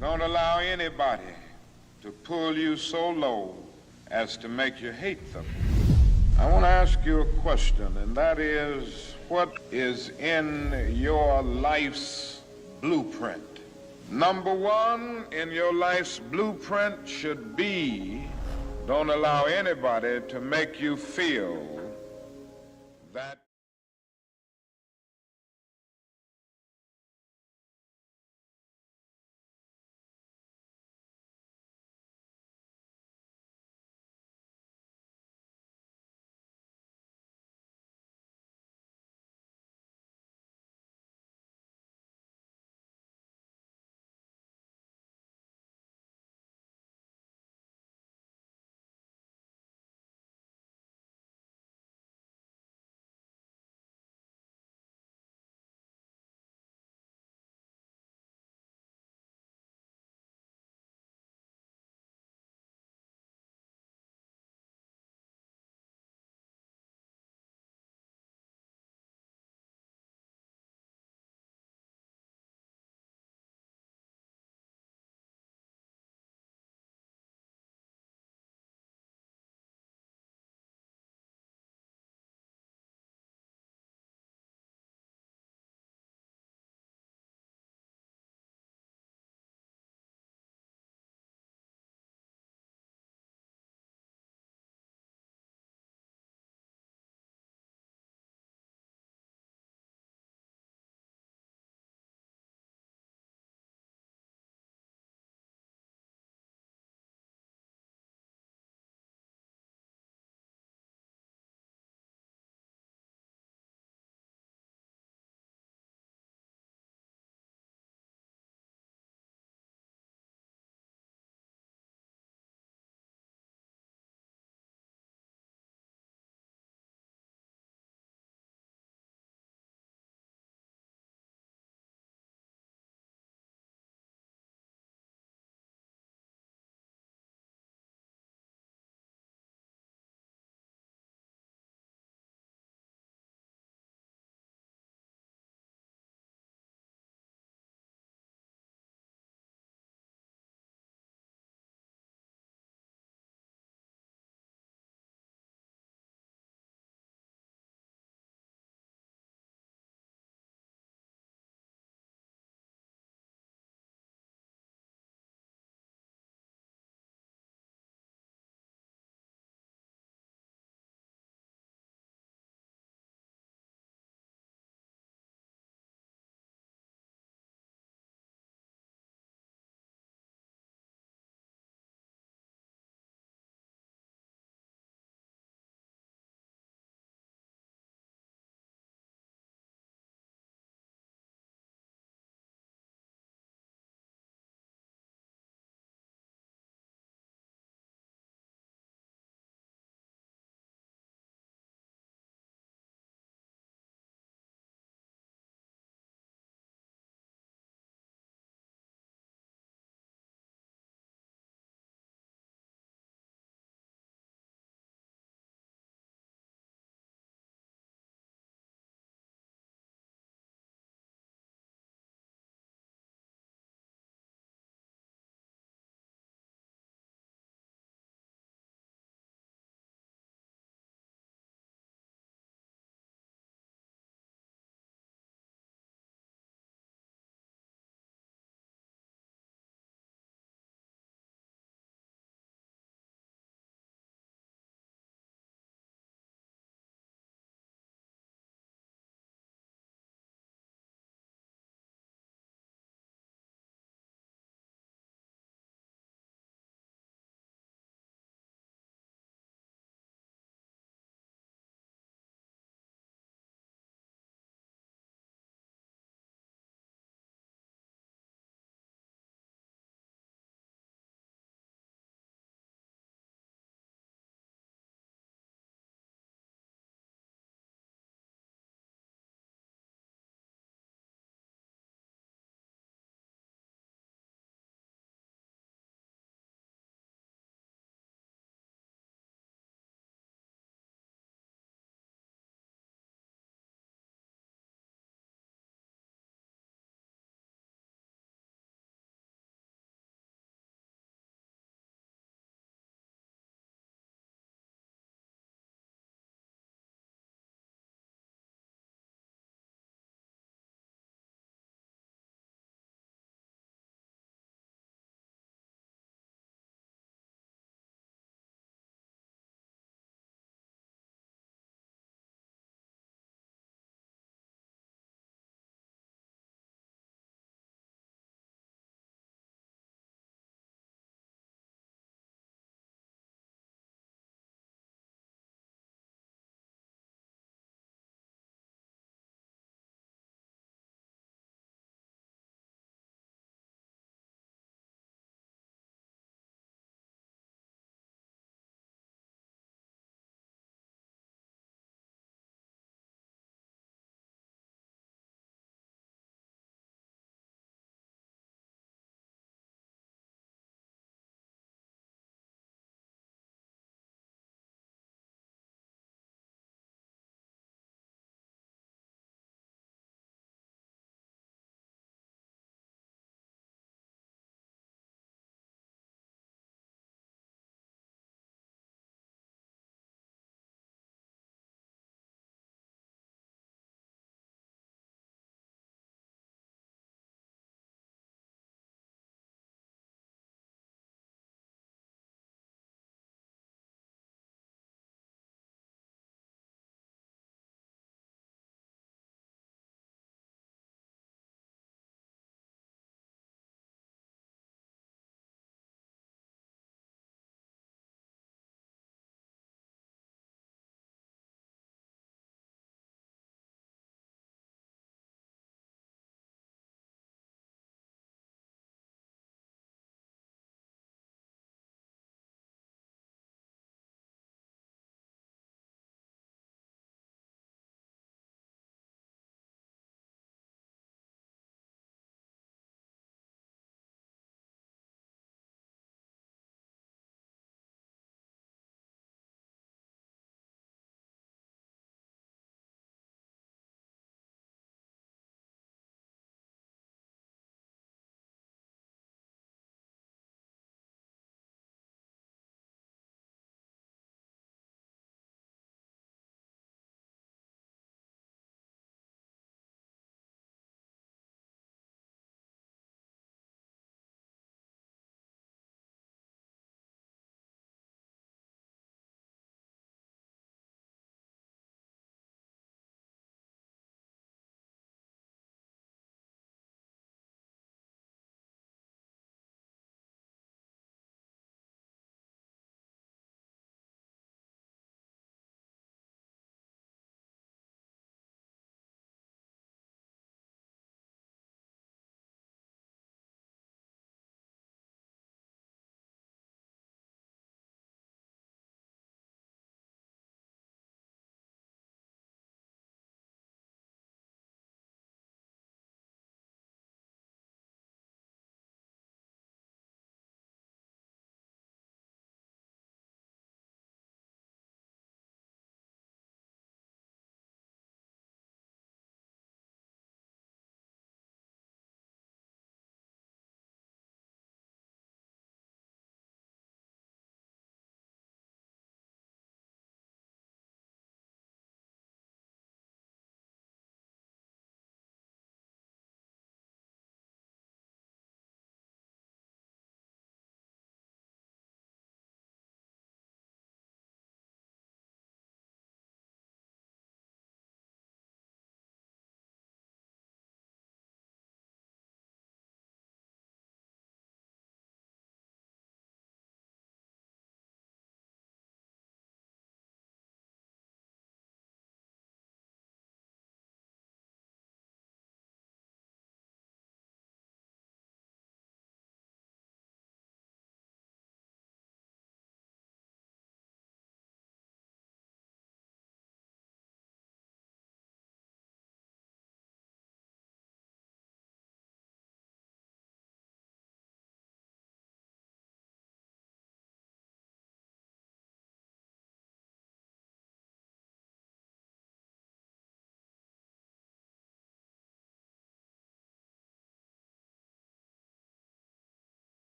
Don't allow anybody to pull you so low as to make you hate them. I want to ask you a question, and that is, what is in your life's blueprint? Number one in your life's blueprint should be, don't allow anybody to make you feel that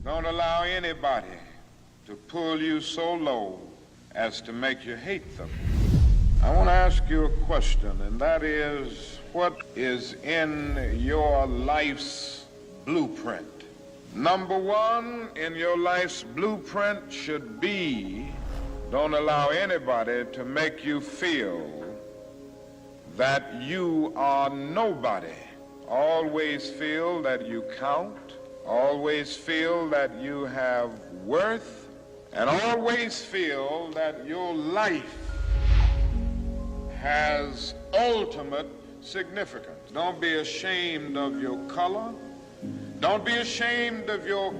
Don't allow anybody to pull you so low as to make you hate them. I want to ask you a question, and that is, what is in your life's blueprint? Number one in your life's blueprint should be, don't allow anybody to make you feel that you are nobody. Always feel that you count. Always feel that you have worth. And always feel that your life has ultimate significance. Don't be ashamed of your color. Don't be ashamed of your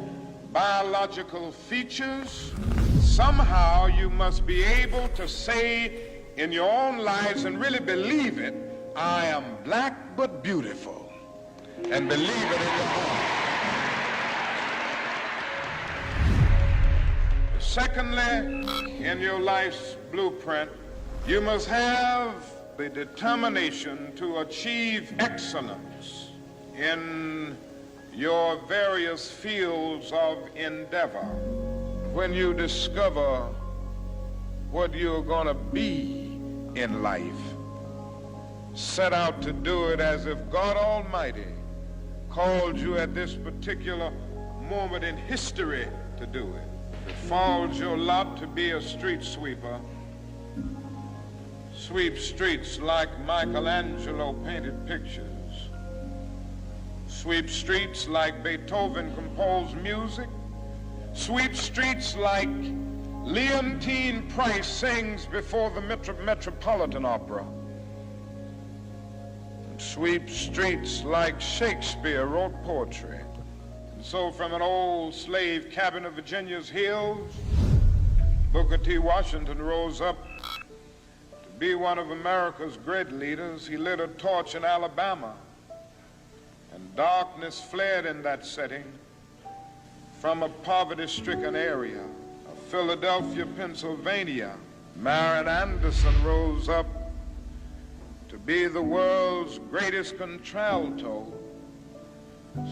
biological features. Somehow you must be able to say in your own lives and really believe it, I am black but beautiful. And believe it in your heart. Secondly, in your life's blueprint, you must have the determination to achieve excellence in your various fields of endeavor. When you discover what you're going to be in life, set out to do it as if God Almighty called you at this particular moment in history to do it. It falls your lot to be a street sweeper. Sweep streets like Michelangelo painted pictures. Sweep streets like Beethoven composed music. Sweep streets like Leontine Price sings before the Metropolitan Opera. Sweep streets like Shakespeare wrote poetry. And so from an old slave cabin of Virginia's hills, Booker T. Washington rose up to be one of America's great leaders. He lit a torch in Alabama, and darkness fled in that setting from a poverty-stricken area of Philadelphia, Pennsylvania. Marian Anderson rose up to be the world's greatest contralto,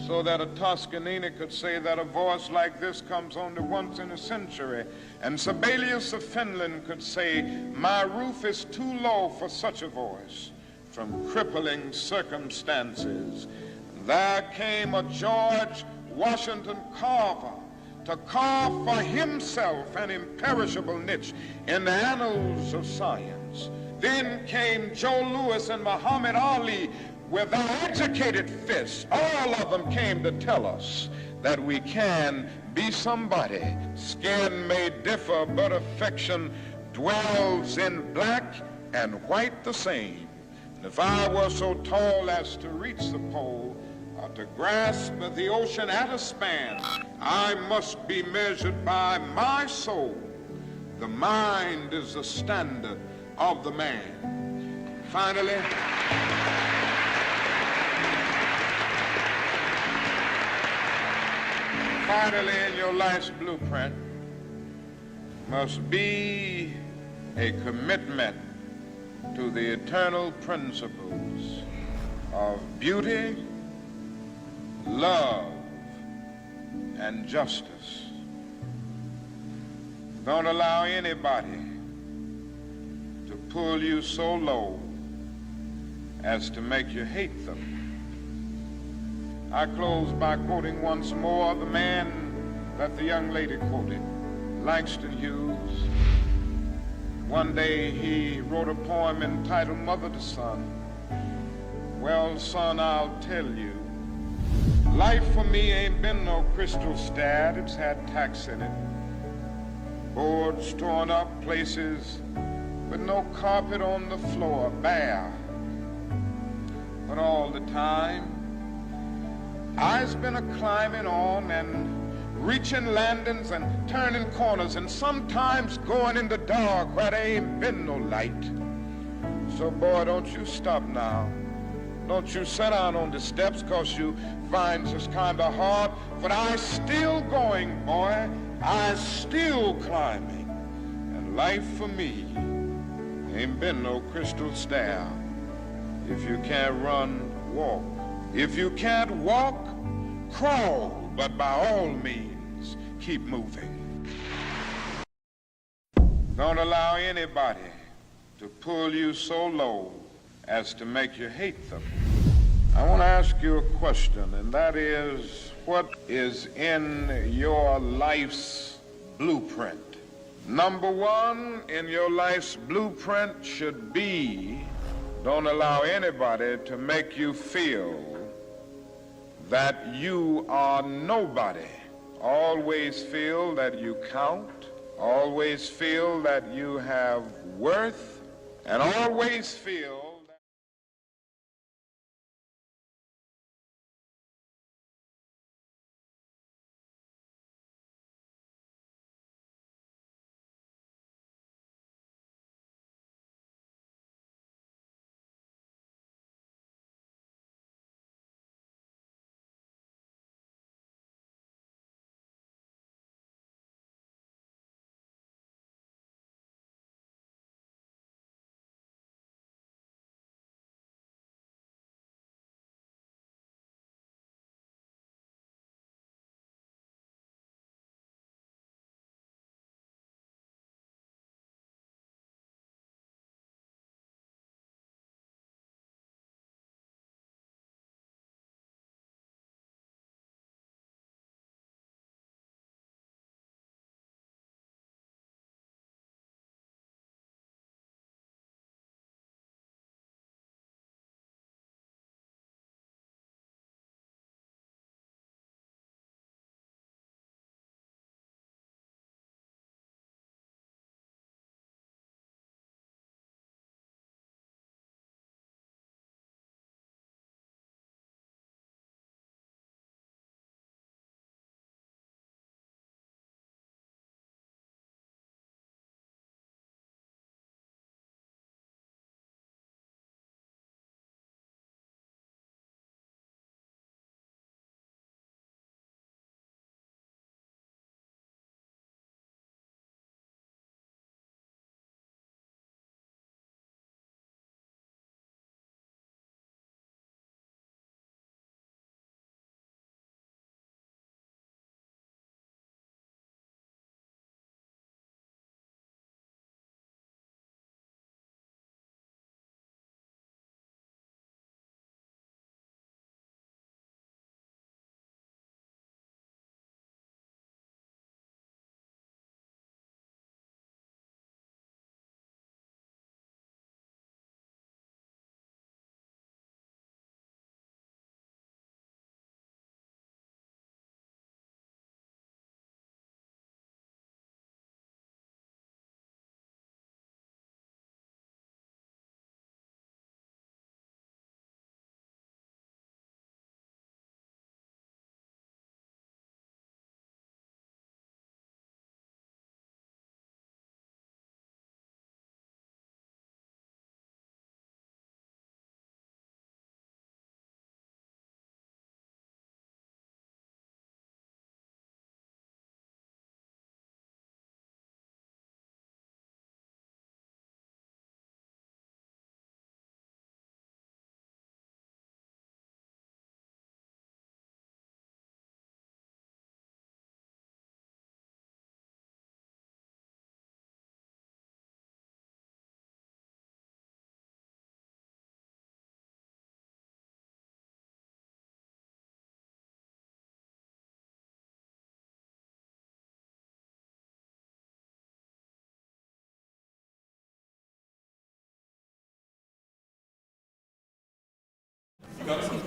so that a Toscanini could say that a voice like this comes only once in a century. And Sibelius of Finland could say, my roof is too low for such a voice from crippling circumstances. There came a George Washington Carver to carve for himself an imperishable niche in the annals of science. Then came Joe Louis and Muhammad Ali with their educated fists. All of them came to tell us that we can be somebody. Skin may differ, but affection dwells in black and white the same. And if I were so tall as to reach the pole, or to grasp the ocean at a span, I must be measured by my soul. The mind is the standard of the man. Finally, in your life's blueprint must be a commitment to the eternal principles of beauty, love, and justice. Don't allow anybody to pull you so low as to make you hate them. I close by quoting once more the man that the young lady quoted, Langston Hughes. One day he wrote a poem entitled Mother to Son. Well, son, I'll tell you, life for me ain't been no crystal stad. It's had tacks in it, boards torn up, places with no carpet on the floor, bare. But all the time, I's been a-climbing on and reaching landings and turning corners and sometimes going in the dark where there ain't been no light. So, boy, don't you stop now. Don't you sit down on the steps 'cause you find this kind of hard. But I's still going, boy. I's still climbing. And life for me ain't been no crystal stair. If you can't run, walk. If you can't walk, crawl. But by all means, keep moving. Don't allow anybody to pull you so low as to make you hate them. I want to ask you a question, and that is, what is in your life's blueprint? Number one in your life's blueprint should be, don't allow anybody to make you feel that you are nobody. Always feel that you count. Always feel that you have worth. And always feel that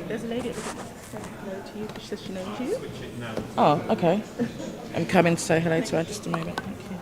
There's a lady at the back saying hello to you. She says she knows you. Oh, okay. I'm coming to say hello to her just a moment. Thank you.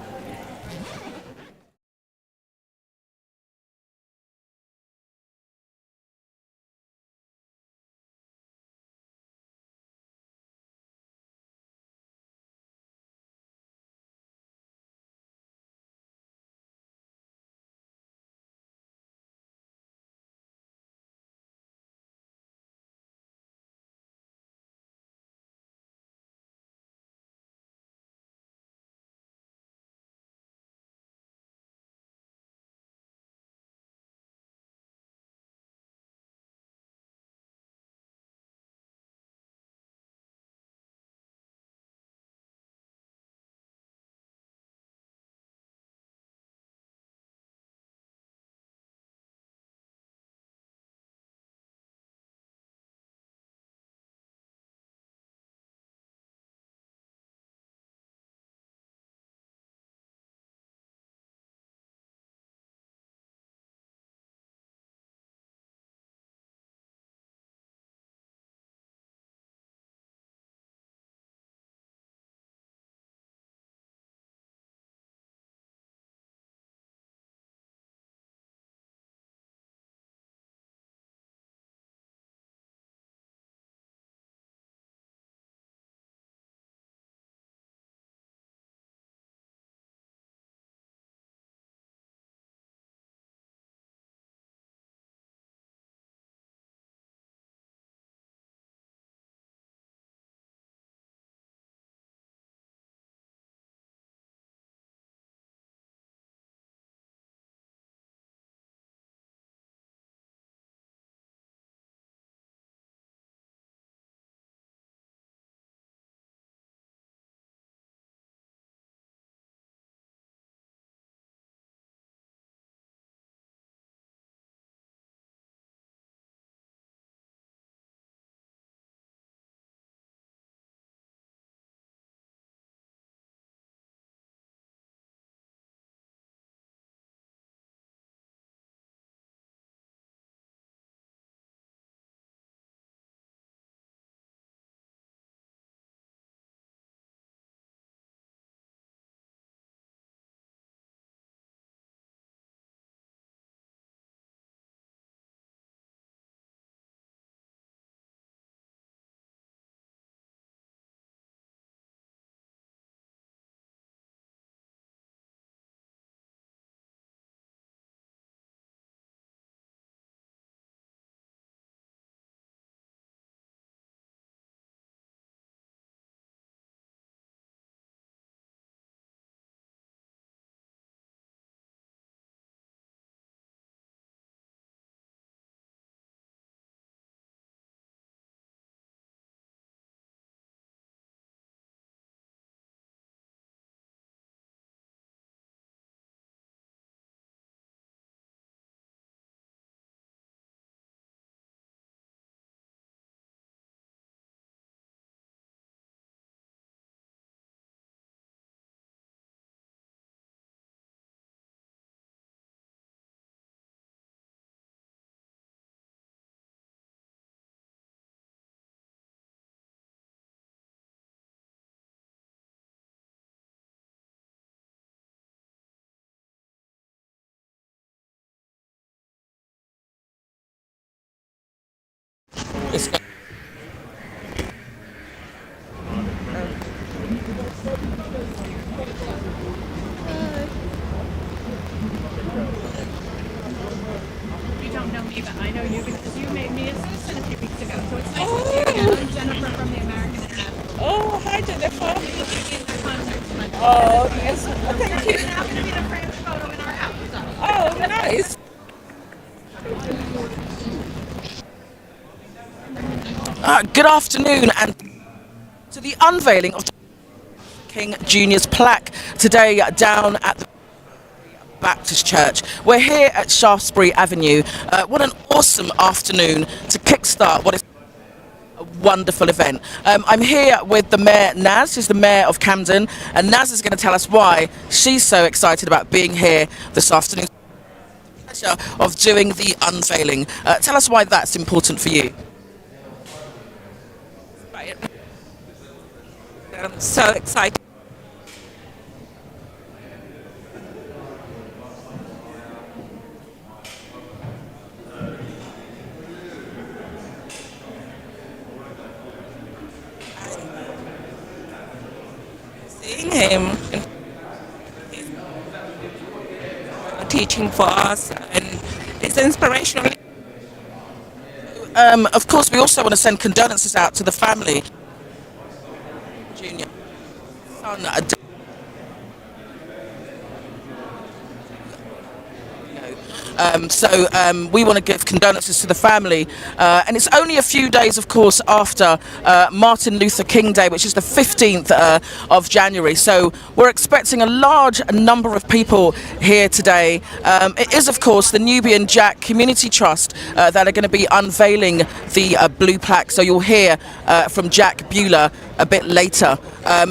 It's not. You don't know me, but I know you because you made me a citizen a few weeks ago. So it's nice to see you again. I'm Jennifer from the American Anatomy. Oh, hi Jennifer. You'll be in the concert tonight. Oh, yes. Thank You're you. now going to be the framed photo in our house. Oh, nice. Good afternoon, and to the unveiling of King Jr.'s plaque today down at the Baptist Church. We're here at Shaftesbury Avenue. What an awesome afternoon to kickstart what is a wonderful event. I'm here with the Mayor, Naz, who's the Mayor of Camden, and Naz is going to tell us why she's so excited about being here this afternoon. Pleasure of doing the unveiling. Tell us why that's important for you. I'm so excited seeing him teaching for us, and it's inspirational. Of course, we also want to send condolences out to the family. Junior son, we want to give condolences to the family. And it's only a few days, of course, after Martin Luther King Day, which is the 15th of January. So we're expecting a large number of people here today. It is, of course, the Nubian Jack Community Trust that are going to be unveiling the blue plaque. So you'll hear from Jack Bueller a bit later.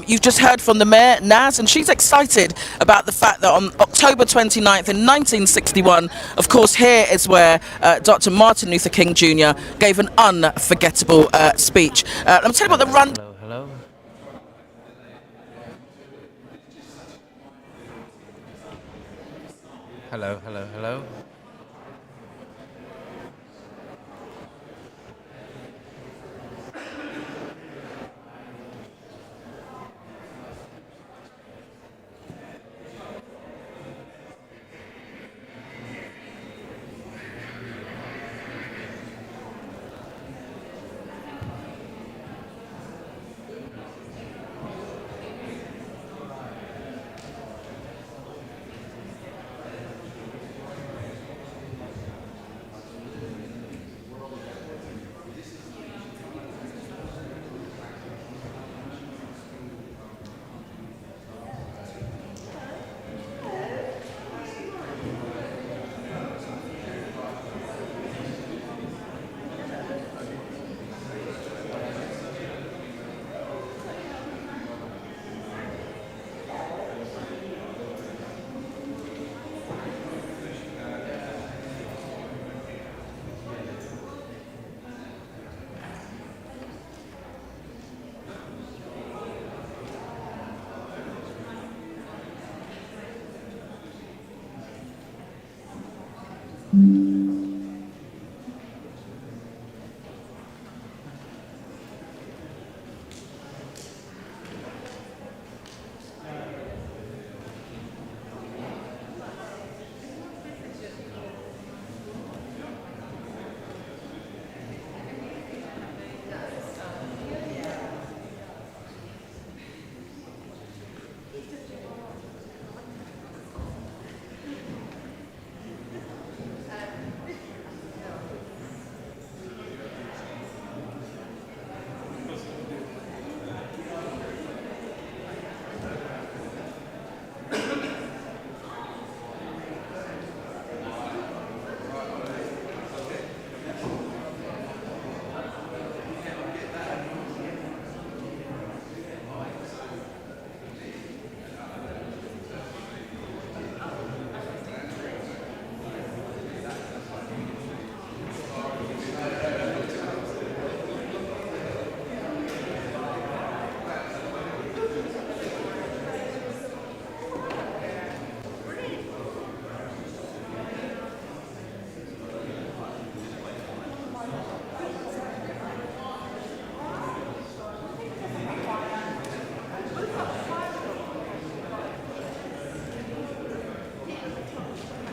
You've just heard from the Mayor, Naz, and she's excited about the fact that on October 29th in 1961, of course, here is where Dr. Martin Luther King Jr. gave an unforgettable speech. Let me tell you about the run. Hello. Hello.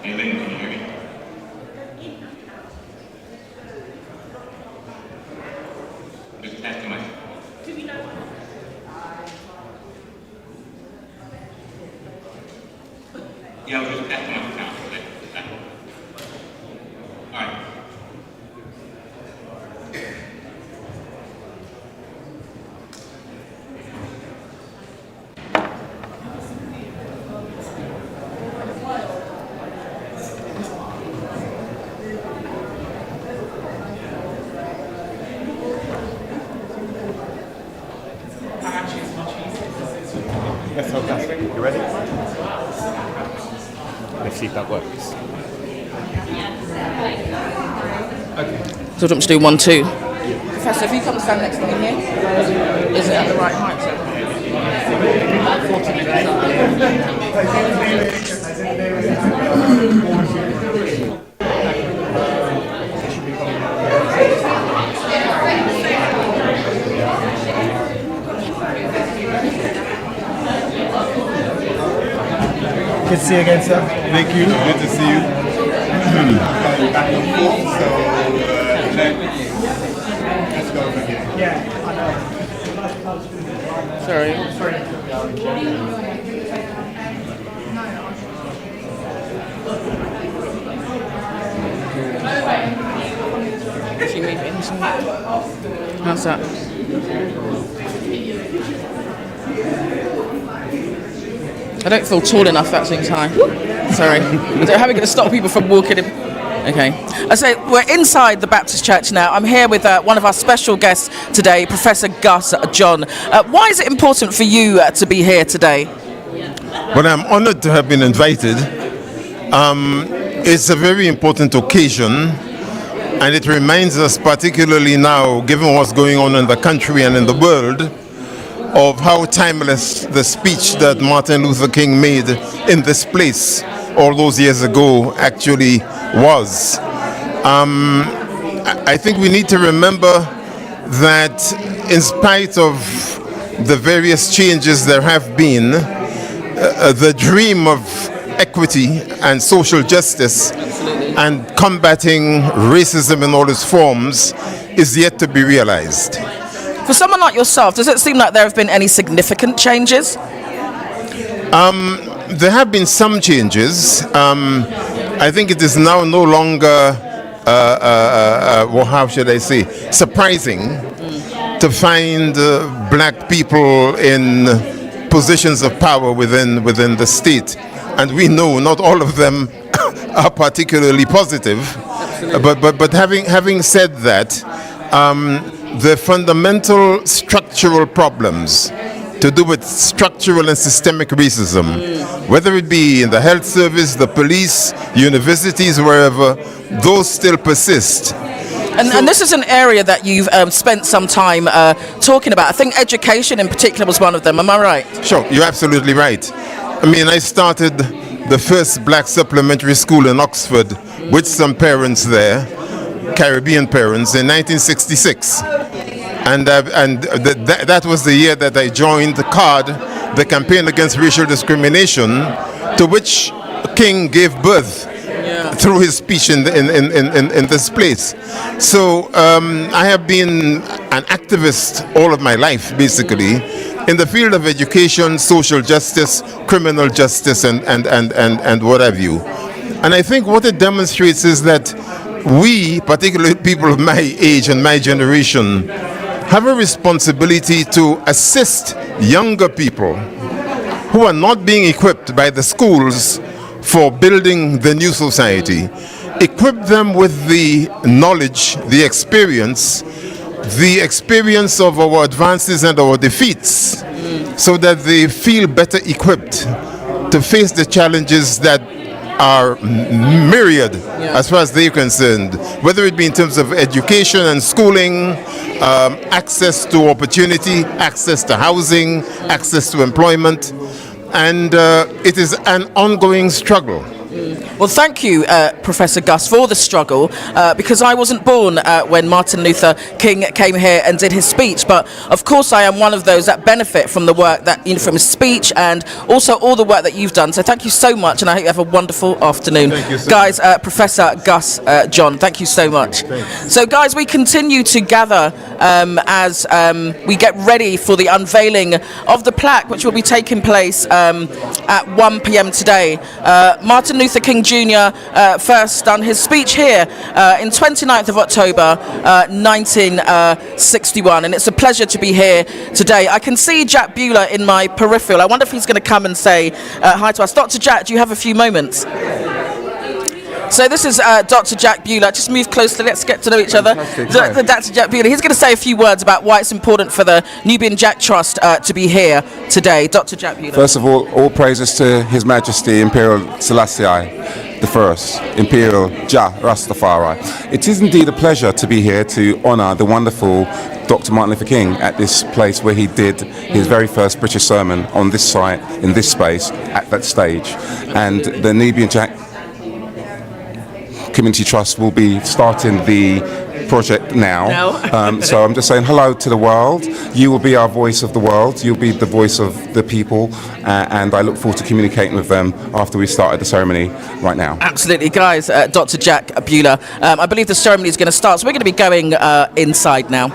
Aileen, can you hear me? Just testing myself. Yeah, I was just testing my sound. All right. That's fantastic. You ready? Let's see if that works. So do you want me to do 1, 2? Professor, if you come and stand next to me here, is it at the right height? Good to see you again, sir. Thank you. Good to see you. Back and forth. So let's go over here. Sorry. If you move it into... How's that? I don't feel tall enough, that seems high. Sorry. How are we going to stop people from walking in? Okay. I say we're inside the Baptist Church now. I'm here with one of our special guests today, Professor Gus John. Why is it important for you to be here today? Well, I'm honored to have been invited. It's a very important occasion, and it reminds us, particularly now, given what's going on in the country and in the world, of how timeless the speech that Martin Luther King made in this place all those years ago actually was. I think we need to remember that in spite of the various changes there have been, the dream of equity and social justice and combating racism in all its forms is yet to be realized. For someone like yourself, does it seem like there have been any significant changes? There have been some changes. I think it is now no longer, well, how should I say, surprising to find black people in positions of power within the state. And we know not all of them are particularly positive. But having said that, the fundamental structural problems to do with structural and systemic racism, whether it be in the health service, the police, universities, wherever, those still persist. And this is an area that you've spent some time talking about. I think education in particular was one of them. Am I right? Sure, you're absolutely right. I mean, I started the first black supplementary school in Oxford with some parents there, Caribbean parents, in 1966. And that was the year that I joined the CARD, the Campaign Against Racial Discrimination, to which King gave birth through his speech in this place. So I have been an activist all of my life, basically, in the field of education, social justice, criminal justice, and what have you. And I think what it demonstrates is that we, particularly people of my age and my generation, have a responsibility to assist younger people who are not being equipped by the schools for building the new society. Equip them with the knowledge, the experience of our advances and our defeats, so that they feel better equipped to face the challenges that are myriad as far as they're concerned, whether it be in terms of education and schooling, access to opportunity, access to housing, access to employment, and it is an ongoing struggle. Well, thank you, Professor Gus, for the struggle, because I wasn't born when Martin Luther King came here and did his speech, but of course I am one of those that benefit from the work that, from his speech and also all the work that you've done. So thank you so much, and I hope you have a wonderful afternoon. Thank you, sir. Guys, Professor Gus John, thank you so much. So guys, we continue to gather as we get ready for the unveiling of the plaque, which will be taking place at 1 p.m. today. Martin Luther King Jr. First done his speech here in 29th of October 1961, and it's a pleasure to be here today. I can see Jack Bueller in my peripheral. I wonder if he's going to come and say hi to us. Dr. Jack, do you have a few moments? So this is Dr. Jack Bueller. Just move closely, let's get to know each other. Dr. Jack Bueller, he's going to say a few words about why it's important for the Nubian Jack Trust to be here today. Dr. Jack Bueller. First of all praises to His Majesty Imperial Selassie the First, Imperial Jah Rastafari. It is indeed a pleasure to be here to honour the wonderful Dr. Martin Luther King at this place where he did his very first British sermon on this site, in this space, at that stage. And the Nubian Jack Community Trust will be starting the project now. So I'm just saying hello to the world. You will be our voice of the world. You'll be the voice of the people, and I look forward to communicating with them after we started the ceremony right now. Absolutely, guys. Dr. Jack Bueller. I believe the ceremony is going to start, so we're going to be going inside now.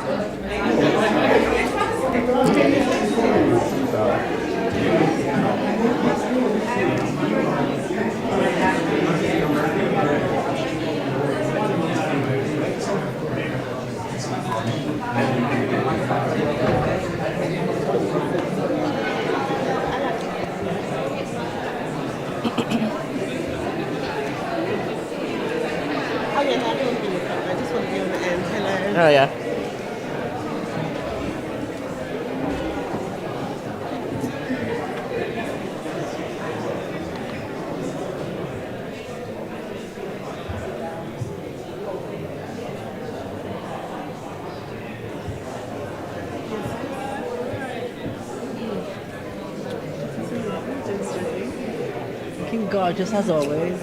Oh, yeah. Looking gorgeous as always.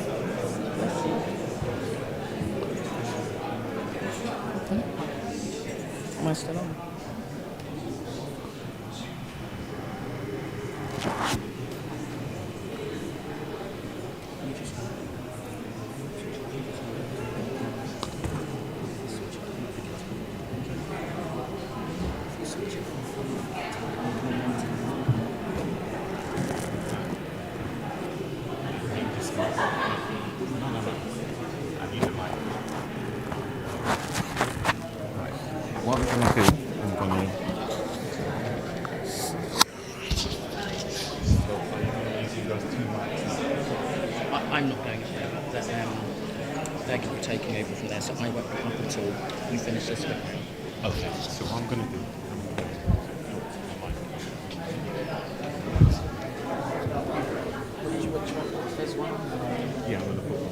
Am I still on? What we're going to do, I'm going to... I'm not going to, but they're going to be taking over from there, so I won't be up until we finish this bit. Okay, so what I'm going to do... Yeah, I'm going to put one.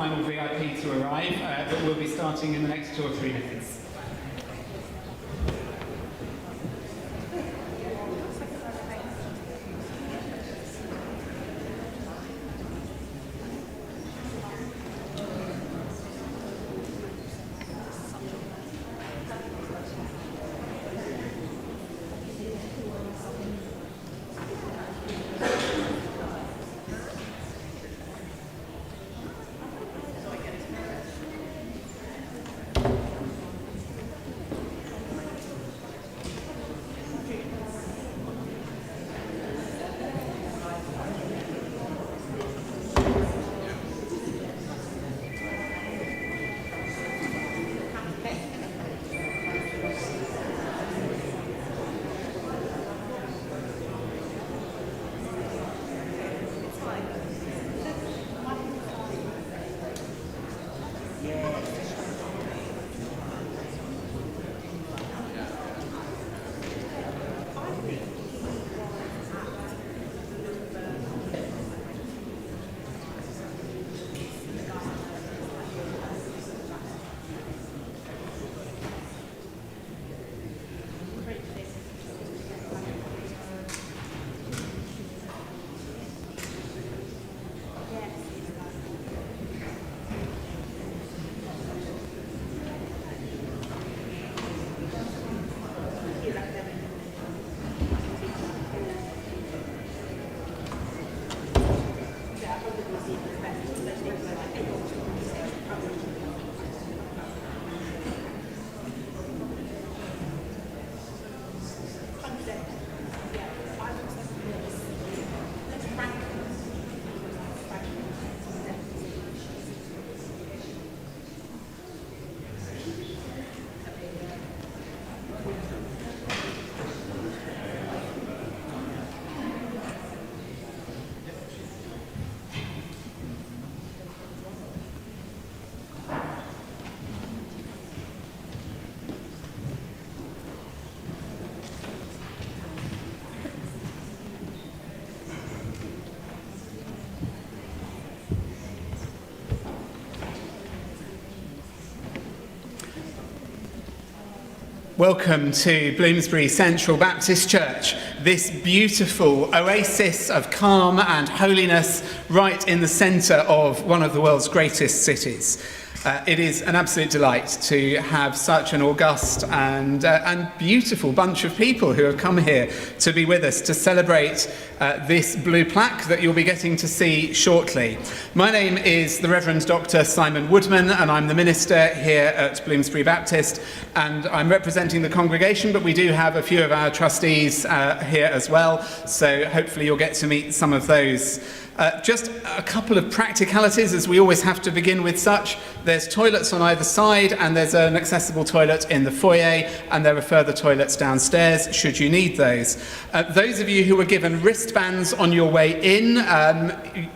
final VIP to arrive, but we'll be starting in the next 2 or 3 minutes. Welcome to Bloomsbury Central Baptist Church, this beautiful oasis of calm and holiness right in the centre of one of the world's greatest cities. It is an absolute delight to have such an august and beautiful bunch of people who have come here to be with us to celebrate this blue plaque that you'll be getting to see shortly. My name is the Reverend Dr. Simon Woodman, and I'm the minister here at Bloomsbury Baptist, and I'm representing the congregation, but we do have a few of our trustees here as well, so hopefully you'll get to meet some of those. Just a couple of practicalities, as we always have to begin with such. There's toilets on either side, and there's an accessible toilet in the foyer, and there are further toilets downstairs should you need those. Those of you who were given wristbands on your way in,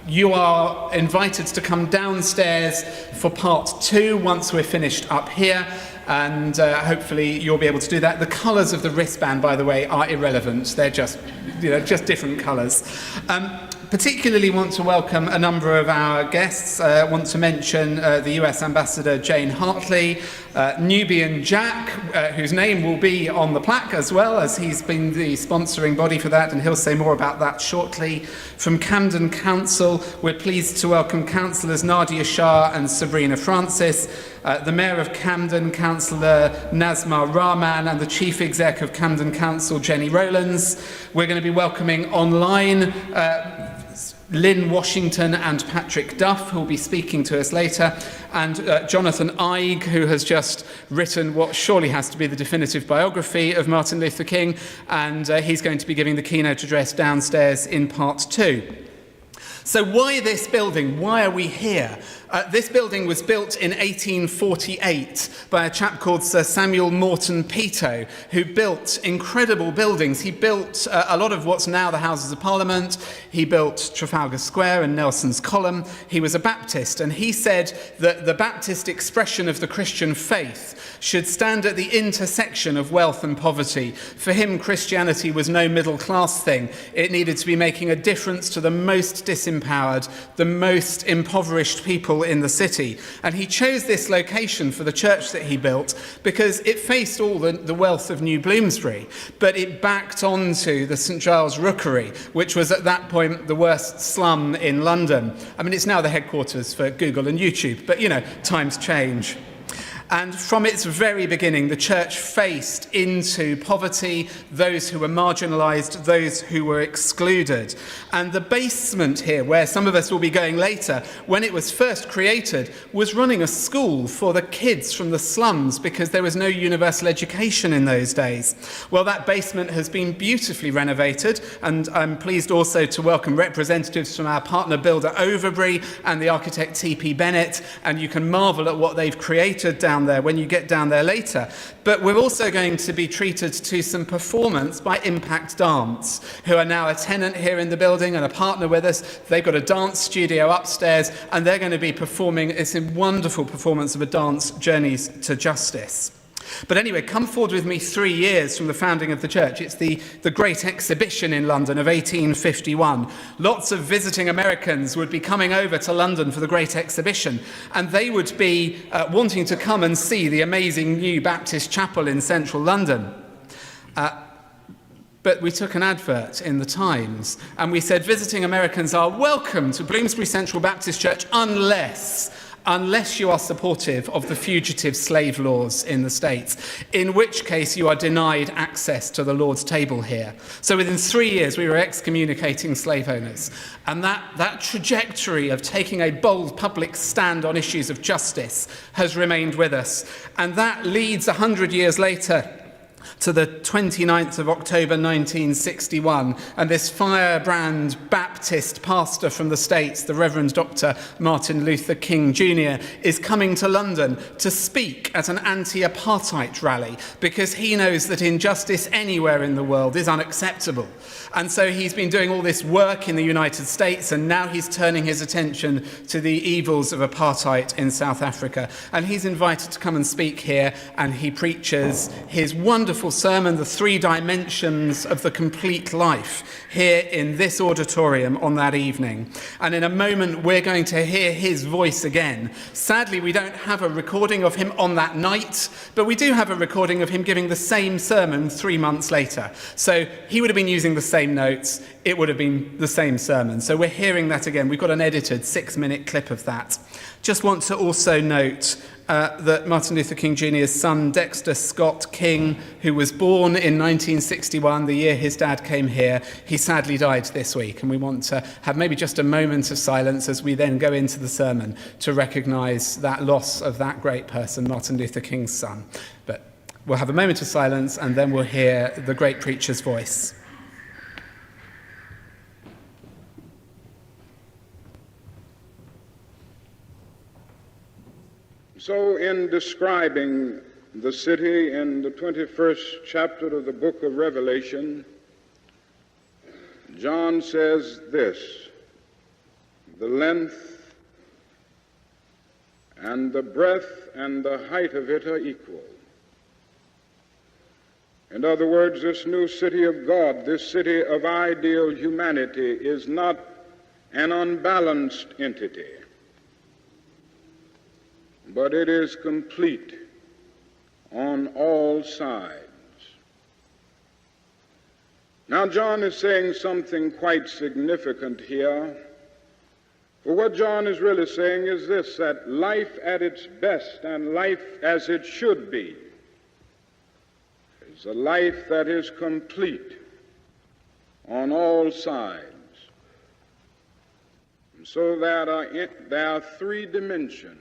you are invited to come downstairs for part 2 once we're finished up here. And hopefully you'll be able to do that. The colours of the wristband, by the way, are irrelevant. They're just different colours. Particularly want to welcome a number of our guests. Want to mention the US Ambassador Jane Hartley, Nubian Jack, whose name will be on the plaque as well, as he's been the sponsoring body for that, and he'll say more about that shortly. From Camden Council, we're pleased to welcome councillors Nadia Shah and Sabrina Francis, the Mayor of Camden, Councillor Nazma Rahman, and the Chief Exec of Camden Council, Jenny Rowlands. We're going to be welcoming online Lynn Washington and Patrick Duff, who will be speaking to us later, and Jonathan Eig, who has just written what surely has to be the definitive biography of Martin Luther King, and he's going to be giving the keynote address downstairs in part 2. So why this building? Why are we here? This building was built in 1848 by a chap called Sir Samuel Morton Peto, who built incredible buildings. He built a lot of what's now the Houses of Parliament. He built Trafalgar Square and Nelson's Column. He was a Baptist, and he said that the Baptist expression of the Christian faith should stand at the intersection of wealth and poverty. For him, Christianity was no middle-class thing. It needed to be making a difference to the most disempowered, the most impoverished people in the city. And he chose this location for the church that he built because it faced all the wealth of New Bloomsbury, but it backed onto the St Giles Rookery, which was at that point the worst slum in London. I mean, it's now the headquarters for Google and YouTube, but, you know, times change. And from its very beginning, the church faced into poverty, those who were marginalised, those who were excluded. And the basement here, where some of us will be going later, when it was first created, was running a school for the kids from the slums because there was no universal education in those days. Well, that basement has been beautifully renovated, and I'm pleased also to welcome representatives from our partner builder Overbury and the architect T.P. Bennett, and you can marvel at what they've created down there when you get down there later. But we're also going to be treated to some performance by Impact Dance, who are now a tenant here in the building and a partner with us. They've got a dance studio upstairs, and they're going to be performing this wonderful performance of a dance, Journeys to Justice. But anyway, come forward with me 3 years from the founding of the church. It's the Great Exhibition in London of 1851. Lots of visiting Americans would be coming over to London for the Great Exhibition, and they would be wanting to come and see the amazing new Baptist chapel in central London. But we took an advert in the Times, and we said visiting Americans are welcome to Bloomsbury Central Baptist Church unless you are supportive of the fugitive slave laws in the States, in which case you are denied access to the Lord's table here. So within 3 years, we were excommunicating slave owners. And that trajectory of taking a bold public stand on issues of justice has remained with us. And that leads 100 years later to the 29th of October 1961, and this firebrand Baptist pastor from the States, the Reverend Dr. Martin Luther King Jr., is coming to London to speak at an anti-apartheid rally because he knows that injustice anywhere in the world is unacceptable. And so he's been doing all this work in the United States, and now he's turning his attention to the evils of apartheid in South Africa. And he's invited to come and speak here, and he preaches his wonderful sermon, The Three Dimensions of the Complete Life, here in this auditorium on that evening. And in a moment, we're going to hear his voice again. Sadly, we don't have a recording of him on that night, but we do have a recording of him giving the same sermon 3 months later. So he would have been using the same notes. It would have been the same sermon. So we're hearing that again. We've got an edited 6-minute clip of that. Just want to also note that Martin Luther King Jr.'s son, Dexter Scott King, who was born in 1961, the year his dad came here, he sadly died this week. And we want to have maybe just a moment of silence as we then go into the sermon to recognise that loss of that great person, Martin Luther King's son. But we'll have a moment of silence, and then we'll hear the great preacher's voice. So in describing the city in the 21st chapter of the book of Revelation, John says this: the length and the breadth and the height of it are equal. In other words, this new city of God, this city of ideal humanity, is not an unbalanced entity, but it is complete on all sides. Now, John is saying something quite significant here. For what John is really saying is this, that life at its best and life as it should be is a life that is complete on all sides. And so there are 3 dimensions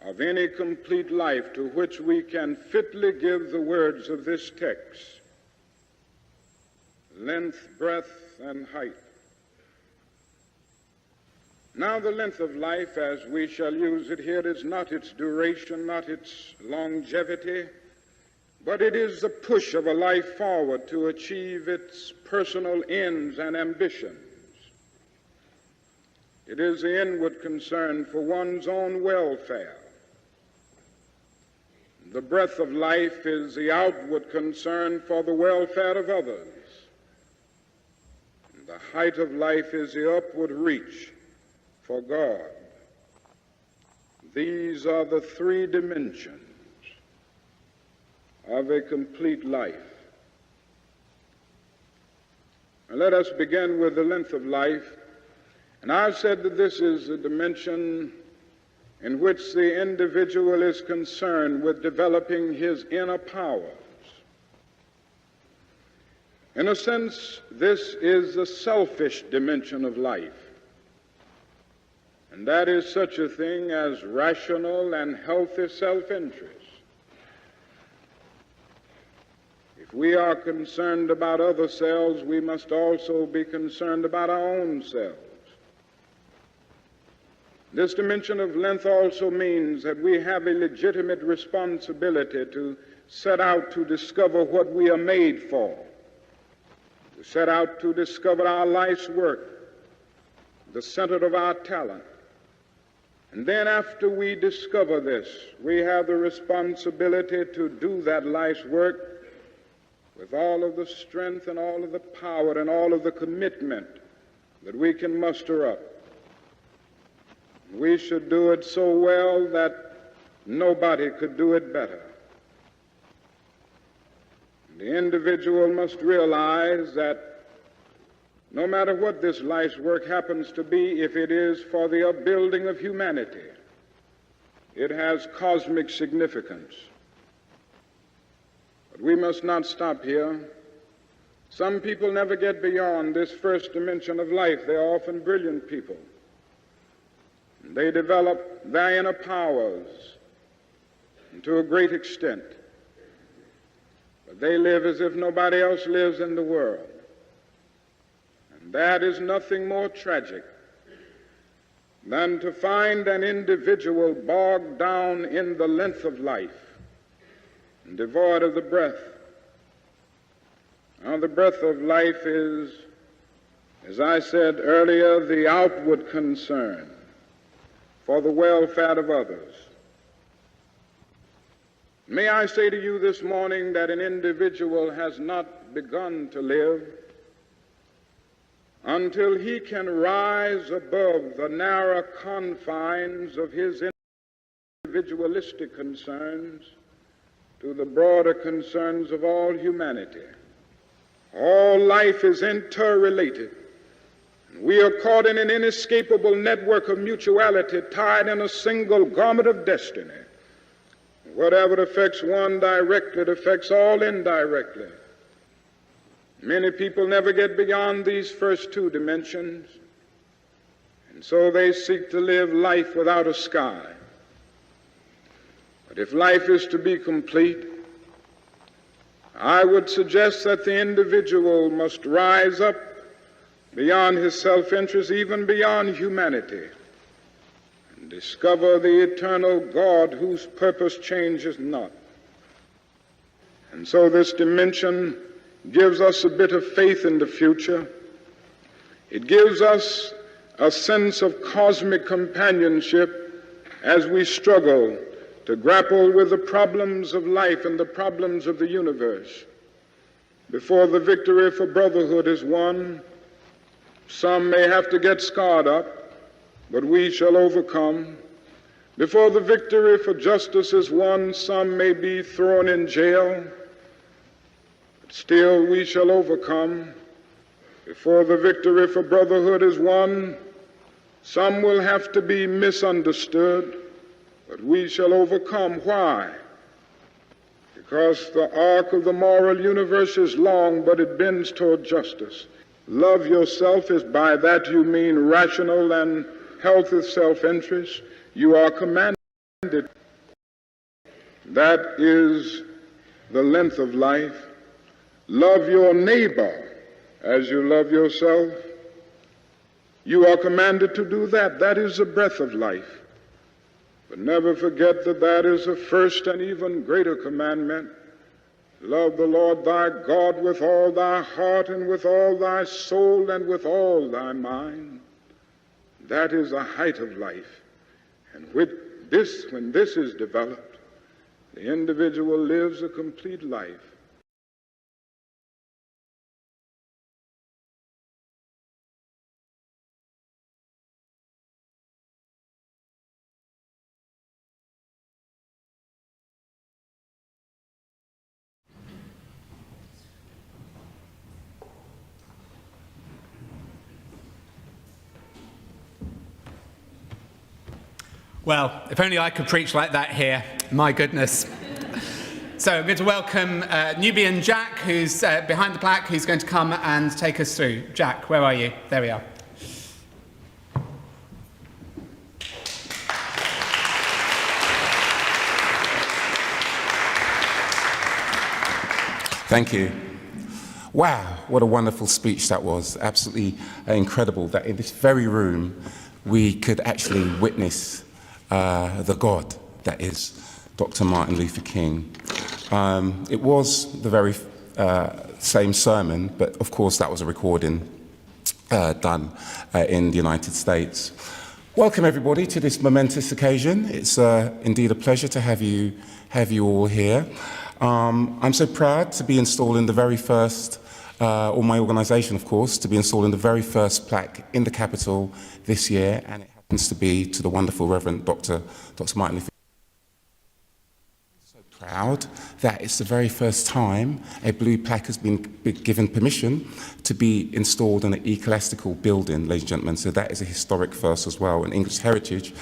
of any complete life to which we can fitly give the words of this text: length, breadth, and height. Now, the length of life, as we shall use it here, is not its duration, not its longevity, but it is the push of a life forward to achieve its personal ends and ambitions. It is the inward concern for one's own welfare. The breadth of life is the outward concern for the welfare of others. And the height of life is the upward reach for God. These are the three dimensions of a complete life. Now let us begin with the length of life. And I've said that this is a dimension in which the individual is concerned with developing his inner powers. In a sense, this is the selfish dimension of life. And that is such a thing as rational and healthy self-interest. If we are concerned about other selves, we must also be concerned about our own selves. This dimension of length also means that we have a legitimate responsibility to set out to discover what we are made for, to set out to discover our life's work, the center of our talent. And then after we discover this, we have the responsibility to do that life's work with all of the strength and all of the power and all of the commitment that we can muster up. We should do it so well that nobody could do it better. The individual must realize that no matter what this life's work happens to be, if it is for the upbuilding of humanity, it has cosmic significance. But we must not stop here. Some people never get beyond this first dimension of life. They are often brilliant people. They develop their inner powers to a great extent. But they live as if nobody else lives in the world. And that is nothing more tragic than to find an individual bogged down in the length of life and devoid of the breath. Now, the breath of life is, as I said earlier, the outward concern for the welfare of others. May I say to you this morning that an individual has not begun to live until he can rise above the narrow confines of his individualistic concerns to the broader concerns of all humanity. All life is interrelated. We are caught in an inescapable network of mutuality, tied in a single garment of destiny. Whatever affects one directly, it affects all indirectly. Many people never get beyond these first two dimensions, and so they seek to live life without a sky. But if life is to be complete, I would suggest that the individual must rise up beyond his self-interest, even beyond humanity, and discover the eternal God whose purpose changes not. And so this dimension gives us a bit of faith in the future. It gives us a sense of cosmic companionship as we struggle to grapple with the problems of life and the problems of the universe. Before the victory for brotherhood is won, some may have to get scarred up, but we shall overcome. Before the victory for justice is won, some may be thrown in jail, but still we shall overcome. Before the victory for brotherhood is won, some will have to be misunderstood, but we shall overcome. Why? Because the arc of the moral universe is long, but it bends toward justice. Love yourself, is by that you mean rational and healthy self-interest. You are commanded. That is the length of life. Love your neighbor as you love yourself. You are commanded to do that. That is the breath of life. But never forget that that is the first and even greater commandment. Love the Lord thy God with all thy heart and with all thy soul and with all thy mind. That is the height of life. And when this is developed, the individual lives a complete life. Well, if only I could preach like that here. My goodness. So I'm going to welcome Nubian Jack, who's behind the plaque, who's going to come and take us through. Jack, where are you? There we are. Thank you. Wow, what a wonderful speech that was. Absolutely incredible that in this very room we could actually witness the God that is Dr. Martin Luther King. It was the very same sermon, but of course that was a recording done in the United States. Welcome everybody to this momentous occasion. It's indeed a pleasure to have you all here. I'm so proud to be installing the very first, or my organisation of course, to be installing the very first plaque in the capital this year, and it happens to be to the wonderful Reverend Dr. Martin Luther King. Proud that it's the very first time a blue plaque has been given permission to be installed in an ecclesiastical building, ladies and gentlemen. So that is a historic first as well. In English heritage,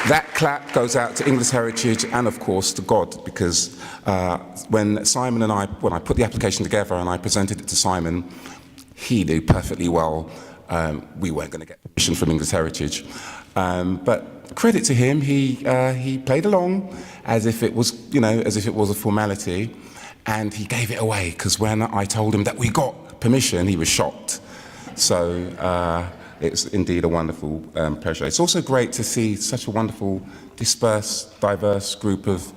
that clap goes out to English heritage and of course to God, because when Simon and I put the application together and I presented it to Simon, he knew perfectly well we weren't going to get permission from English heritage. But credit to him, he played along as if it was, a formality, and he gave it away, because when I told him that we got permission, he was shocked. So it's indeed a wonderful pleasure. It's also great to see such a wonderful, dispersed, diverse group of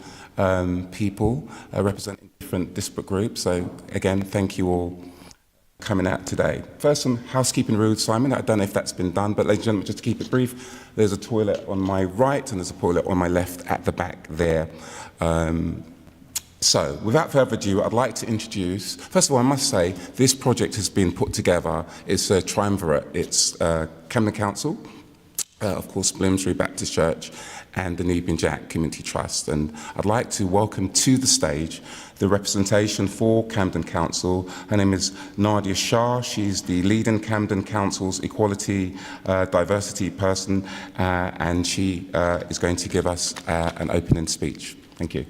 people representing different disparate groups. So again, thank you all coming out today. First, some housekeeping rules, Simon. I don't know if that's been done, but ladies and gentlemen, just to keep it brief, there's a toilet on my right and there's a toilet on my left at the back there. So, without further ado, I'd like to introduce, first of all, I must say, this project has been put together. It's a triumvirate. It's Camden Council, of course, Bloomsbury Baptist Church, and the Nubian Jack Community Trust. And I'd like to welcome to the stage the representation for Camden Council. Her name is Nadia Shah. She's the leading Camden Council's equality, diversity person, and she is going to give us an opening speech. Thank you.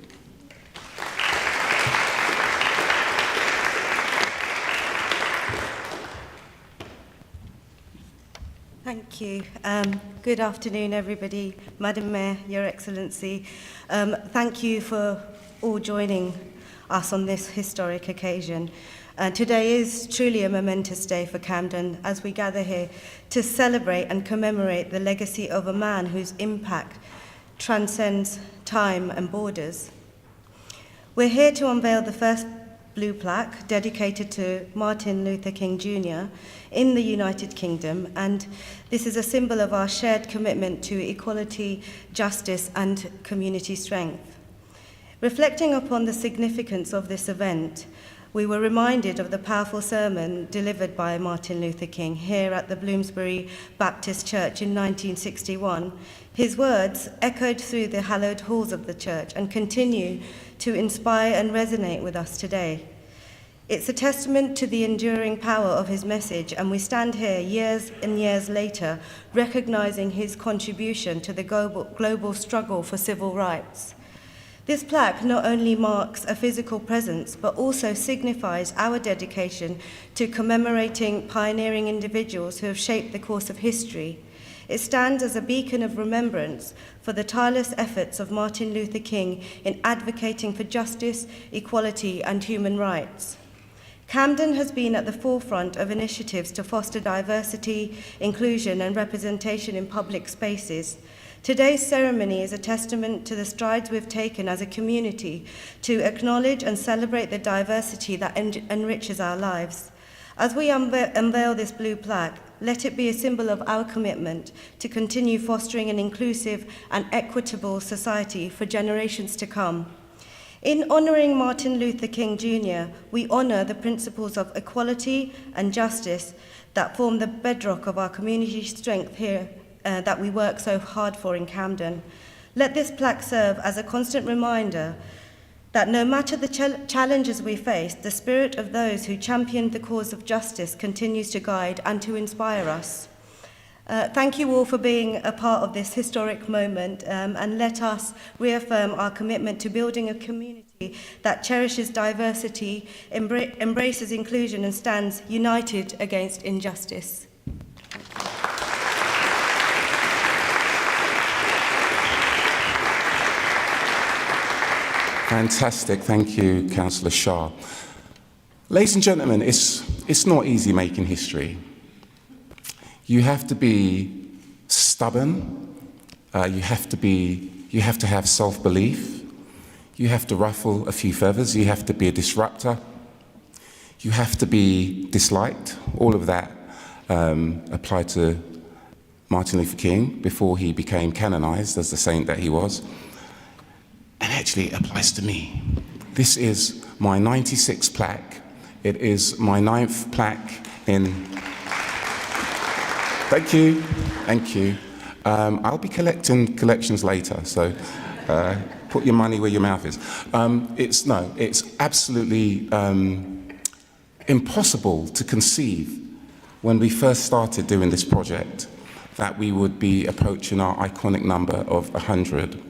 Thank you. Good afternoon, everybody. Madam Mayor, Your Excellency, thank you for all joining us on this historic occasion. Today is truly a momentous day for Camden as we gather here to celebrate and commemorate the legacy of a man whose impact transcends time and borders. We're here to unveil the first blue plaque dedicated to Martin Luther King Jr. in the United Kingdom, and this is a symbol of our shared commitment to equality, justice, and community strength. Reflecting upon the significance of this event, we were reminded of the powerful sermon delivered by Martin Luther King here at the Bloomsbury Baptist Church in 1961. His words echoed through the hallowed halls of the church and continue to inspire and resonate with us today. It's a testament to the enduring power of his message, and we stand here years and years later, recognizing his contribution to the global struggle for civil rights. This plaque not only marks a physical presence, but also signifies our dedication to commemorating pioneering individuals who have shaped the course of history. It stands as a beacon of remembrance for the tireless efforts of Martin Luther King in advocating for justice, equality, and human rights. Camden has been at the forefront of initiatives to foster diversity, inclusion, and representation in public spaces. Today's ceremony is a testament to the strides we've taken as a community to acknowledge and celebrate the diversity that enriches our lives. As we unveil this blue plaque, let it be a symbol of our commitment to continue fostering an inclusive and equitable society for generations to come. In honouring Martin Luther King Jr., we honour the principles of equality and justice that form the bedrock of our community strength here that we work so hard for in Camden. Let this plaque serve as a constant reminder that no matter the challenges we face, the spirit of those who championed the cause of justice continues to guide and to inspire us. Thank you all for being a part of this historic moment, and let us reaffirm our commitment to building a community that cherishes diversity, embraces inclusion and stands united against injustice. Fantastic, thank you, Councillor Shah. Ladies and gentlemen, it's not easy making history. You have to be stubborn, you have to have self-belief, you have to ruffle a few feathers, you have to be a disruptor, you have to be disliked. All of that applied to Martin Luther King before he became canonized as the saint that he was. And actually it applies to me. This is my 96th plaque. It is my 9th plaque in... Thank you, thank you. I'll be collecting collections later, so put your money where your mouth is. It's absolutely impossible to conceive when we first started doing this project that we would be approaching our iconic number of 100.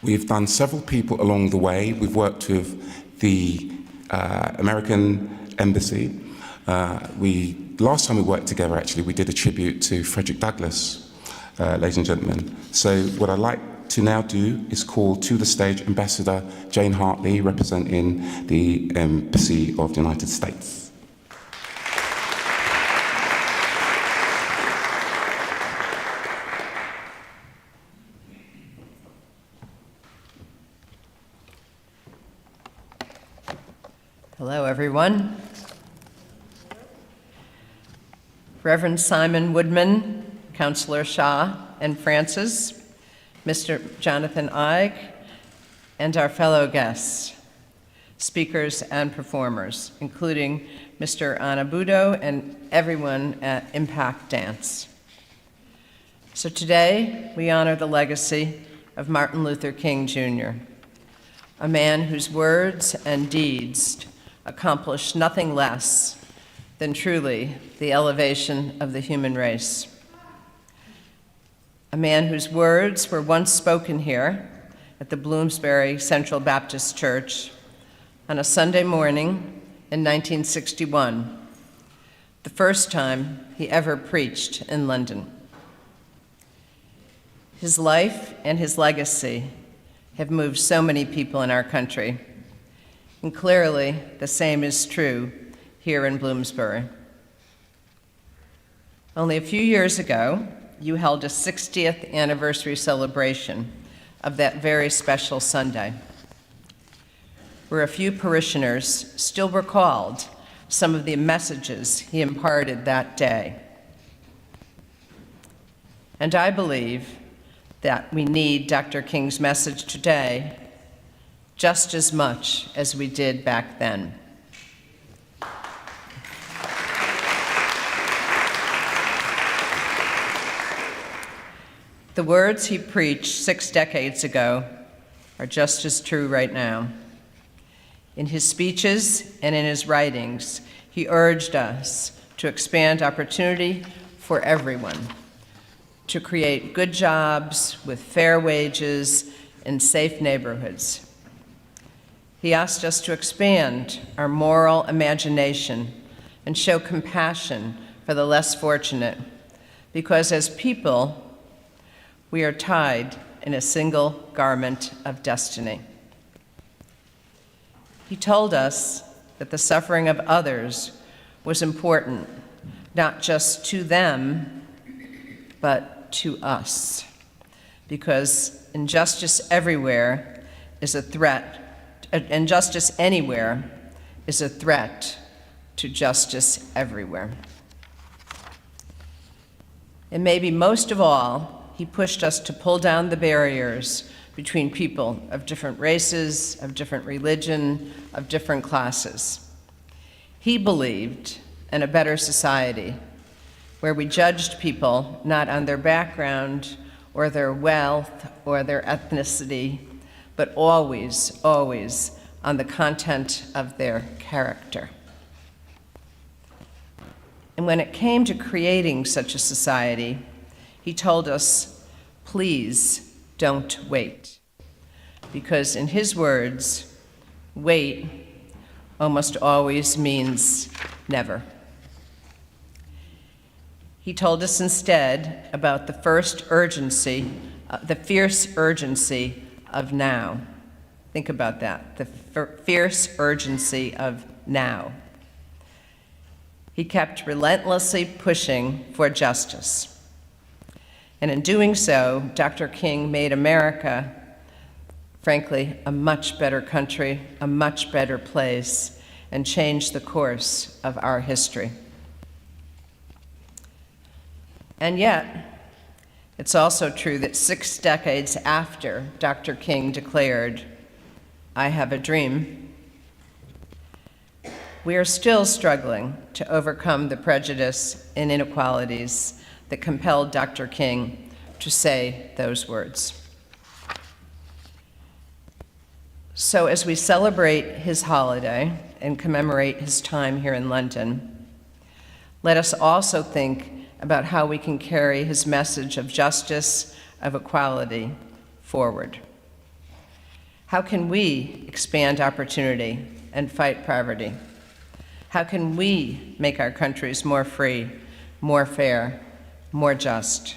We've done several people along the way. We've worked with the American Embassy. Last time we worked together, actually, we did a tribute to Frederick Douglass, ladies and gentlemen. So what I'd like to now do is call to the stage Ambassador Jane Hartley, representing the Embassy of the United States. Hello, everyone. Reverend Simon Woodman, Councillor Shah and Francis, Mr. Jonathan Eig, and our fellow guests, speakers and performers, including Mr. Anabudo and everyone at Impact Dance. So today, we honor the legacy of Martin Luther King, Jr., a man whose words and deeds accomplished nothing less than truly the elevation of the human race. A man whose words were once spoken here at the Bloomsbury Central Baptist Church on a Sunday morning in 1961, the first time he ever preached in London. His life and his legacy have moved so many people in our country, and clearly the same is true here in Bloomsbury. Only a few years ago, you held a 60th anniversary celebration of that very special Sunday, where a few parishioners still recalled some of the messages he imparted that day. And I believe that we need Dr. King's message today just as much as we did back then. The words he preached 6 decades ago are just as true right now. In his speeches and in his writings, he urged us to expand opportunity for everyone, to create good jobs with fair wages in safe neighborhoods. He asked us to expand our moral imagination and show compassion for the less fortunate, because as people, we are tied in a single garment of destiny. He told us that the suffering of others was important, not just to them, but to us, because injustice everywhere is a threat. Injustice anywhere is a threat to justice everywhere. And maybe most of all, he pushed us to pull down the barriers between people of different races, of different religion, of different classes. He believed in a better society where we judged people not on their background or their wealth or their ethnicity, but always, always on the content of their character. And when it came to creating such a society, he told us, please don't wait. Because in his words, wait almost always means never. He told us instead about the fierce urgency of now. Think about that, the fierce urgency of now. He kept relentlessly pushing for justice. And in doing so, Dr. King made America, frankly, a much better country, a much better place, and changed the course of our history. And yet, it's also true that 6 decades after Dr. King declared, "I have a dream," we are still struggling to overcome the prejudice and inequalities that compelled Dr. King to say those words. So as we celebrate his holiday and commemorate his time here in London, let us also think about how we can carry his message of justice, of equality forward. How can we expand opportunity and fight poverty? How can we make our countries more free, more fair, more just?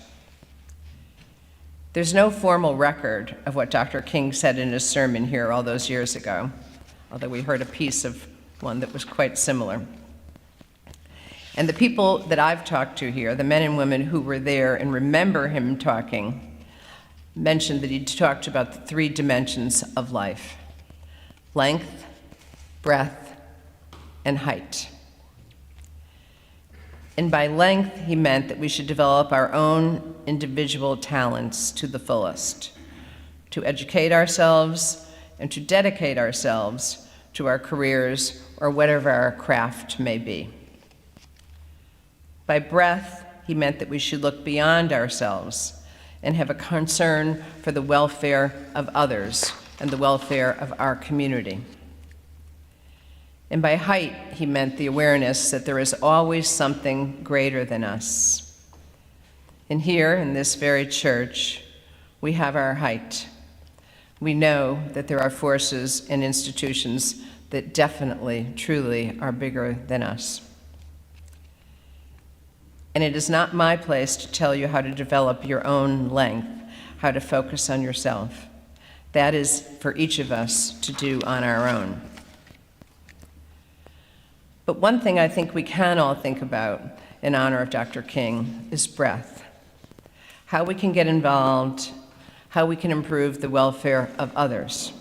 There's no formal record of what Dr. King said in his sermon here all those years ago, although we heard a piece of one that was quite similar. And the people that I've talked to here, the men and women who were there and remember him talking, mentioned that he talked about the 3 dimensions of life: length, breadth, and height. And by length, he meant that we should develop our own individual talents to the fullest, to educate ourselves and to dedicate ourselves to our careers or whatever our craft may be. By breadth, he meant that we should look beyond ourselves and have a concern for the welfare of others and the welfare of our community. And by height, he meant the awareness that there is always something greater than us. And here, in this very church, we have our height. We know that there are forces and institutions that definitely, truly are bigger than us. And it is not my place to tell you how to develop your own length, how to focus on yourself. That is for each of us to do on our own. But one thing I think we can all think about in honor of Dr. King is breadth. How we can get involved, how we can improve the welfare of others.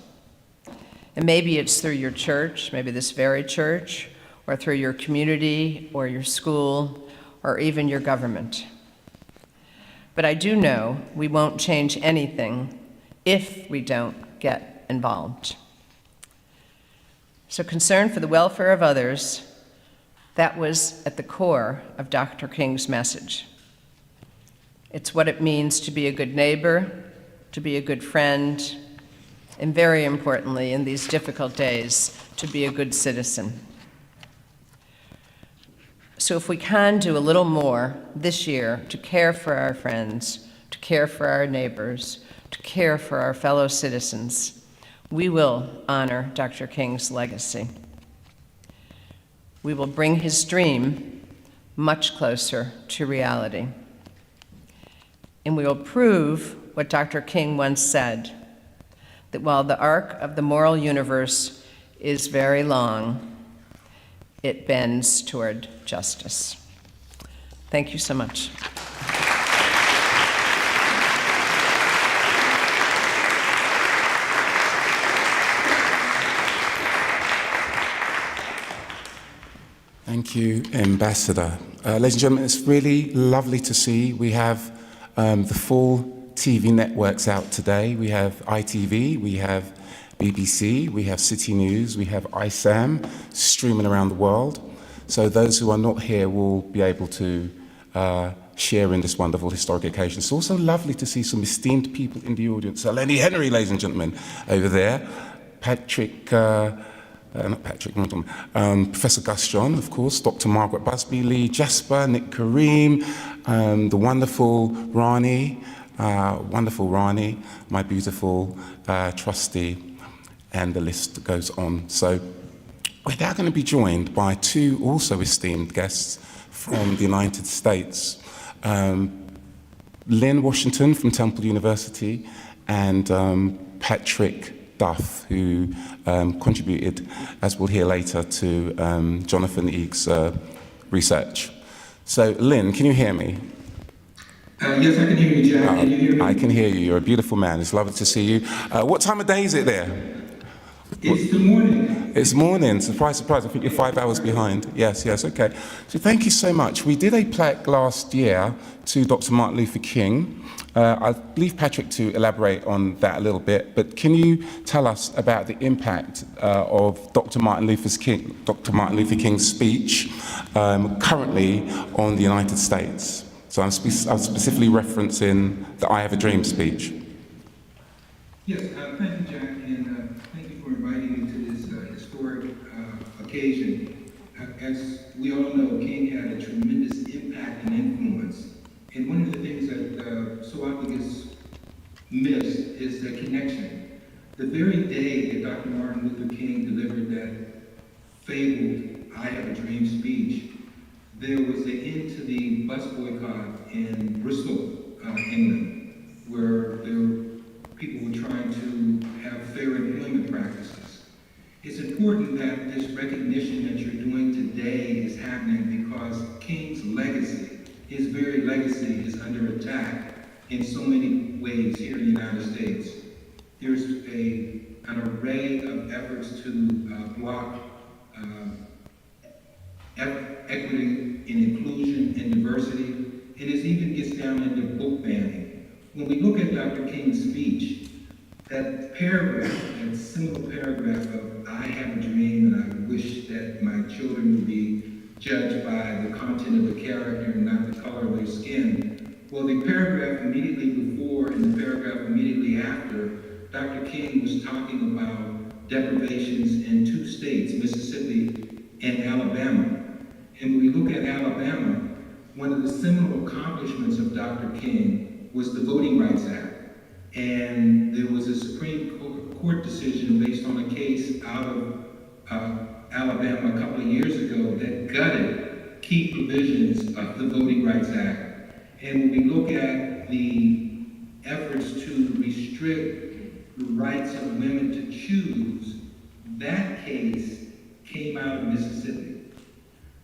And maybe it's through your church, maybe this very church, or through your community or your school, or even your government. But I do know we won't change anything if we don't get involved. So concern for the welfare of others, that was at the core of Dr. King's message. It's what it means to be a good neighbor, to be a good friend, and very importantly, in these difficult days, to be a good citizen. So if we can do a little more this year to care for our friends, to care for our neighbors, to care for our fellow citizens, we will honor Dr. King's legacy. We will bring his dream much closer to reality. And we will prove what Dr. King once said, that while the arc of the moral universe is very long, it bends toward justice. Thank you so much. Thank you, Ambassador. Ladies and gentlemen, it's really lovely to see. We have the full TV networks out today. We have ITV, we have BBC, we have City News, we have eyesam streaming around the world. So those who are not here will be able to share in this wonderful historic occasion. It's also lovely to see some esteemed people in the audience. Lenny Henry, ladies and gentlemen, over there. Patrick not Patrick, Professor Gus John, of course, Dr. Margaret Busby, Lee Jasper, Nick Kareem, the wonderful Rani, my beautiful trustee, and the list goes on. So we're now going to be joined by two also esteemed guests from the United States. Lynn Washington from Temple University and Patrick Duff, who contributed, as we'll hear later, to Jonathan Eig's research. So, Lynn, can you hear me? Yes, I can hear you, Jack. Can you hear me? I can hear you. You're a beautiful man. It's lovely to see you. What time of day is it there? It's the morning. It's morning. Surprise, surprise. I think you're 5 hours behind. Yes, okay. So thank you so much. We did a plaque last year to Dr. Martin Luther King. I'll leave Patrick to elaborate on that a little bit, but can you tell us about the impact of Dr. Martin Luther King's speech currently on the United States? So I'm specifically referencing the I Have a Dream speech. Yes, thank you, Jack, and thank you for inviting me to this historic occasion. As we all know, King had a tremendous impact and influence. And one of the things that so often gets missed is the connection. The very day that Dr. Martin Luther King delivered that fabled I Have a Dream speech, there was an end to the bus boycott in Bristol, England, where people were trying to have fair employment practices. It's important that this recognition that you're doing today is happening because King's legacy, his very legacy, is under attack in so many ways here in the United States. There's an array of efforts to block equity and inclusion and diversity, and it even gets down into book banning. When we look at Dr. King's speech, that paragraph, that single paragraph of I have a dream and I wish that my children would be judged by the content of the character and not the color of their skin. Well, the paragraph immediately before and the paragraph immediately after, Dr. King was talking about deprivations in two states, Mississippi and Alabama. And when we look at Alabama, one of the seminal accomplishments of Dr. King was the Voting Rights Act. And there was a Supreme Court decision based on a case out of Alabama a couple of years ago that gutted key provisions of the Voting Rights Act. And when we look at the efforts to restrict the rights of women to choose, that case came out of Mississippi.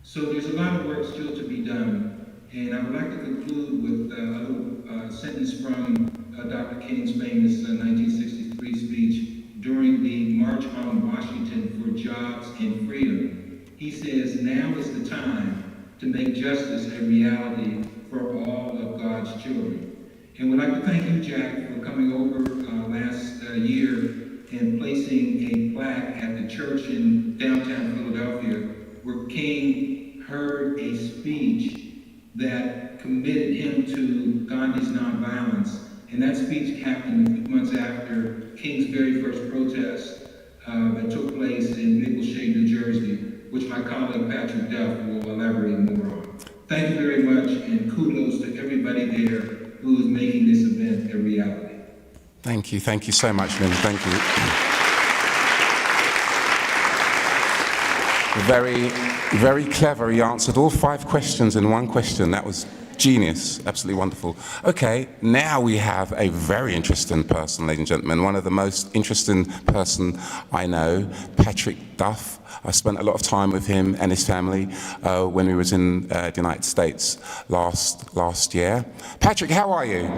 So there's a lot of work still to be done. And I would like to conclude with a little sentence from Dr. King's famous 1963 speech during the March on Washington for Jobs and Freedom. He says, "Now is the time to make justice a reality for all of God's children." And we'd like to thank you, Jack, for coming over last year and placing a plaque at the church in downtown Philadelphia where King heard a speech that committed him to Gandhi's nonviolence. And that speech happened a few months after King's very first protest that took place in Mapleshade, New Jersey, which my colleague Patrick Duff will elaborate more on. Thank you very much, and kudos to everybody there who is making this event a reality. Thank you so much, Lynn. Thank you. Very, very clever. He answered all 5 questions in one question. That was genius. Absolutely wonderful. Okay, now we have a very interesting person, ladies and gentlemen. One of the most interesting person I know, Patrick Duff. I spent a lot of time with him and his family when we was in the United States last year. Patrick, how are you?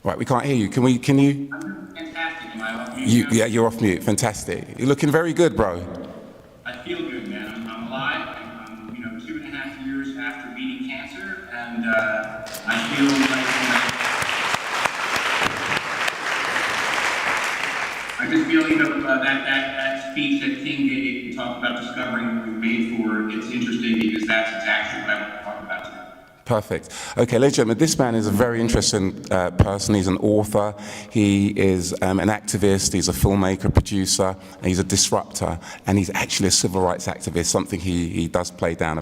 Right, we can't hear you. Can you? I'm fantastic. Am I off mute? Yeah, you're off mute. Fantastic. You're looking very good, bro. I feel good, man. I'm alive. I'm 2.5 years after beating cancer, and I feel like I just feel that speech that King gave to talk about discovering what we were made for. It's interesting because that's exactly what I want to talk about today. Perfect. Okay, ladies and gentlemen, this man is a very interesting person. He's an author, he is an activist, he's a filmmaker, producer, and he's a disruptor, and he's actually a civil rights activist, something he does play down.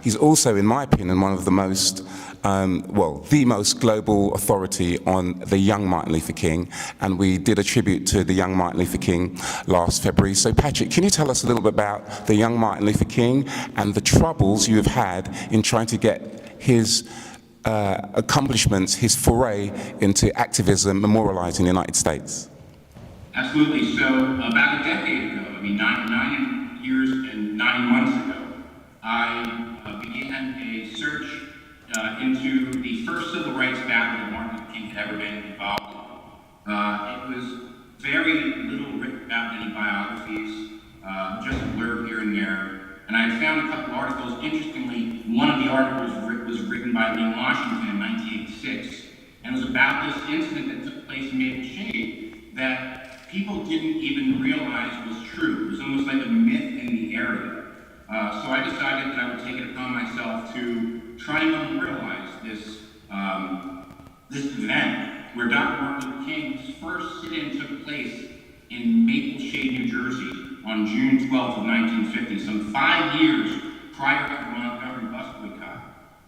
He's also, in my opinion, one of the most, the most global authority on the young Martin Luther King, and we did a tribute to the young Martin Luther King last February. So Patrick, can you tell us a little bit about the young Martin Luther King and the troubles you have had in trying to get his accomplishments, his foray into activism memorialized in the United States? Absolutely. So about a decade ago, 9 years and 9 months ago, I began a search into the first civil rights battle that Martin Luther King had ever been involved in. It was very little written about in any biographies, just a blurb here and there. And I had found a couple articles. Interestingly, one of the articles was written by Lee Washington in 1986, and it was about this incident that took place in Maple Shade that people didn't even realize was true. It was almost like a myth in the area. So I decided that I would take it upon myself to try and memorialize this event where Dr. Martin Luther King's first sit-in took place in Maple Shade, New Jersey, on June 12th of 1950, some 5 years prior to the Montgomery bus boycott.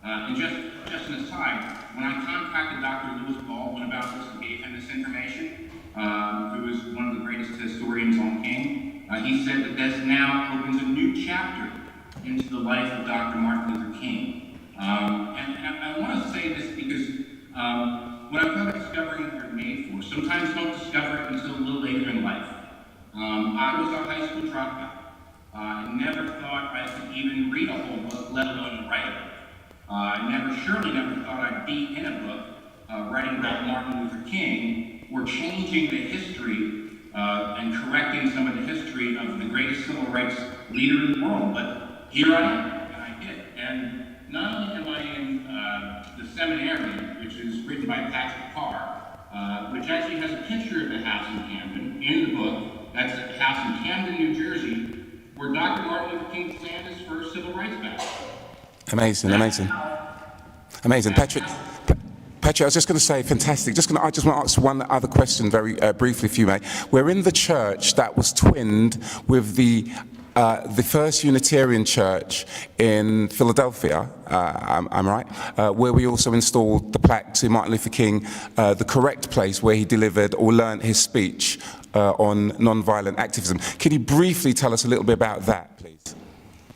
And just an aside, when I contacted Dr. Lewis Baldwin about this and gave him this information, who is one of the greatest historians on King, he said that this now opens a new chapter into the life of Dr. Martin Luther King. And I want to say this because when I thought discovering what you're made for, sometimes you don't discover it until a little later in life. I was a high school dropout. I never thought I could even read a whole book, let alone write it. I surely never thought I'd be in a book writing about Martin Luther King or changing the history and correcting some of the history of the greatest civil rights leader in the world. But here I am, and I did it. And not only am I in the seminarian, which is written by Patrick Carr, which actually has a picture of the house in Camden in the book. That's a house in Camden, New Jersey, where Dr. Martin Luther King planned his first civil rights battle. Amazing. Patrick, I was just going to say, fantastic. I just want to ask one other question very briefly, if you may. We're in the church that was twinned with the First Unitarian Church in Philadelphia, I'm right, where we also installed the plaque to Martin Luther King, the correct place where he delivered or learned his speech on nonviolent activism. Can you briefly tell us a little bit about that, please?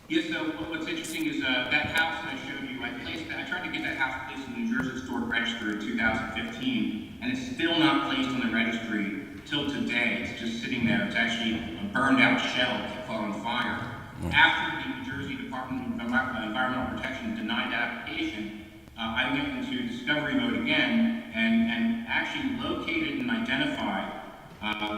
Yes, so what's interesting is that house that I showed you, I tried to get that house placed in the New Jersey Historic Register in 2015, and it's still not placed on the registry till today. It's just sitting there. It's actually a burned out shell that caught on fire. After the New Jersey Department of Environmental Protection denied that application, I went into discovery mode again and actually located and identified,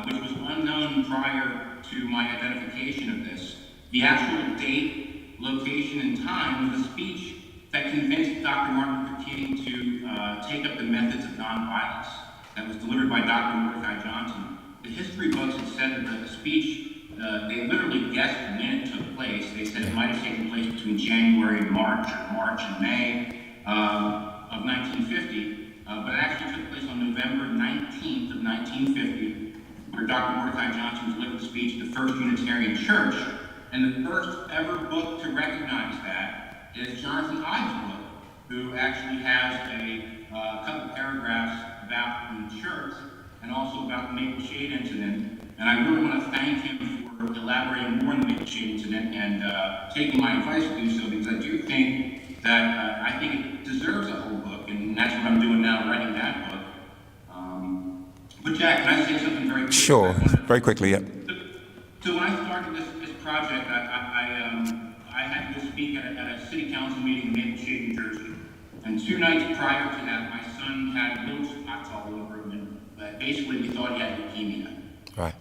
which was unknown prior to my identification of this, the actual date, location, and time of the speech that convinced Dr. Martin Luther King to take up the methods of nonviolence that was delivered by Dr. Mordecai Johnson. The history books had said that the speech, they literally guessed when it took place. They said it might have taken place between January and March, or March and May of 1950, but it actually took place on November 19th of 1950, where Dr. Mordecai Johnson delivered the speech at the First Unitarian Church. And the first ever book to recognize that is Jonathan Eig's book, who actually has a couple paragraphs about the church and also about the Maple Shade incident. And I really want to thank him for elaborating more on the Maple Shade incident and taking my advice to do so, because I do think that I think it deserves a whole book, and that's what I'm doing now, writing that book. But Jack, can I say something very quickly? Sure, very quickly, yeah. So when I started this project, I had to go speak at a city council meeting in Maple Shade, New Jersey. And 2 nights prior to that, my son had little spots all over him, and basically we thought he had leukemia. Right.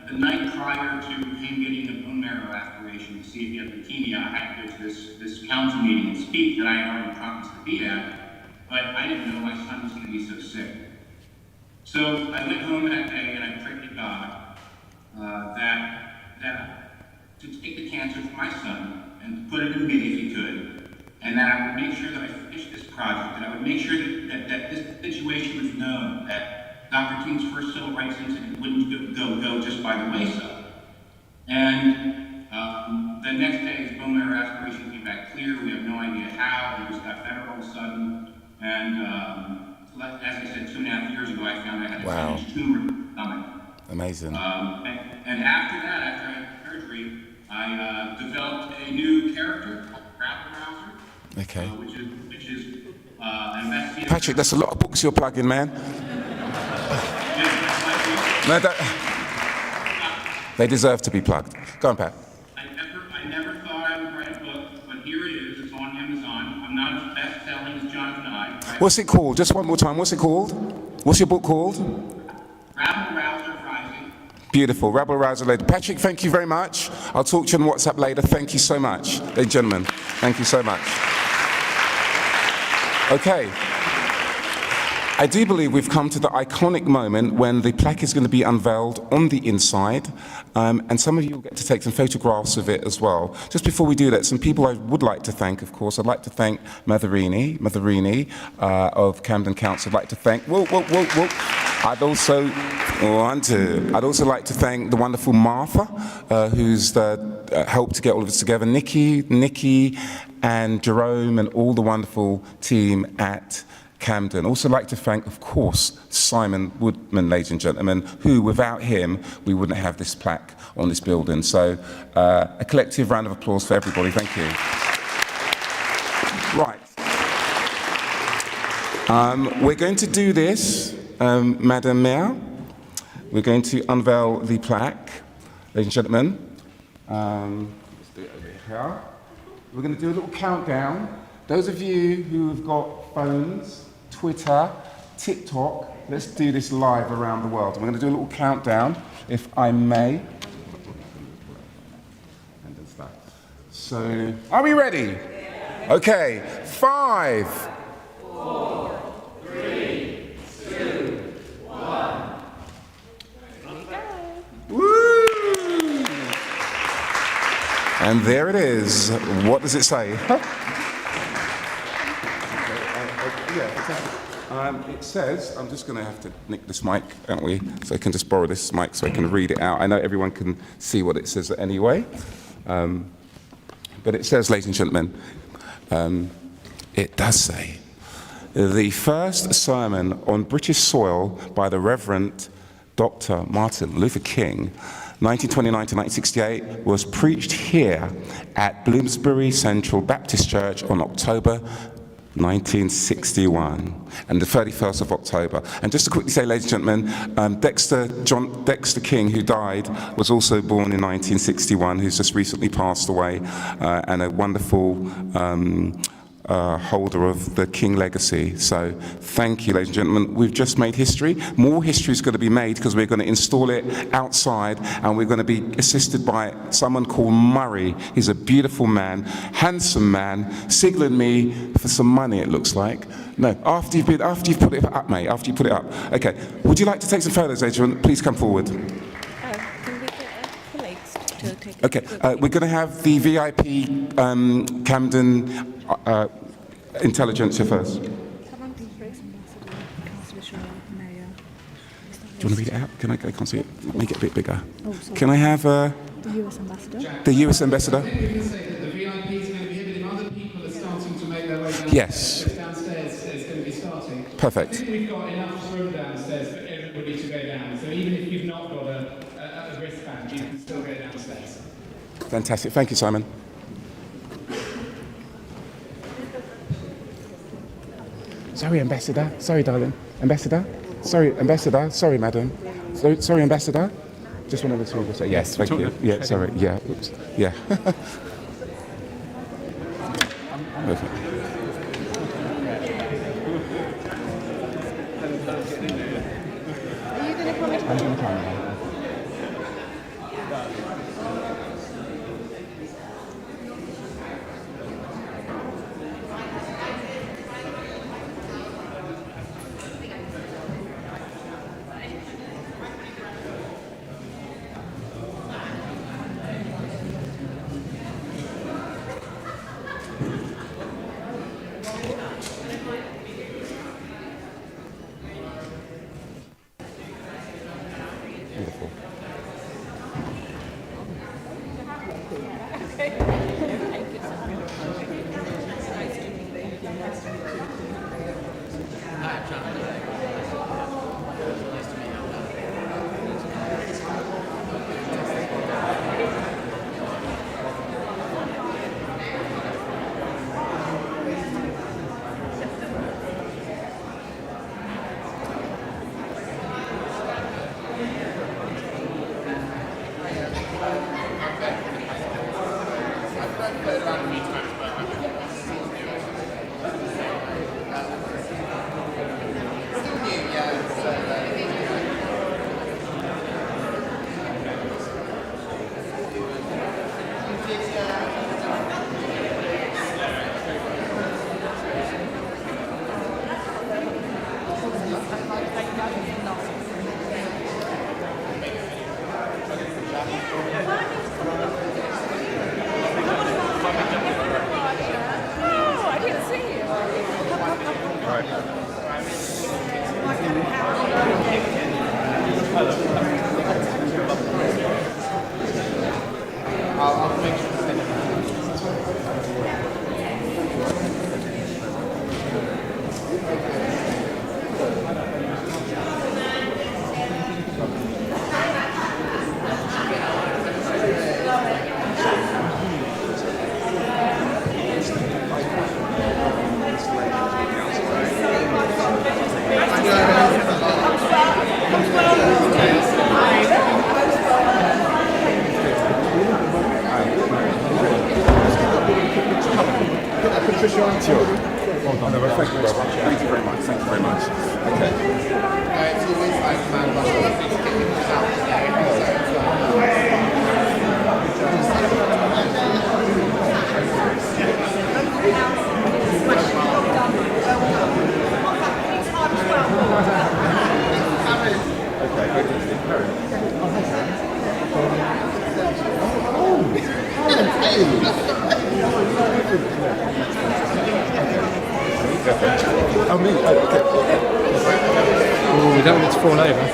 The night prior to him getting a bone marrow aspiration to see if he had leukemia, I had to go to this council meeting and speak that I had already promised to be at, but I didn't know my son was going to be so sick. So I went home that day and I prayed to God that to take the cancer from my son and to put it in me if he could, and that I would make sure that I finished this project, that I would make sure that this situation was known, that Dr. King's first civil rights incident wouldn't go just by the wayside. And the next day, his bone marrow aspiration came back clear. We have no idea how. He just got better all of a sudden. And as I said, 2.5 years ago, I found I had a 10-inch tumor in my stomach. Amazing. And after that, after I had surgery, I developed a new character called Rabble Rouser. Okay. Which is an investigative. Patrick, that's a lot of books you're plugging, man. No, they deserve to be plugged. Go on, Pat. I never thought I would write a book, but here it is. It's on Amazon. I'm not as best-selling as Jonathan Eig. What's it called? Just one more time. What's it called? What's your book called? Rabble Rouser Rising. Beautiful. Rabble Rouser later. Patrick, thank you very much. I'll talk to you on WhatsApp later. Thank you so much. Ladies and gentlemen, thank you so much. Okay. I do believe we've come to the iconic moment when the plaque is going to be unveiled on the inside, and some of you will get to take some photographs of it as well. Just before we do that, some people I would like to thank, of course. I'd like to thank Matherini of Camden Council. I'd like to thank, I'd also like to thank the wonderful Martha, who's helped to get all of this together, Nikki, and Jerome, and all the wonderful team at Camden. Also like to thank, of course, Simon Woodman, ladies and gentlemen, who, without him, we wouldn't have this plaque on this building. So a collective round of applause for everybody. Thank you. Right. We're going to do this, Madam Mayor. We're going to unveil the plaque, ladies and gentlemen. Let's do it over here. We're going to do a little countdown. Those of you who have got phones, Twitter, TikTok, let's do this live around the world. We're going to do a little countdown, if I may. So, are we ready? Okay, 5, 4, 3, 2, 1. Woo! And there it is. What does it say? It says, I'm just going to have to nick this mic, aren't we? So I can just borrow this mic so I can read it out. I know everyone can see what it says anyway. But it says, ladies and gentlemen, it does say, the first sermon on British soil by the Reverend Dr. Martin Luther King, 1929 to 1968, was preached here at Bloomsbury Central Baptist Church on October 1961, and the 31st of October. And just to quickly say, ladies and gentlemen, Dexter King, who died, was also born in 1961, who's just recently passed away, and a wonderful holder of the King legacy. So thank you, ladies and gentlemen. We've just made history. More history is going to be made because we're going to install it outside, and we're going to be assisted by someone called Murray. He's a beautiful man, handsome man, signaling me for some money, it looks like. No, after you've put it up, mate, after you put it up. Okay, would you like to take some photos, Adrian? Please come forward. Can we get colleagues to take Okay, we're going to have the VIP Camden Intelligentsia first. Do you want to read it out? I can't see it. Make it a bit bigger. Oh, sorry. Can I have the US ambassador? The US ambassador? I think we can say that the VIPs are going to be here, but if other people are starting to make their way downstairs, Yes. downstairs is going to be starting. Perfect. I think we've got enough room downstairs for everybody to go down. So even if you've not got a wristband, you can still go downstairs. Fantastic. Thank you, Simon. Sorry, Ambassador. Sorry, darling. Ambassador. Sorry, Ambassador. Sorry, madam. Sorry, Ambassador. Just one of the two of us. Yes, thank you. Yeah, sorry. Yeah. Oops. Yeah. Okay. I'm going to come. Thank you very much. Thank you very much. Okay. Oh, me? Oh, okay. Oh, we don't want it to fall over.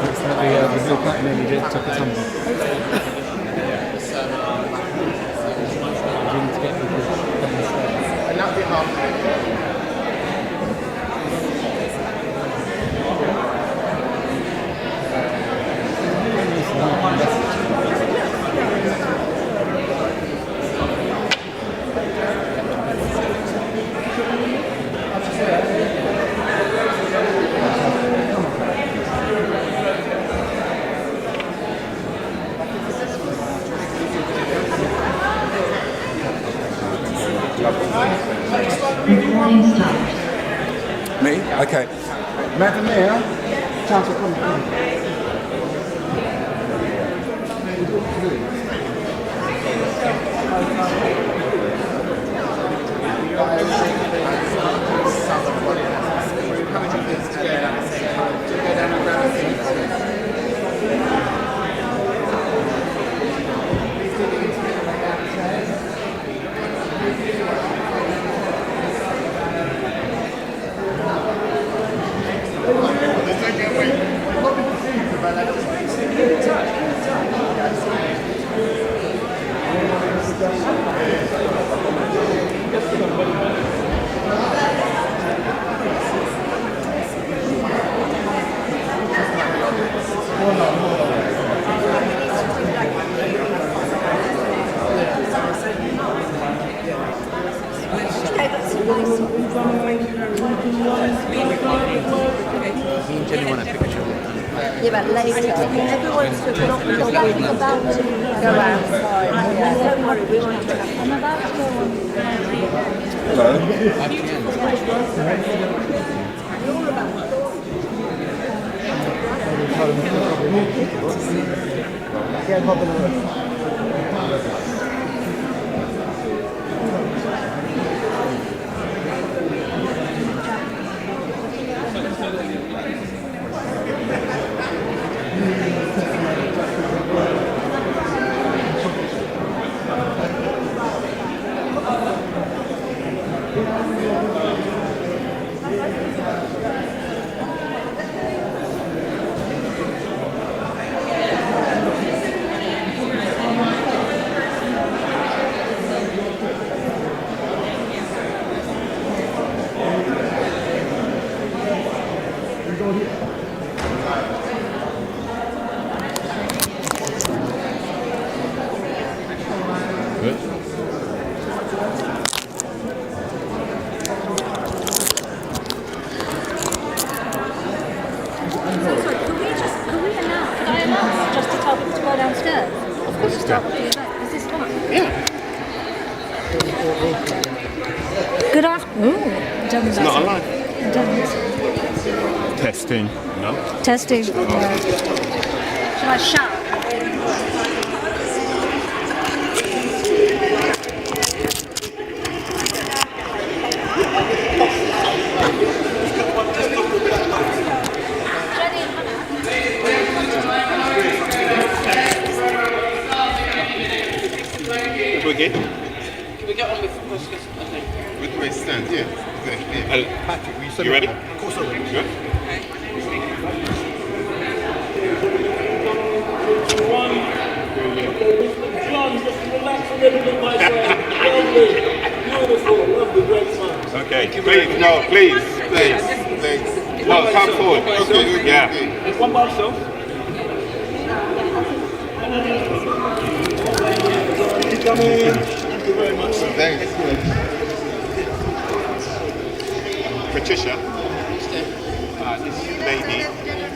Looks like the blue plaque nearly took a tumble. We need to get people up the stairs. Me? Okay. Madam Mayor, chance to come. Yeah, but later, everyone's about to go outside. Don't worry, we won't. I'm about to go on. Good afternoon. It's not alive. Testing. No. Testing. Shall I shout? Can we get on with the stand? Yeah. Patrick, you ready? Of course I will. Good. Okay, please, no, please. No, come forward. Okay, yeah. One by yourself. Come in. Thank you very much. Thanks. Patricia, this lady,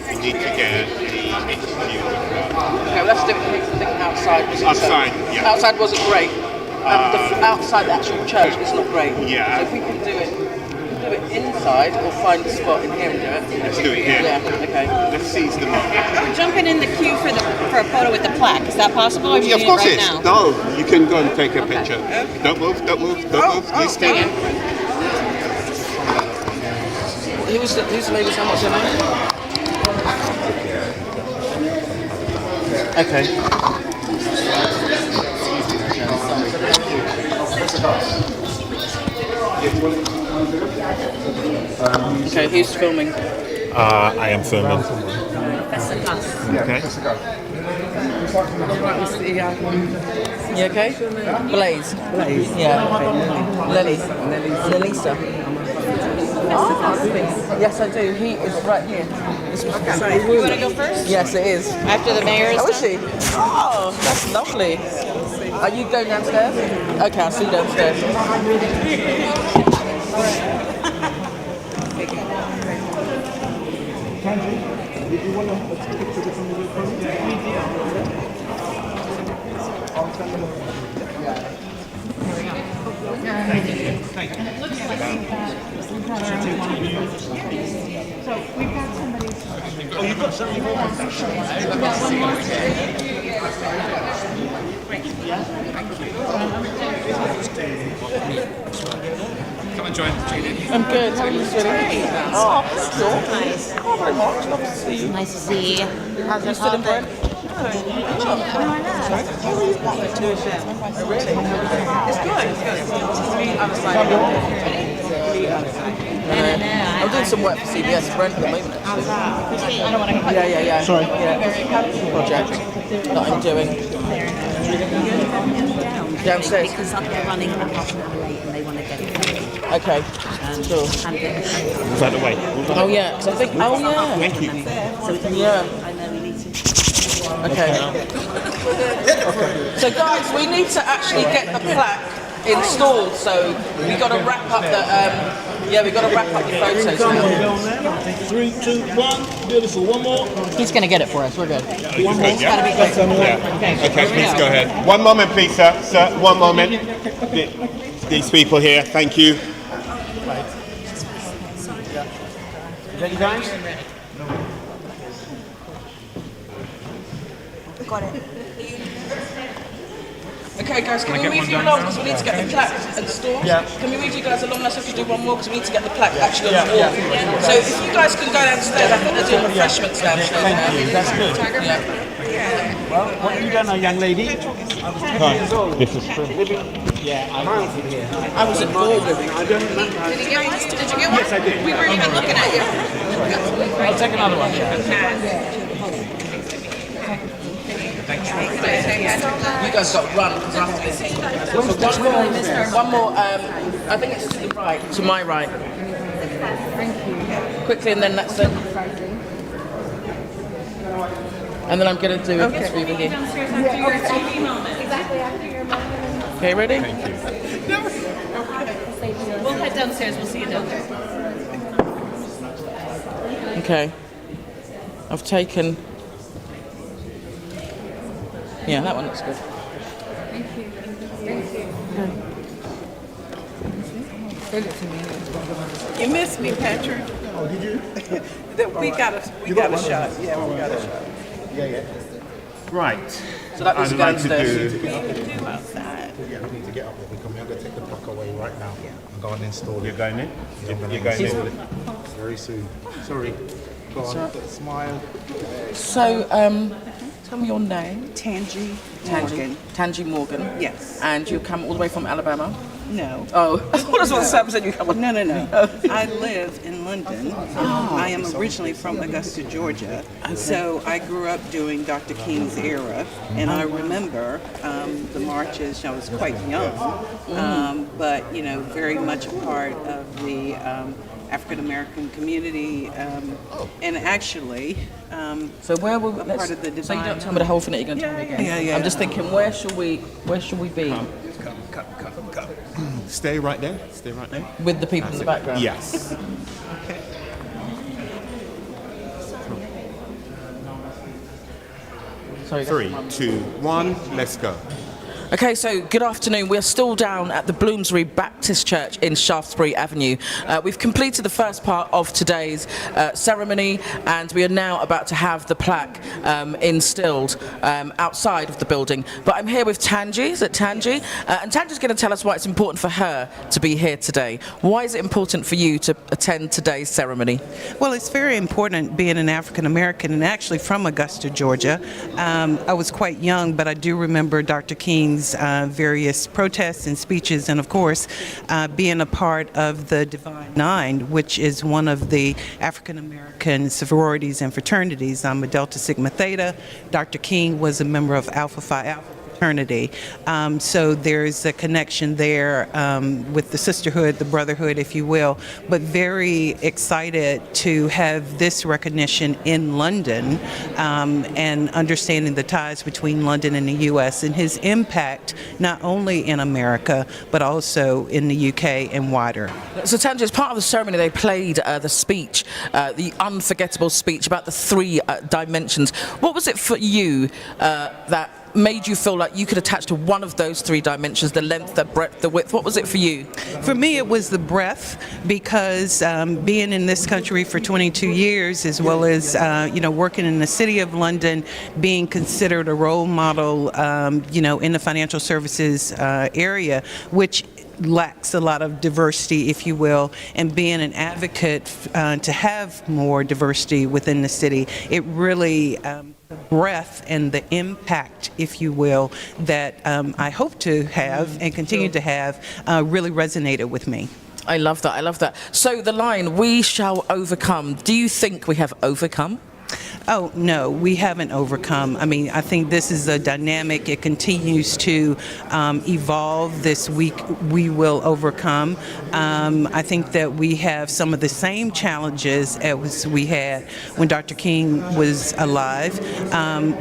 we need to get the interview with her. Okay, well, let's do it outside. Outside, yeah. Outside wasn't great. Outside the actual church was not great. Yeah. So if we could do it inside or find a spot in here and do it. Let's do it here. Yeah, okay. Let's seize the moment. We're jumping in the queue for a photo with the plaque. Is that possible? Or are you Of doing course it right it is. now? No, you can go and take a picture. Okay. Don't move. You stay. Who's the lady? What's her name? Okay. Okay, who's filming? I am filming. Okay. You okay? Blaze. Yeah. Lelisa. Yes, I do. He is right here. You want to go first? Yes, it is. After the mayor is Oh, is she? Oh, that's lovely. Are you going downstairs? Okay, I'll see you downstairs. Did you want to take a picture with some of your friends? We So we've got somebody. Oh, you've got something more? Come and join Julie. I'm good. How are you, sweetie? Oh, that's cool. Nice. Oh, very much. Love to see you. Nice to see you. How's You still in Brent? Really? It's good. I'm doing some work for CBS Brent at the moment. Yeah. Sorry. Yeah. Project that I'm doing. Downstairs. Because they're running a half an hour late and they want to get it. Okay. Sure. Move out the way. Oh yeah. So I think. Oh yeah. Thank you. Yeah. I know we need to. Okay. So guys, we need to actually get the plaque installed. So we got to wrap up the. We got to wrap up the photos now. 3, 2, 1. Beautiful. One more. He's going to get it for us. We're good. One more. It's got to be quick. Yeah. Okay, please go ahead. One moment, please, sir. Sir, one moment. These people here, thank you. Ready, guys? Got it. Okay guys, can we move you along because we need to get the plaque installed? Yeah. Can we move you guys along? Let's have to do one more because we need to get the plaque actually on the wall. So if you guys can go downstairs, I think they're doing refreshments downstairs. Thank you. That's good. Yeah. Well, what have you done now, young lady? I was 10 years old. This is true. Yeah, I was here. I was at Gold living. I don't remember. Did you get one? Did you get one? Yes, I did. We weren't even looking at you. I'll take another one. You guys got to run because I have to. So one more. I think it's to the right, to my right. Quickly, and then that's it. And then I'm going to do it over here. Downstairs after your TV moment. Exactly after your moment. Okay, ready? We'll head downstairs. We'll see you downstairs. Okay. I've taken. Yeah, that one looks good. Thank you. You missed me, Patrick. Oh, did you? We got a shot. Yeah, we got a shot. Yeah. Right. So that was I'd like to downstairs. do. Outside. Yeah, we need to get up there. We come here. I'm going to take the plaque away right now. I'm going to install it. You're going in? Yeah, I'm You're going to going install in? it very soon. Sorry. Go on, smile. So, tell me your name. Tangi Morgan. Tangi Morgan. Yes. And you come all the way from Alabama? No. Oh, what is what Sam said you come on? No. I live in London. I am originally from Augusta, Georgia. So I grew up during Dr. King's era, and I remember the marches. I was quite young, but very much a part of the African American community, and actually, so where will we? part of the So you divine. don't tell me the whole thing that you're going to tell me again. Yeah. I'm just thinking, where shall we be? Come. Stay right there. Stay right there. With the people in the background. Yes. Sorry, 3, 2, 1, let's go. Okay, so good afternoon. We're still down at the Bloomsbury Baptist Church in Shaftesbury Avenue. We've completed the first part of today's ceremony, and we are now about to have the plaque instilled outside of the building. But I'm here with Tanji. Is it Tanji? And Tanji's going to tell us why it's important for her to be here today. Why is it important for you to attend today's ceremony? Well, it's very important being an African American and actually from Augusta, Georgia. I was quite young, but I do remember Dr. King's various protests and speeches, and of course, being a part of the Divine Nine, which is one of the African American sororities and fraternities. I'm a Delta Sigma Theta. Dr. King was a member of Alpha Phi Alpha fraternity. So there's a connection there with the sisterhood, the brotherhood, if you will, but very excited to have this recognition in London and understanding the ties between London and the U.S. and his impact not only in America, but also in the UK and wider. So Tanji, as part of the ceremony, they played the speech, the unforgettable speech about the three dimensions. What was it for you that made you feel like you could attach to one of those three dimensions, the length, the breadth, the width? What was it for you? For me, it was the breadth, because being in this country for 22 years, as well as working in the city of London, being considered a role model, in the financial services area, which lacks a lot of diversity, if you will, and being an advocate to have more diversity within the city, it really the breadth and the impact, if you will, that I hope to have and continue to have really resonated with me. I love that. I love that. So the line, "We shall overcome." Do you think we have overcome? Oh, no, we haven't overcome. I mean, I think this is a dynamic. It continues to evolve. This week, we will overcome. I think that we have some of the same challenges as we had when Dr. King was alive.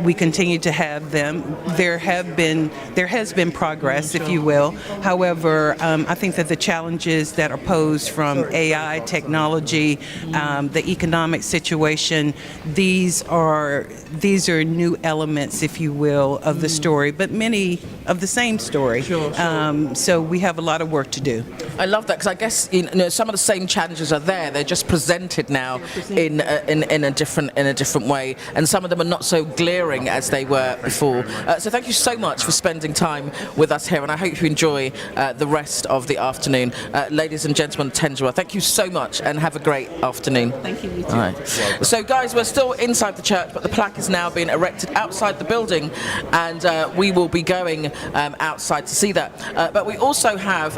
We continue to have them. There has been progress, if you will. However, I think that the challenges that are posed from AI, technology, the economic situation, these are new elements, if you will, of the story, but many of the same story. Sure. So we have a lot of work to do. I love that, because I guess some of the same challenges are there. They're just presented now in a different way, and some of them are not so glaring as they were before. So thank you so much for spending time with us here, and I hope you enjoy the rest of the afternoon. Ladies and gentlemen, Tenjua, thank you so much, and have a great afternoon. Thank you. All right. So guys, we're still inside the church, but the plaque is now being erected outside the building, and we will be going outside to see that. But we also have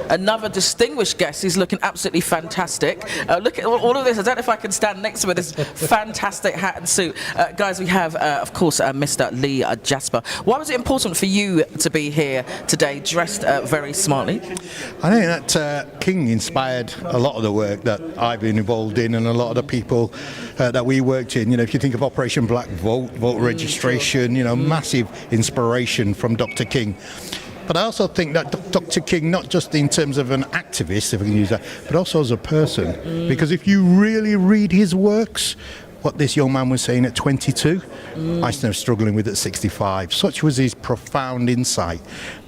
another distinguished guest. He's looking absolutely fantastic. Look at all of this. I don't know if I can stand next to him with this fantastic hat and suit. Guys, we have, of course, Mr. Lee Jasper. Why was it important for you to be here today, dressed very smartly? I think that King inspired a lot of the work that I've been involved in, and a lot of the people that we worked in. If you think of Operation Black Vote registration, massive inspiration from Dr. King. But I also think that Dr. King, not just in terms of an activist, if we can use that, but also as a person. Because if you really read his works, what this young man was saying at 22, I was struggling with at 65. Such was his profound insight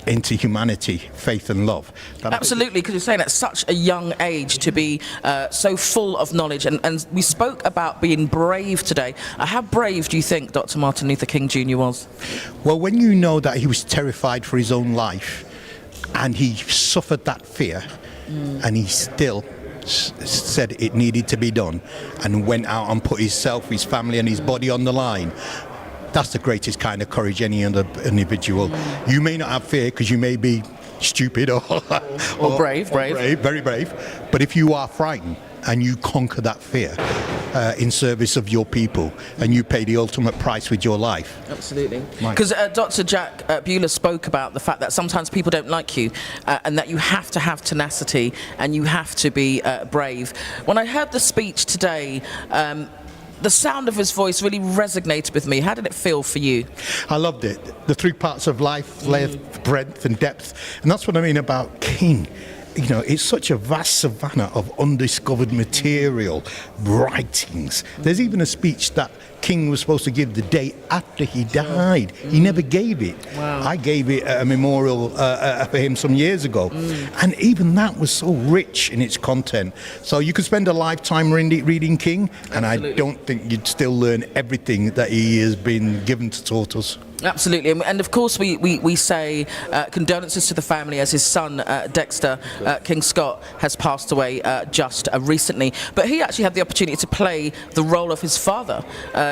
into humanity, faith and love. Absolutely, because you're saying at such a young age to be so full of knowledge, and we spoke about being brave today. How brave do you think Dr. Martin Luther King Jr. was? Well, when you know that he was terrified for his own life, and he suffered that fear, and he still said it needed to be done, and went out and put himself, his family and his body on the line, that's the greatest kind of courage any other individual. You may not have fear because you may be stupid or brave, very brave. But if you are frightened and you conquer that fear in service of your people, and you pay the ultimate price with your life. Absolutely. Because Dr. Jack Bueller spoke about the fact that sometimes people don't like you, and that you have to have tenacity and you have to be brave. When I heard the speech today, the sound of his voice really resonated with me. How did it feel for you? I loved it. The 3 parts of life, length, breadth and depth. And that's what I mean about King. You know, it's such a vast savannah of undiscovered material, writings. There's even a speech that King was supposed to give the day after he died. He never gave it. Wow. I gave it at a memorial for him some years ago. And even that was so rich in its content. So you could spend a lifetime reading King, and I don't think you'd still learn everything that he has been given to taught us. Absolutely, and of course we say condolences to the family as his son Dexter King Scott has passed away just recently. But he actually had the opportunity to play the role of his father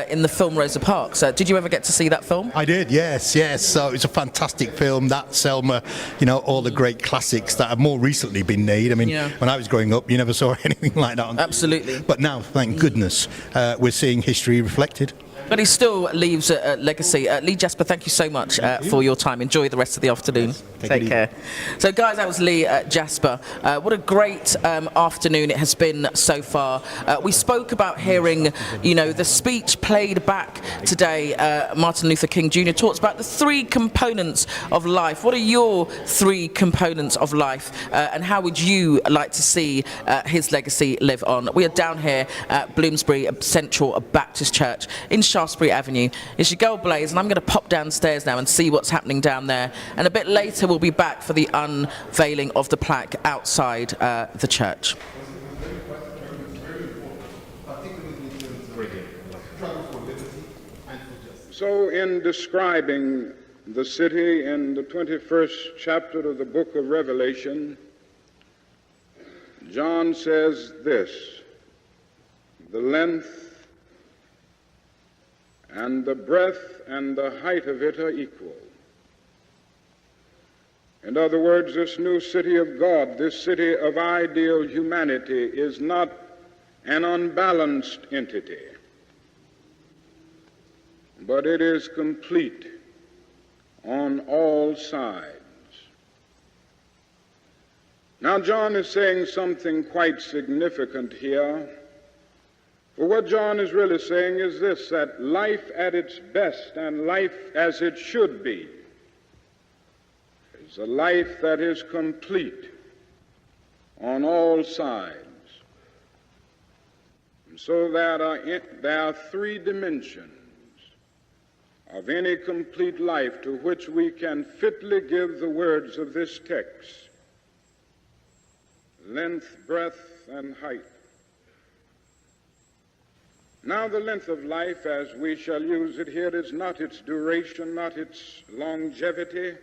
in the film Rosa Parks. Did you ever get to see that film? I did, yes. So it's a fantastic film. That, Selma, you know, all the great classics that have more recently been made. I mean, when I was growing up, you never saw anything like that. Absolutely. But now, thank goodness, we're seeing history reflected. But he still leaves a legacy. Lee Jasper, thank you so much for your time. Enjoy the rest of the afternoon. Take care. So, guys, that was Lee Jasper. What a great afternoon it has been so far. We spoke about hearing, you know, the speech played back today. Martin Luther King Jr. talks about the 3 components of life. What are your 3 components of life? And how would you like to see his legacy live on? We are down here at Bloomsbury Central Baptist Church in Shaftesbury Avenue. It's your girl Blaze, and I'm going to pop downstairs now and see what's happening down there. And a bit later we'll be back for the unveiling of the plaque outside the church. So in describing the city in the 21st chapter of the book of Revelation, John says this: the length and the breadth and the height of it are equal. In other words, this new city of God, this city of ideal humanity, is not an unbalanced entity, but it is complete on all sides. Now, John is saying something quite significant here. For what John is really saying is this, that life at its best and life as it should be is a life that is complete on all sides. And so there are 3 dimensions of any complete life to which we can fitly give the words of this text: length, breadth, and height. Now, the length of life, as we shall use it here, is not its duration, not its longevity,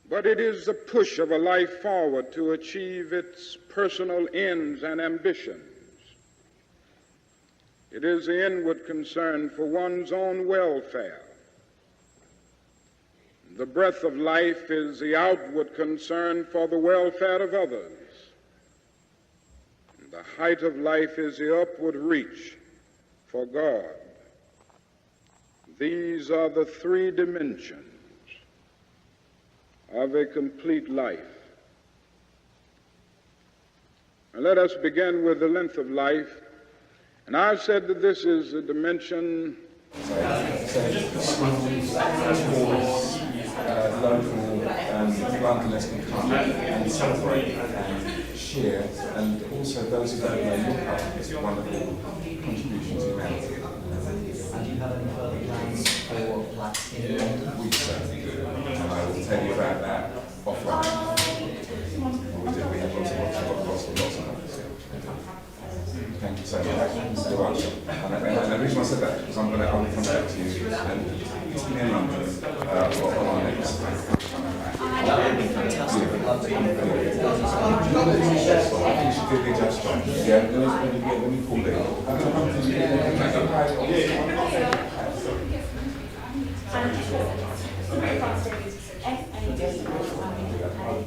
but it is the push of a life forward to achieve its personal ends and ambitions. It is the inward concern for one's own welfare. The breadth of life is the outward concern for the welfare of others. And the height of life is the upward reach for God. These are the 3 dimensions of a complete life. Now let us begin with the length of life. And I've said that this is a dimension local Londoners can come and celebrate and share, and also those who don't know look up this wonderful contribution to humanity. And do you have any further plans for plaques in London? We certainly do, and I will tell you about that offline. We have lots of others. Thank you so much. You're welcome. And the reason I said that is because I'm going to come back to you and in London on our next. That would be fantastic. We'd love to come through. I think she did the just fine. Yeah, when we pulled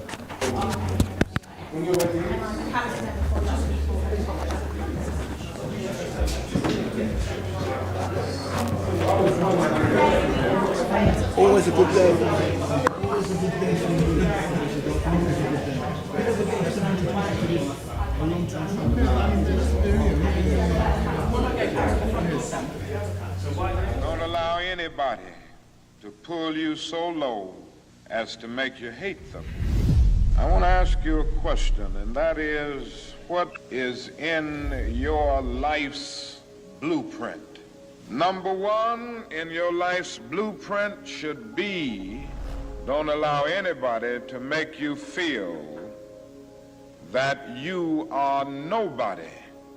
it. Always a good day. Don't allow anybody to pull you so low as to make you hate them. I want to ask you a question, and that is, what is in your life's blueprint? Number one in your life's blueprint should be, don't allow anybody to make you feel that you are nobody.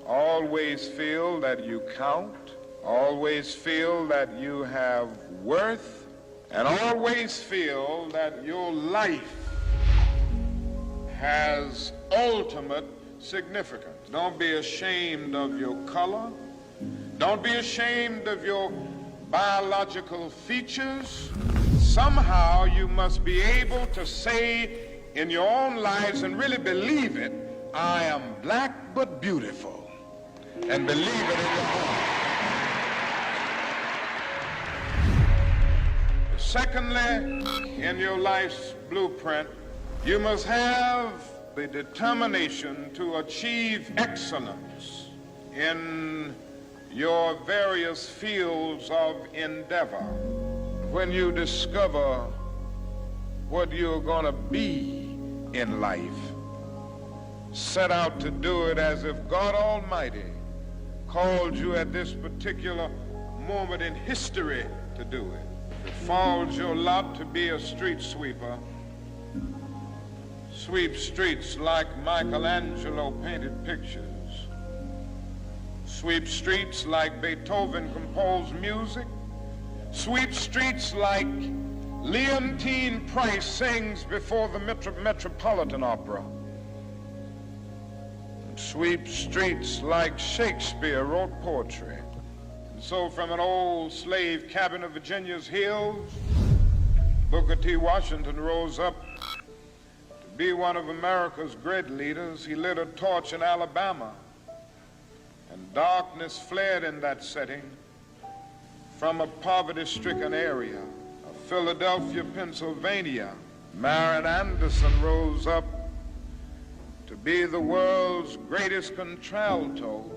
Always feel that you count. Always feel that you have worth. And always feel that your life has ultimate significance. Don't be ashamed of your color. Don't be ashamed of your biological features. Somehow you must be able to say in your own lives and really believe it, I am black but beautiful. And believe it in your heart. Secondly, in your life's blueprint, you must have the determination to achieve excellence in your various fields of endeavor. When you discover what you're going to be in life, set out to do it as if God Almighty called you at this particular moment in history to do it. If it falls your lot to be a street sweeper, sweep streets like Michelangelo painted pictures. Sweep streets like Beethoven composed music. Sweep streets like Leontine Price sings before the Metropolitan Opera. Sweep streets like Shakespeare wrote poetry. And so from an old slave cabin of Virginia's hills, Booker T. Washington rose up to be one of America's great leaders. He lit a torch in Alabama, and darkness fled in that setting from a poverty-stricken area of Philadelphia, Pennsylvania. Marian Anderson rose up to be the world's greatest contralto,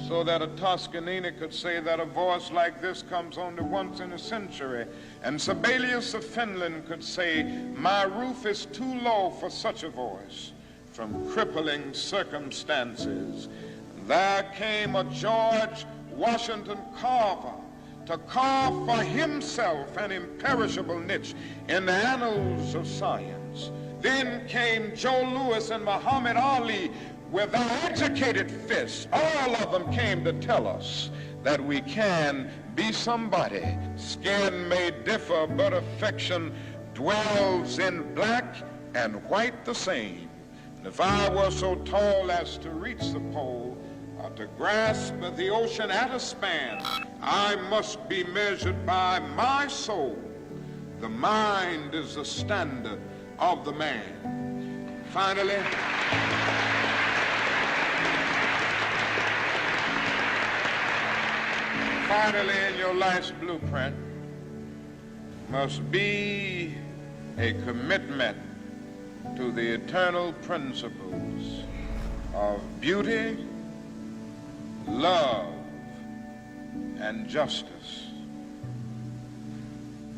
so that a Toscanini could say that a voice like this comes only once in a century. And Sibelius of Finland could say, my roof is too low for such a voice from crippling circumstances. There came a George Washington Carver to carve for himself an imperishable niche in the annals of science. Then came Joe Louis and Muhammad Ali with their educated fists. All of them came to tell us that we can be somebody. Skin may differ, but affection dwells in black and white the same. And if I were so tall as to reach the pole, or to grasp the ocean at a span, I must be measured by my soul. The mind is the standard of the man. Finally, in your life's blueprint must be a commitment to the eternal principles of beauty, love, and justice.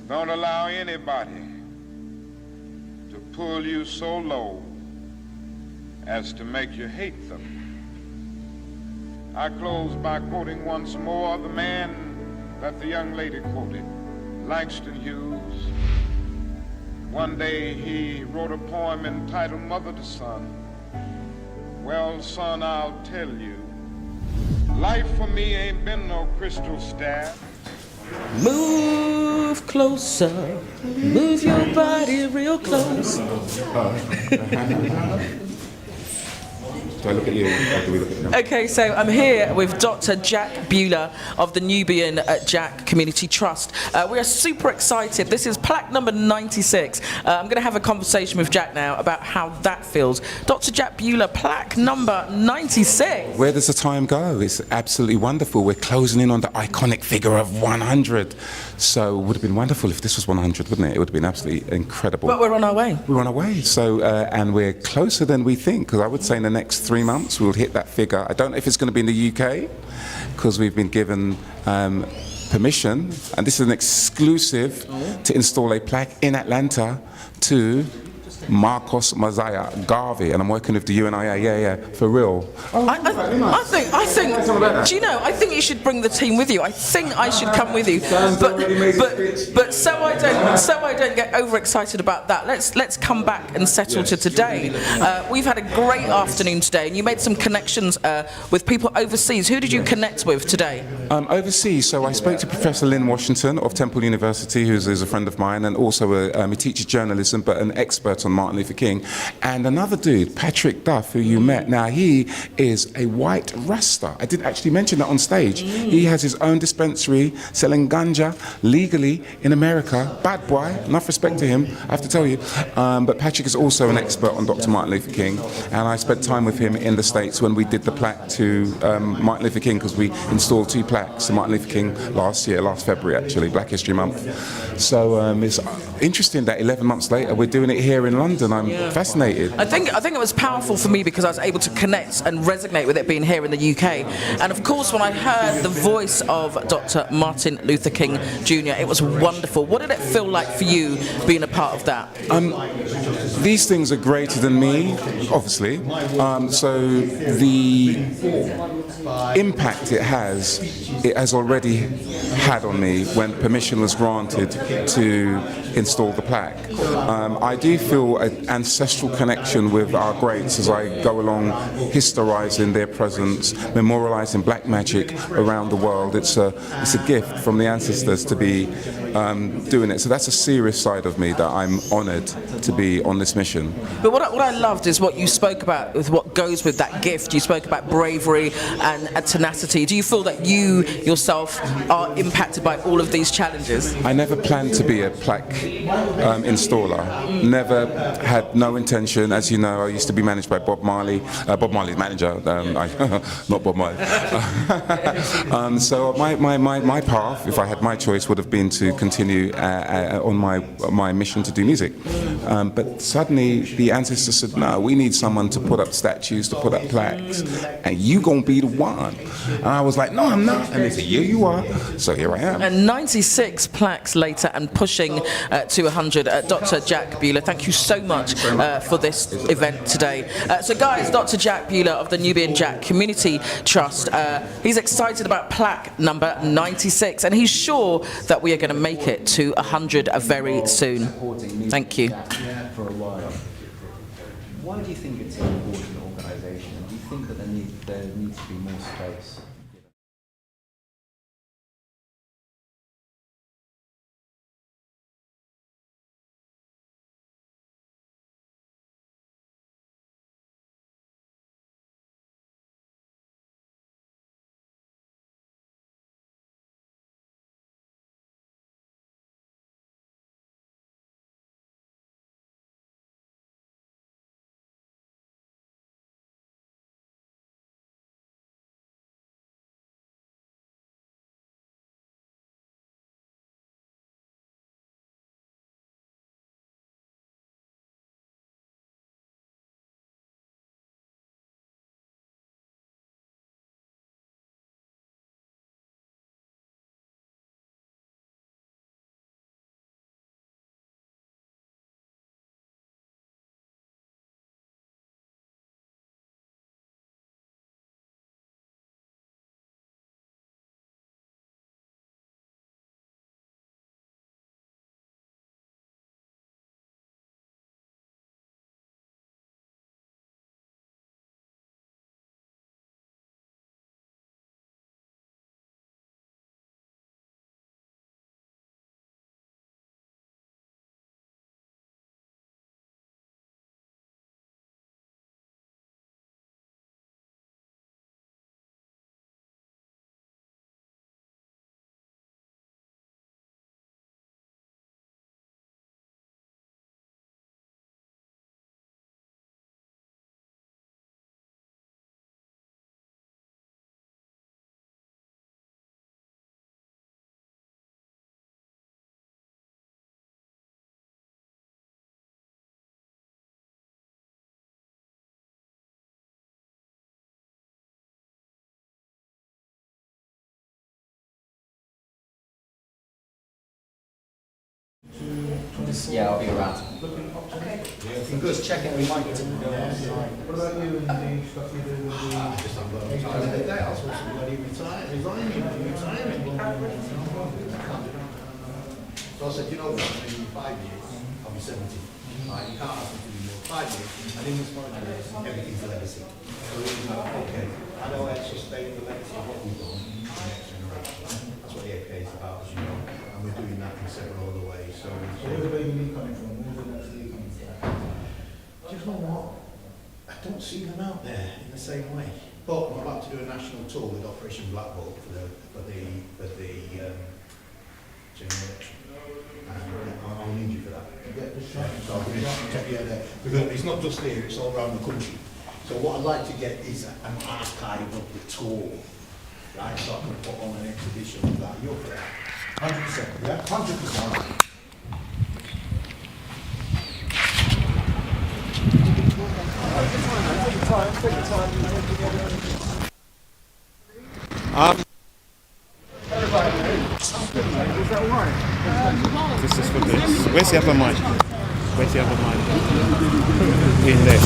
Don't allow anybody to pull you so low as to make you hate them. I close by quoting once more the man that the young lady quoted, Langston Hughes. One day he wrote a poem entitled Mother to Son. Well, son, I'll tell you, life for me ain't been no crystal staff. Move closer, move your body real close. Do I look at you or do we look at them? Okay, so I'm here with Dr. Jack Bueller of the Nubian Jack Community Trust. We are super excited. This is plaque number 96. I'm going to have a conversation with Jack now about how that feels. Dr. Jack Bueller, plaque number 96. Where does the time go? It's absolutely wonderful. We're closing in on the iconic figure of 100. So it would have been wonderful if this was 100, wouldn't it? It would have been absolutely incredible. But we're on our way. We're on our way. So, and we're closer than we think, because I would say in the next 3 months we'll hit that figure. I don't know if it's going to be in the UK, because we've been given permission, and this is an exclusive to install a plaque in Atlanta to Marcos Mazaya Garvey, and I'm working with the UNIA, for real. I think, do you know, I think you should bring the team with you. I think I should come with you. But so I don't get overexcited about that, let's come back and settle to today. We've had a great afternoon today, and you made some connections with people overseas. Who did you connect with today? Overseas, so I spoke to Professor Lynn Washington of Temple University, who's a friend of mine, and also he teaches journalism, but an expert on Martin Luther King, and another dude, Patrick Duff, who you met. Now, he is a white Rasta. I didn't actually mention that on stage. He has his own dispensary selling ganja legally in America. Bad boy, enough respect to him, I have to tell you. But Patrick is also an expert on Dr. Martin Luther King, and I spent time with him in the States when we did the plaque to Martin Luther King, because we installed 2 plaques to Martin Luther King last February actually, Black History Month. So it's interesting that 11 months later we're doing it here in London. I'm fascinated. I think it was powerful for me because I was able to connect and resonate with it being here in the UK. And of course, when I heard the voice of Dr. Martin Luther King Jr., it was wonderful. What did it feel like for you being a part of that? These things are greater than me, obviously. So the impact it has already had on me when permission was granted to install the plaque. I do feel an ancestral connection with our greats as I go along historising their presence, memorialising black magic around the world. It's a gift from the ancestors to be doing it. So that's a serious side of me that I'm honoured to be on this mission. But what I loved is what you spoke about with what goes with that gift. You spoke about bravery and tenacity. Do you feel that you yourself are impacted by all of these challenges? I never planned to be a plaque installer. Never had no intention. As you know, I used to be managed by Bob Marley. Bob Marley's manager, not Bob Marley. So my path, if I had my choice, would have been to continue on my mission to do music. But suddenly the ancestors said, no, we need someone to put up statues, to put up plaques, and you gonna be the one. And I was like, no, I'm not. And they said, yeah, you are. So here I am. And 96 plaques later and pushing to 100. Dr. Jack Bueller, thank you so much for this event today. So guys, Dr. Jack Bueller of the Nubian Jack Community Trust, he's excited about plaque number 96, and he's sure that we are going to make it to 100 very soon. Thank you. For a while. Why do you think it's an important organisation? Do you think that there needs to be more space? Yeah, I'll be around. Okay. Just checking we might get What about you and the stuff you do with the... just I'm going to I was supposed to bloody resigning. So I said, you know what, maybe in 5 years, I'll be 70. Right, you can't ask me to do more. 5 years, and in this 5 years, everything's legacy. So it was like, okay, I know I sustain the legacy of what we've done in the next generation. That's what the APA is about, as you know, and we're doing that in several other ways. So where's the baby coming from? Where's the next year coming from? Do you know what? I don't see them out there in the same way. But I'm about to do a national tour with Operation Black Bolt for the general election. And I'll need you for that. So I'm going to take you there. Because it's not just here, it's all around the country. So what I'd like to get is an archive of the tour. Right, so I can put on an exhibition of that. You're for that? 100%, yeah? 100%. This is for this. Where's the other mic? Where's the other mic? In there.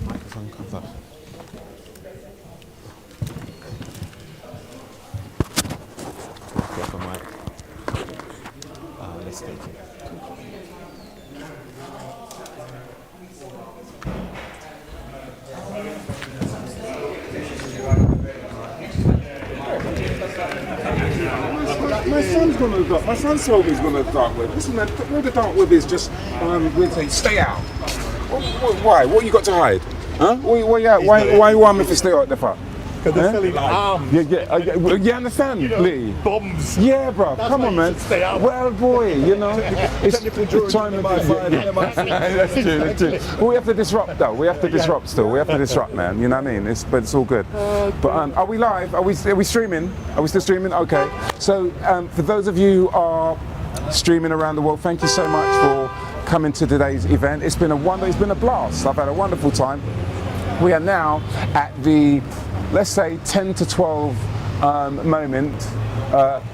Microphone comes up. Get the mic. Let's take it. My son told me he's going to dark web. Listen, man, all the dark web is just, we'll say, stay out. Why? What you got to hide? Huh? Why you want me to stay out the fuck? Because they're selling arms. You understand, Lee? Bombs. Yeah, bro. That's Come why on, you man. should stay out. Well, boy, you know, it's time to That's true. That's true. Well, we have to disrupt, though. We have to disrupt still. We have to disrupt, man. You know what I mean? But it's all good. But are we live? Are we streaming? Are we still streaming? Okay. So for those of you who are streaming around the world, thank you so much for coming to today's event. It's been a blast. I've had a wonderful time. We are now at the, let's say, 10 to 12 moment.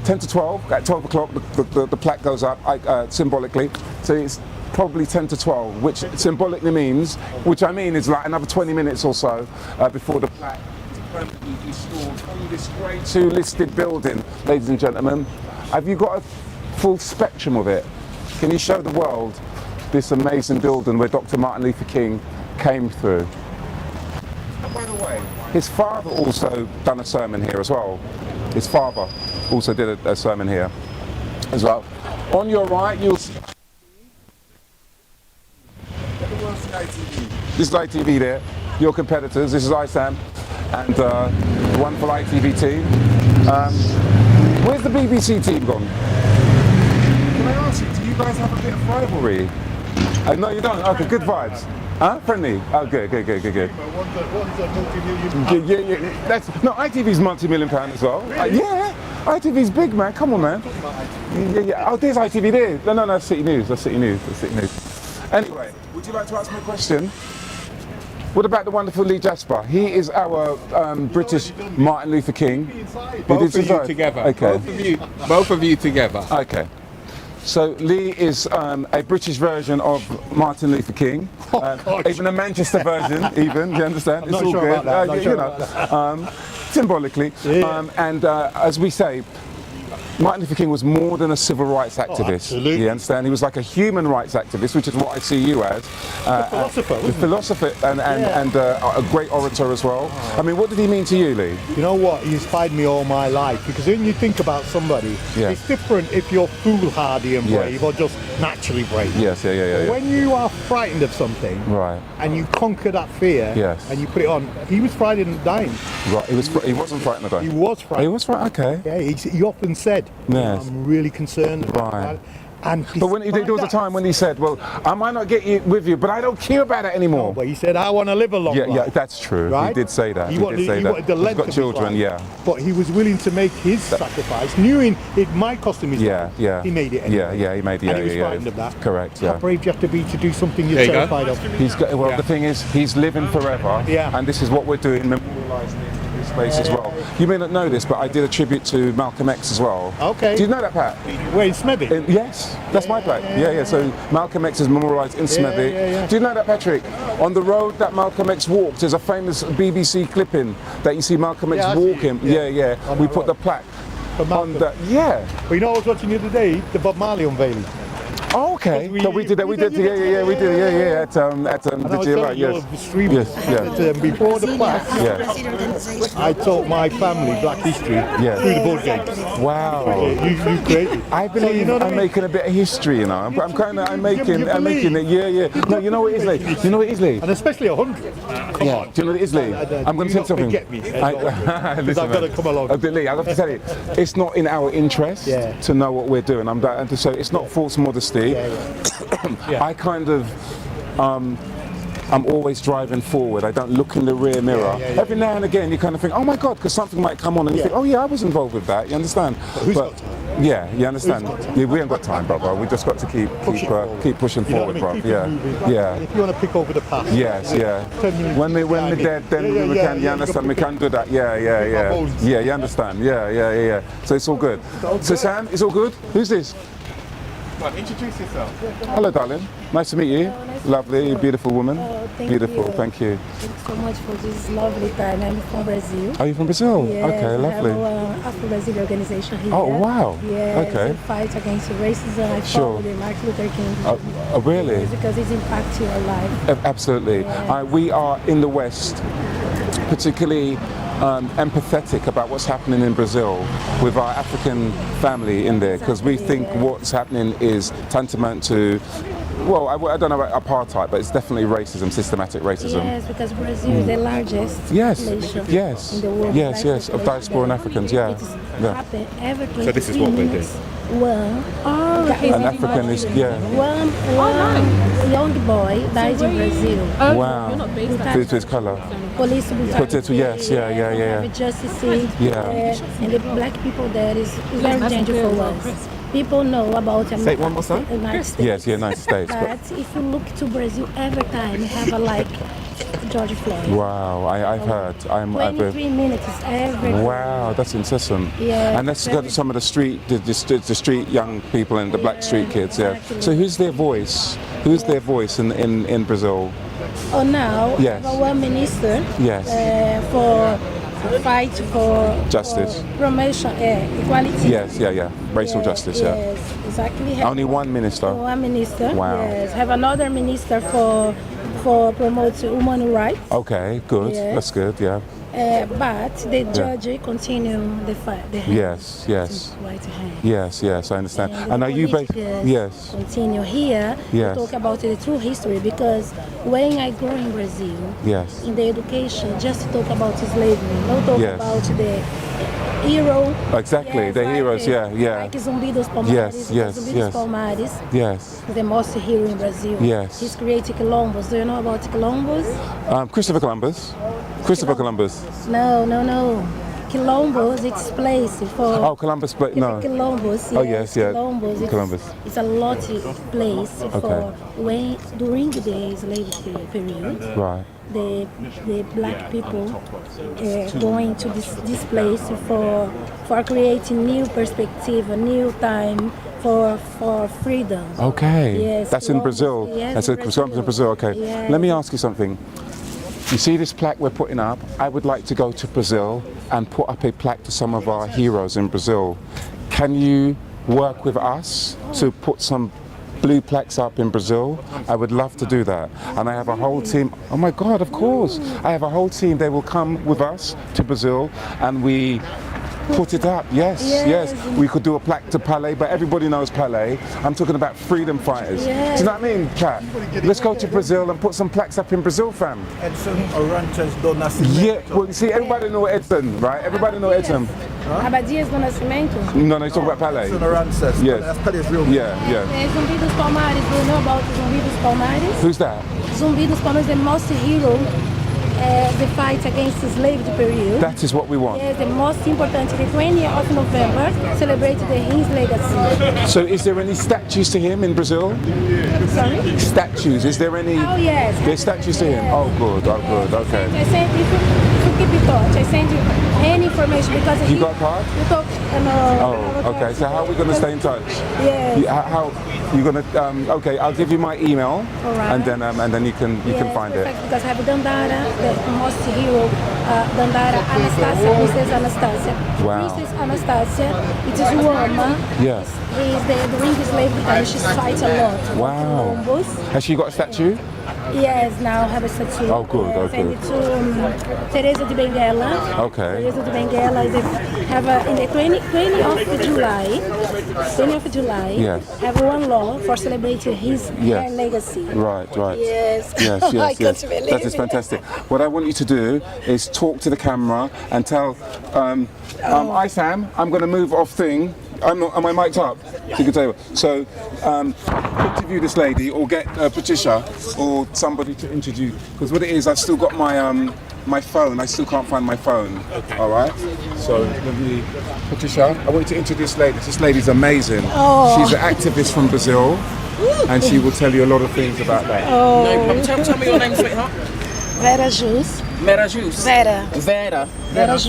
10 to 12, at 12 o'clock the plaque goes up symbolically. So it's probably 10 to 12, which symbolically means, which I mean is like another 20 minutes or so before the plaque is permanently installed on this grade 2 listed building, ladies and gentlemen. Have you got a full spectrum of it? Can you show the world this amazing building where Dr. Martin Luther King came through? And by the way, his father also done a sermon here as well. His father also did a sermon here as well. On your right, you'll see this is ITV there, your competitors. This is eyesam and the wonderful ITV team. Where's the BBC team gone? Can I ask you, do you guys have a bit of rivalry? No, you don't? Okay, good vibes. Huh? Friendly? Oh, good. One's a multi-million. Yeah. No, ITV's multi-million-pound as well. Yeah, ITV's big, man. Come on, man. Yeah. Oh, there's ITV there. No, that's City News. That's City News. Anyway, would you like to ask me a question? What about the wonderful Lee Jasper? He is our British Martin Luther King. Both of you together. Okay. Both of you together. Okay. So Lee is a British version of Martin Luther King, even a Manchester version. Even, do you understand? It's not all sure good. about that, You know, symbolically. And as we say, Martin Luther King was more than a civil rights activist. Absolutely. You understand? He was like a human rights activist, which is what I see you as. A philosopher, a philosopher and a great orator as well. I mean, what did he mean to you, Lee? You know what? He inspired me all my life, because when you think about somebody, it's different if you're foolhardy and brave or just naturally brave. Yes, yeah. When you are frightened of something, and you conquer that fear, and you put it on, he was frightened of dying. Right, he wasn't frightened of dying. He was frightened. He was frightened. Okay. Yeah, he often said, yes. I'm really concerned about it. And but when there was a time when he said, well, I might not get you with you, but I don't care about it anymore. No, but he said, I want to live a long life. Yeah, that's true. Right? He did say that. He wanted the length He's got of children, his life. yeah. But he was willing to make his sacrifice, knowing it might cost him his life. Yeah. He made it anyway. Yeah, he made it. And he was frightened of that. Correct, How brave do you have to be to do something you're terrified of? The thing is, he's living forever. Yeah. And this is what we're doing, memorialising this space as well. You may not know this, but I did a tribute to Malcolm X as well. Okay. Do you know that, Pat? Where in Smethwick? Yes, that's my plaque. Yeah. So Malcolm X is memorialised in Smethwick. Do you know that, Patrick? On the road that Malcolm X walked, there's a famous BBC clipping that you see Malcolm X walking. Yeah. We put the plaque on that. Yeah. Well, you know, I was watching the other day, the Bob Marley unveiling. Oh, okay. We did that. We did. Yeah. We did. Yeah. At Yes. Before the plaque, I taught my family Black history through the board games. Wow. You created. I believe I'm making a bit of history. You know, I'm making it. Yeah. No, you know what it is, Lee? You know what it is, Lee? And especially 100. Come on. Do you know what it is, Lee? I'm going to tell you something. Forget me. Because I've got to come along. Lee, I have to tell you, it's not in our interest to know what we're doing. So it's not false modesty. I kind of I'm always driving forward. I don't look in the rear mirror. Every now and again you kind of think, oh my God, because something might come on and you think, oh yeah, I was involved with that. You understand? But yeah, you understand. Yeah, we ain't got time, brother. We just got to keep pushing forward, bro. Yeah. If you want to pick over the past. Yes. When we're dead, then we can. You understand? We can do that. Yeah. You understand? Yeah. So it's all good. So Sam, it's all good. Who's this? Introduce yourself. Hello, darling. Nice to meet you. Lovely, beautiful woman. Beautiful, thank you. Thanks so much for this lovely time. I'm from Brazil. Are you from Brazil? Yes, okay, lovely. I have an Afro-Brazil organization here. Oh, wow. Yes, okay. to fight against racism. I follow the Martin Luther King. Oh, really? Yes, because it's impacting your life. Absolutely. We are in the West, particularly empathetic about what's happening in Brazil with our African family in there, because we think what's happening is tantamount to, well, I don't know about apartheid, but it's definitely racism, systematic racism. Yes, because Brazil is the largest nation in the world. Yes, of diaspora and Africans, Happen every 23 So this is what they do. An African is, one young boy died in Brazil. Wow. Due to his colour. Police brutality. Yes. Justice. And the black people there is very dangerous for us. People know about Say it one more time. United States. Yes, United States. But if you look to Brazil, every time you have a George Floyd. Wow, I've heard. 23 minutes every day. Wow, that's incessant. Yeah. And let's go to some of the street young people and the black street kids. Yeah. So who's their voice? Who's their voice in Brazil? Oh, now we have one minister. Yes. For fight for justice, promotion, equality. Yes, racial justice. Yes, exactly. Only one minister. One minister. Wow. Yes, have another minister for promote human rights. Okay, good. Yes. That's good. Yeah. But the judge continue the fight. Yes. Right hand. Yes, I understand. And are you based? Yes. Continue here. Yes. To talk about the true history, because when I grew in Brazil, in the education, just talk about slavery, not talk about the hero. Exactly, the heroes. Like Zumbi dos Palmares. Zumbi dos Palmares. Yes. The most hero in Brazil. Yes. He's created Columbus. Do you know about Columbus? Christopher Columbus. No. Quilombos, it's place for. Oh, Columbus, but no. Quilombos, Oh yes, yeah. Quilombos, Columbus. it's a lot of place for when during the slave period. Right. The black people going to this place for creating new perspective, a new time for freedom. Okay. Yes. That's in Brazil. Yes, That's in Brazil. Okay. Yes. Let me ask you something. You see this plaque we're putting up? I would like to go to Brazil and put up a plaque to some of our heroes in Brazil. Can you work with us to put some blue plaques up in Brazil? I would love to do that. And I have a whole team. Oh my God, of course. I have a whole team. They will come with us to Brazil and we put it up. Yes. We could do a plaque to Palais, but everybody knows Palais. I'm talking about freedom fighters. Yes. Do you know what I mean, Pat? Let's go to Brazil and put some plaques up in Brazil, fam. Edson Arantes do Nascimento. Yeah, well, you see, everybody know Edson, right? Everybody know Edson. Abadias do Nascimento. No, you talk about Palais. Edson Arantes. Yes. That's Palais' real name. Yeah. Zumbi dos Palmares, do you know about Zumbi dos Palmares? Who's that? Zumbi dos Palmares, the most hero, the fight against the slave period. That is what we want. Yes, the most important, the 20th of November, celebrated his legacy. So is there any statues to him in Brazil? Sorry? Statues, is there any? Oh, yes. There's statues to him? Oh, good, okay. I sent, if you keep in touch, I send you any information because You got a card? You talk, Oh, okay. So how are we going to stay in touch? Yes. How you going to? Okay, I'll give you my email, All right. and then you can find perfect, it. because I have Dandara, the most hero, Dandara Anastasia, Princess Anastasia. Wow. Princess Anastasia, it is woman. Yeah. During the slave time, she fights a lot. Wow. Columbus. Has she got a statue? Yes, now have a statue. Oh, good. Send it to Teresa de Benguela. Okay. Teresa de Benguela in the 20th of July. Yes. Have one law for celebrating his legacy. Right. Yes. Yes. I can't believe That is it. fantastic. What I want you to do is talk to the camera and tell eyesam, I'm going to move off thing. Am I mic'd up? So you can tell. So interview this lady or get Patricia or somebody to introduce, because what it is, I've still got my phone. I still can't find my phone. All right. So Patricia, I want you to introduce this lady. This lady's amazing. Oh. She's an activist from Brazil, and she will tell you a lot of things about that. Oh. No problem. Tell me your name, sweetheart. Vera Jus. Vera Jus. Vera Jus.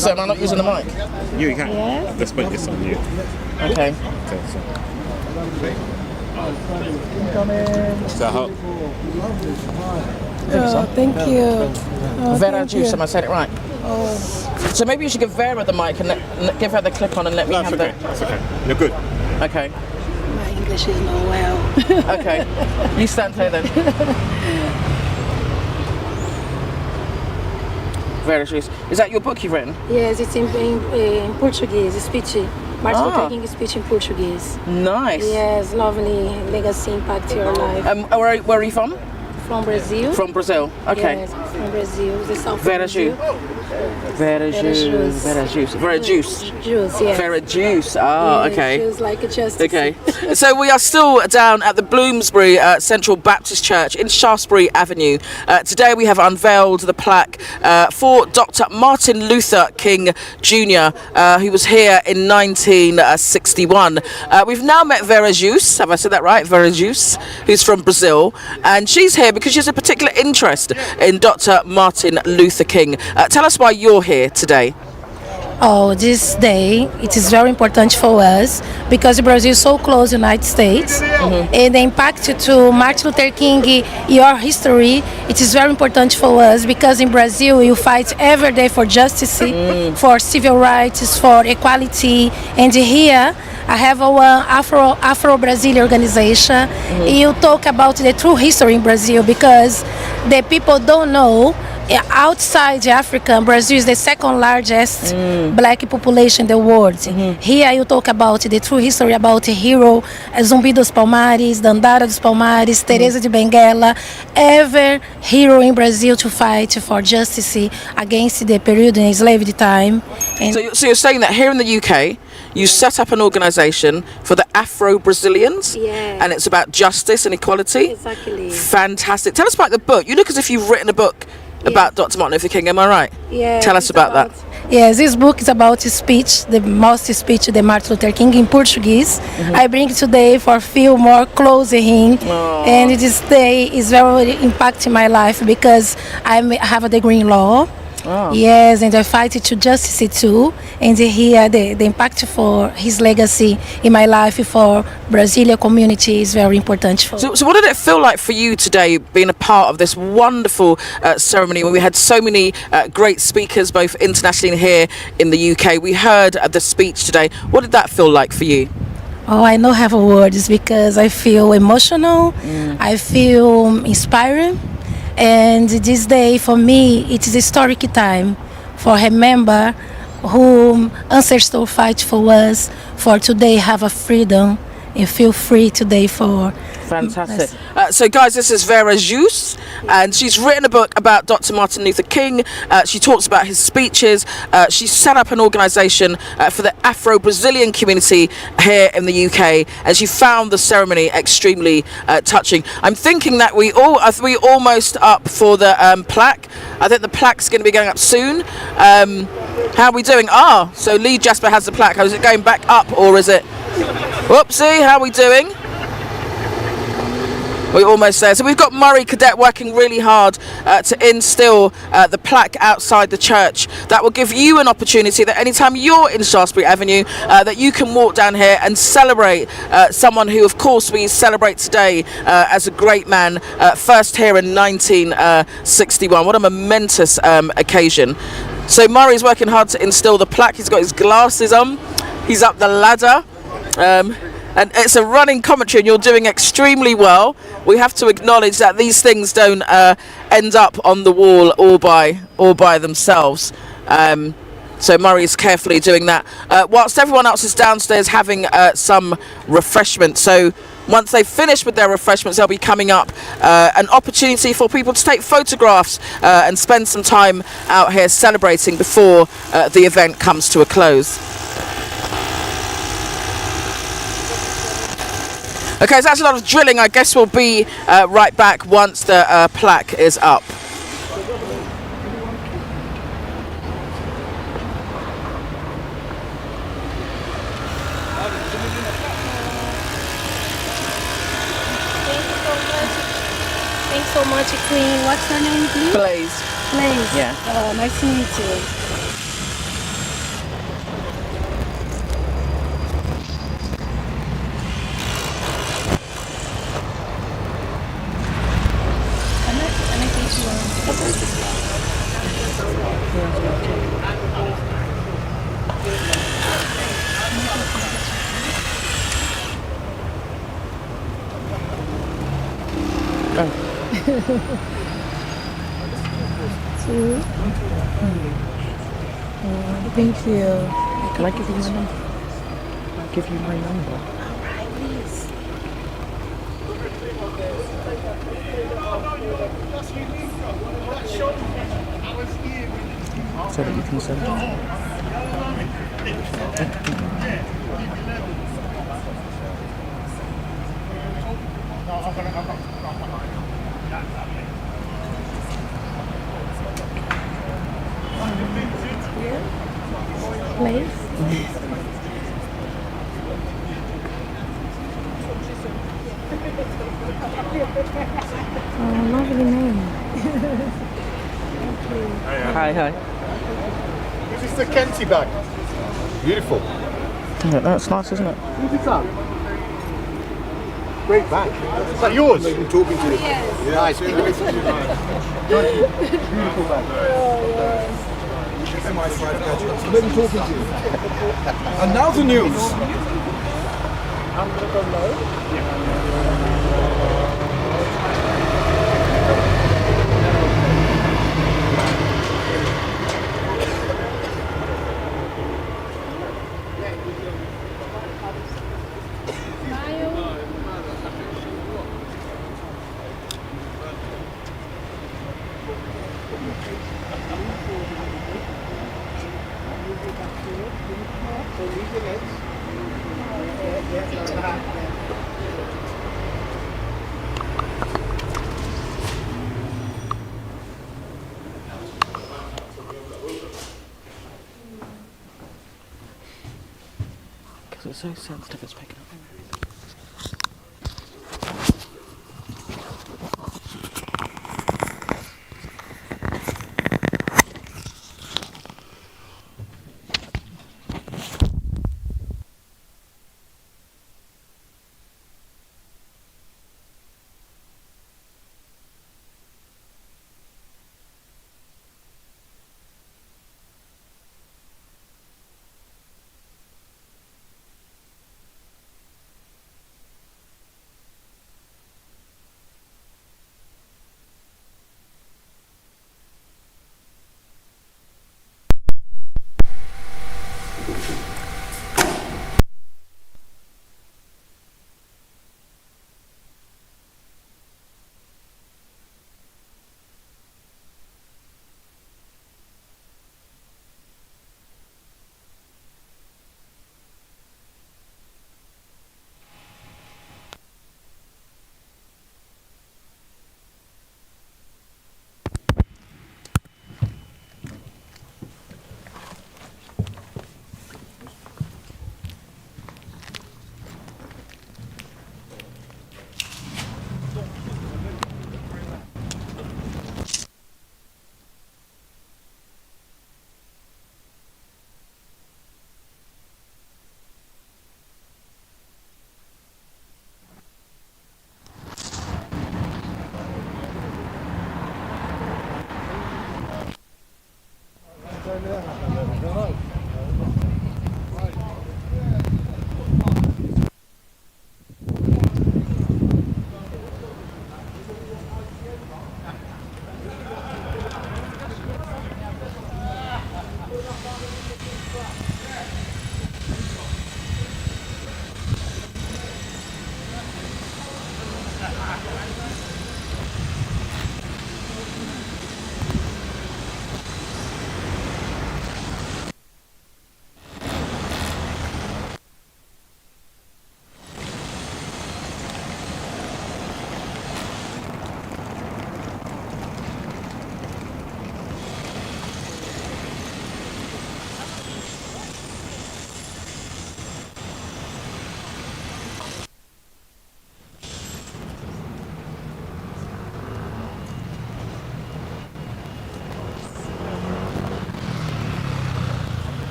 So am I not using the mic? You can. Yeah. Let's put this on you. Okay. So Thank you. Vera Jus, am I said it right? Oh. So maybe you should give Vera the mic and give her the clip on and let me have the... That's okay. You're good. Okay. My English is not well. Okay. You stand here then. Vera Jus. Is that your book you've written? Yes, it's in Portuguese, speech. Martin Luther King speech in Portuguese. Nice. Yes, lovely legacy impact your life. Where are you from? From Brazil. From Brazil. Okay. Yes, from Brazil, the south Vera of Brazil. Jus. Vera Jus. Vera Jus. Vera Jus. Juice, yes. Vera Jus. Oh, Yes, okay. Juice like a justice. Okay. So we are still down at the Bloomsbury Central Baptist Church in Shaftesbury Avenue. Today we have unveiled the plaque for Dr. Martin Luther King Jr., who was here in 1961. We've now met Vera Jus, have I said that right? Vera Jus, who's from Brazil, and she's here because she has a particular interest in Dr. Martin Luther King. Tell us why you're here today. Oh, this day, it is very important for us because Brazil is so close to the United States. And the impact to Martin Luther King, your history, it is very important for us because in Brazil you fight every day for justice, for civil rights, for equality. And here I have our Afro-Brazilian organization. You talk about the true history in Brazil because the people don't know. Outside Africa, Brazil is the second largest black population in the world. Here you talk about the true history about the hero Zumbi dos Palmares, Dandara dos Palmares, Teresa de Benguela, every hero in Brazil to fight for justice against the period in enslaved time. And So you're saying that here in the UK, you set up an organisation for the Afro-Brazilians, and it's about justice and equality? Exactly. Fantastic. Tell us about the book. You look as if you've written a book about Dr. Martin Luther King, am I right? Yeah. Tell us about that. Yes, this book is about his speech, the most speech of Martin Luther King in Portuguese. I bring it today for feel more close to him, and this day is very impacting my life because I have a degree in law. Yes, and I fight to justice too, and here the impact for his legacy in my life for Brazilian community is very important. So what did it feel like for you today, being a part of this wonderful ceremony when we had so many great speakers, both internationally and here in the UK? We heard the speech today. What did that feel like for you? Oh, I don't have words because I feel emotional, I feel inspiring, and this day for me it is a historic time for remember whom ancestors fight for us for today have a freedom and feel free today for. Fantastic. So guys, this is Vera Jus, and she's written a book about Dr. Martin Luther King. She talks about his speeches. She set up an organisation for the Afro-Brazilian community here in the UK, and she found the ceremony extremely touching. I'm thinking that we almost up for the plaque. I think the plaque's going to be going up soon. How are we doing? So Lee Jasper has the plaque. Is it going back up, or is it? Whoopsie, how are we doing? We're almost there. So we've got Murray Cadet working really hard to instill the plaque outside the church. That will give you an opportunity that anytime you're in Shaftesbury Avenue, that you can walk down here and celebrate someone who, of course, we celebrate today as a great man, first here in 1961. What a momentous occasion. So Murray's working hard to instill the plaque. He's got his glasses on. He's up the ladder. And it's a running commentary, and you're doing extremely well. We have to acknowledge that these things don't end up on the wall all by themselves. So Murray's carefully doing that, whilst everyone else is downstairs having some refreshments. So once they've finished with their refreshments, they'll be coming up an opportunity for people to take photographs and spend some time out here celebrating before the event comes to a close. Okay, so that's a lot of drilling. I guess we'll be right back once the plaque is up. Thanks so much, Queen. What's your name, please? Blaze. Blaze. Yeah. Nice to meet you. Thank you. Can I give you my number? I'll give you my number. Alright, please. So that you can send it. Place? Oh, lovely name. Hi. This is the Kenty bag. Beautiful. Yeah, that's nice, isn't it? Who's it up? Great bag. Is that yours? I've been talking to you. Yes. Yeah, nice. Beautiful bag. I've been talking to you. And now the news. I'm going to go low. it's so sensitive, it's picking up.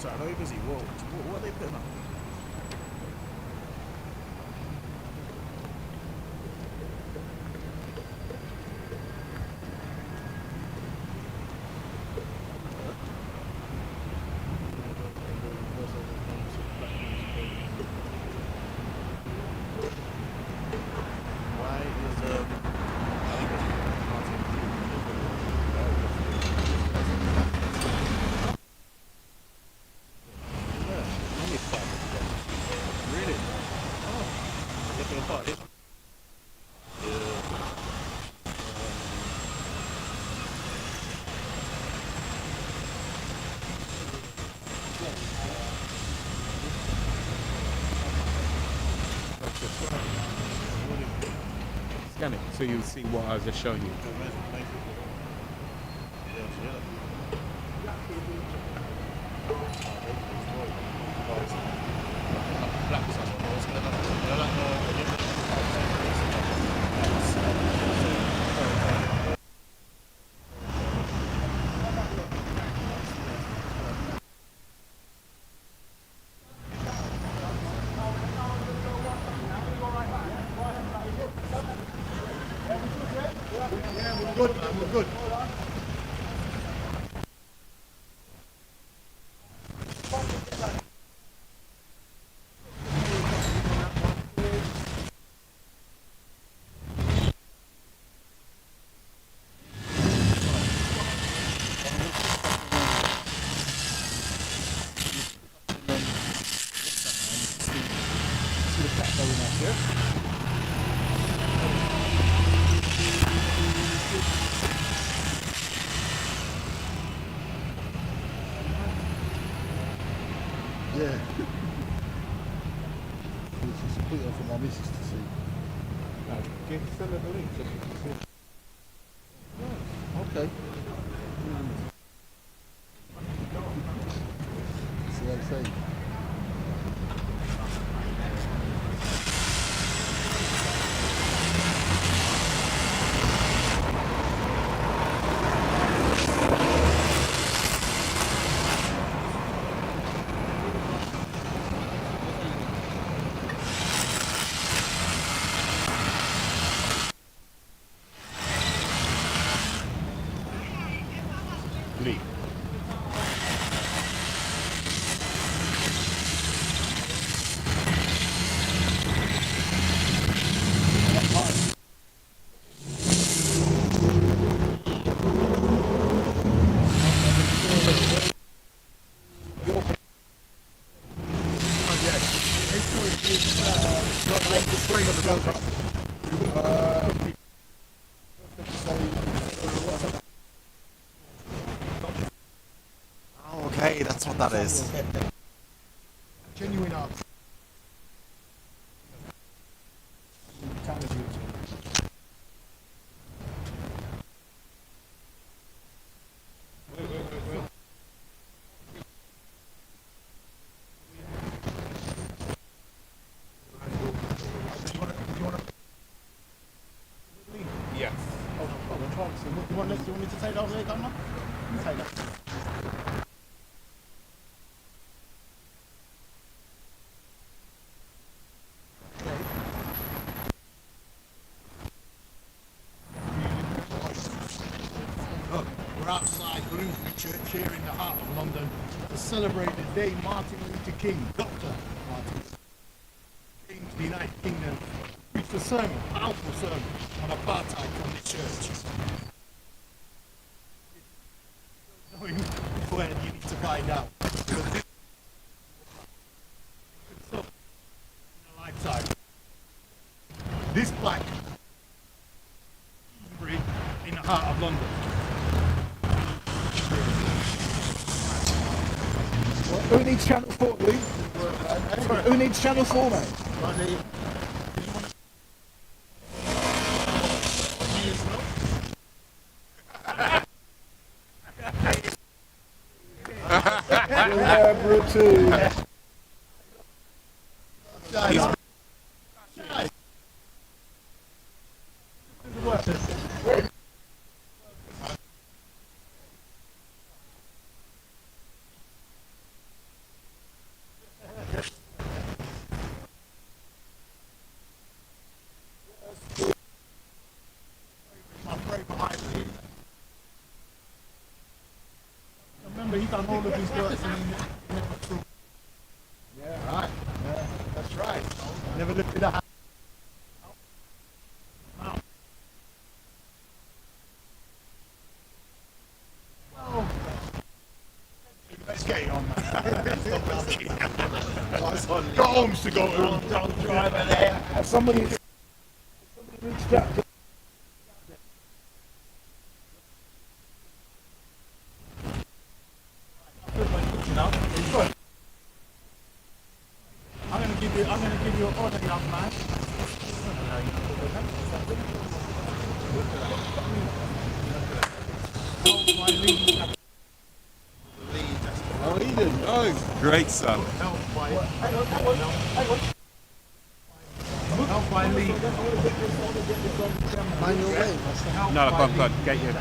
Sorry, I know you're busy. What are they putting up? Scan it so you'll see what I was just showing you. Good, man, we're good. Yeah. Just put it on for my missus to see. No, send her the link so she can see. Okay. See what I say? Lee. Oh, okay, that's what that is. Genuine art. Yes. Oh, no problem. You want me to take that over there, Governor? Take that. Look, we're outside Bloomsbury Church here in the heart of London to celebrate the day Martin Luther King, Dr. Martin Luther King, came to the United Kingdom, preached a sermon, a powerful sermon on apartheid from the church. Knowing where you need to find out. Because this in a lifetime. This plaque in the heart of London. Who needs channel 4, Lee? Sorry, who needs channel 4, mate? Celebrity. My favourite idea. Remember, he done all of his works and he never threw. Yeah, right. Yeah, that's right. Never lifted a hand. Let's get it on, man. Got homes to go to. Don't drive in there. Have somebody reached out. I'm gonna give you a order, young man. Oh, Eden. Oh, great son. Help by lead. Manual way. No, God, get you.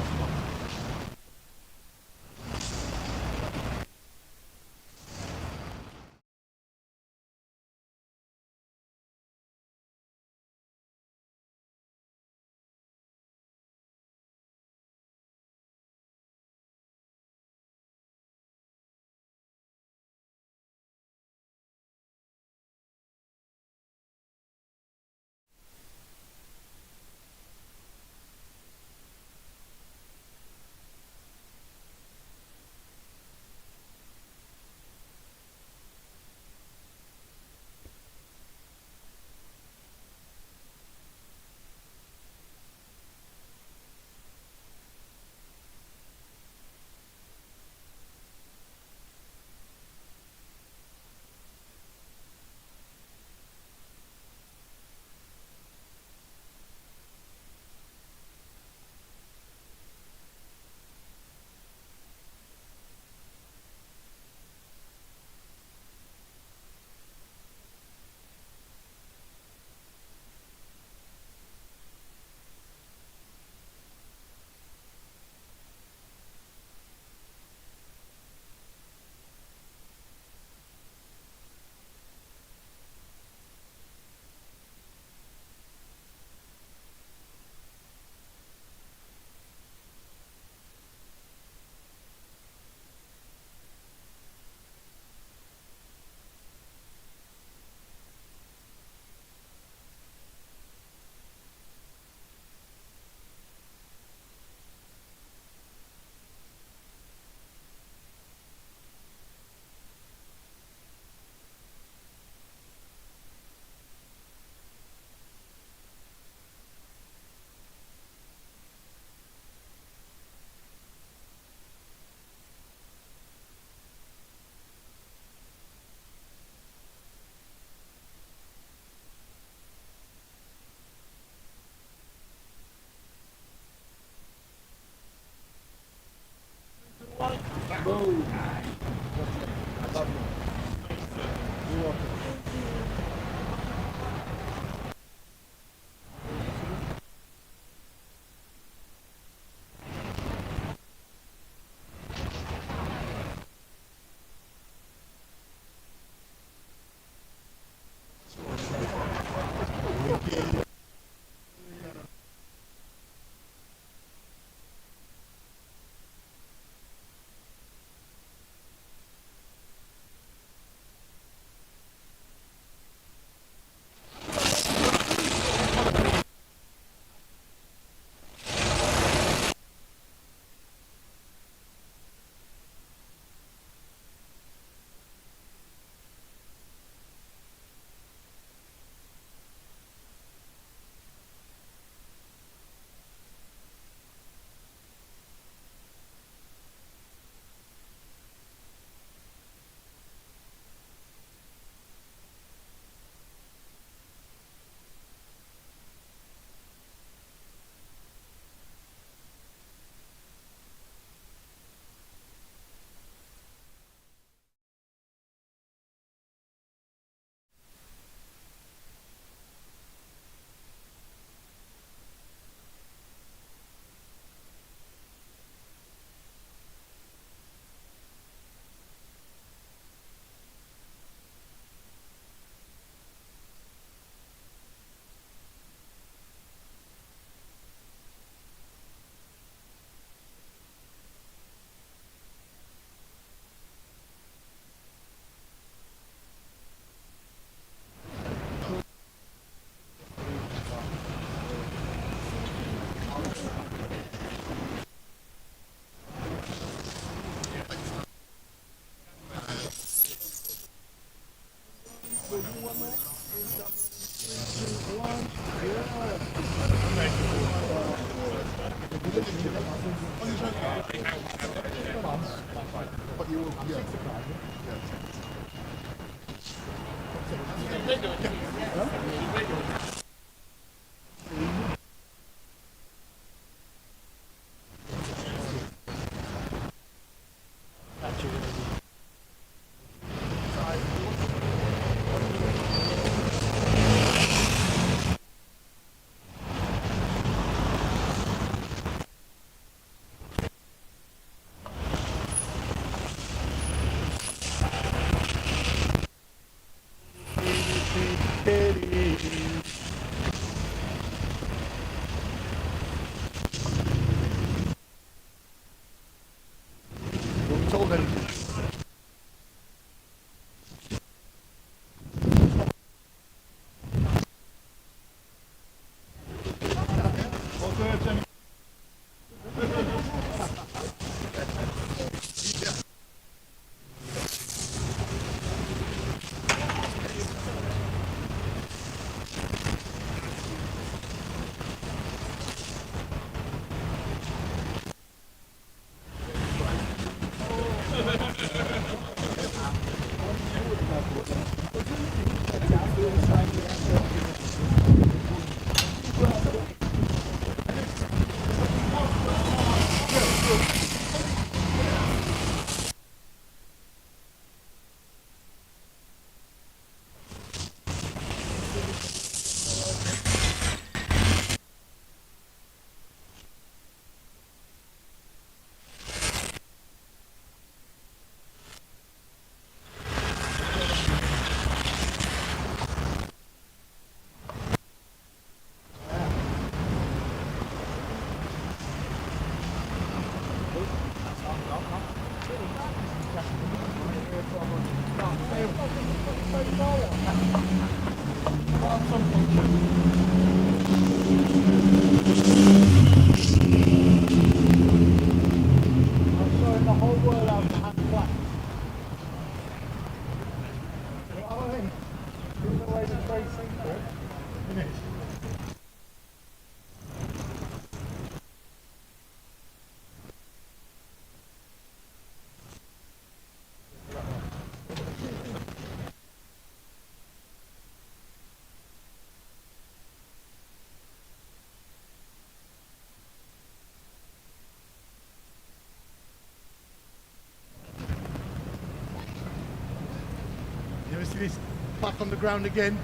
You see this plaque on the ground again?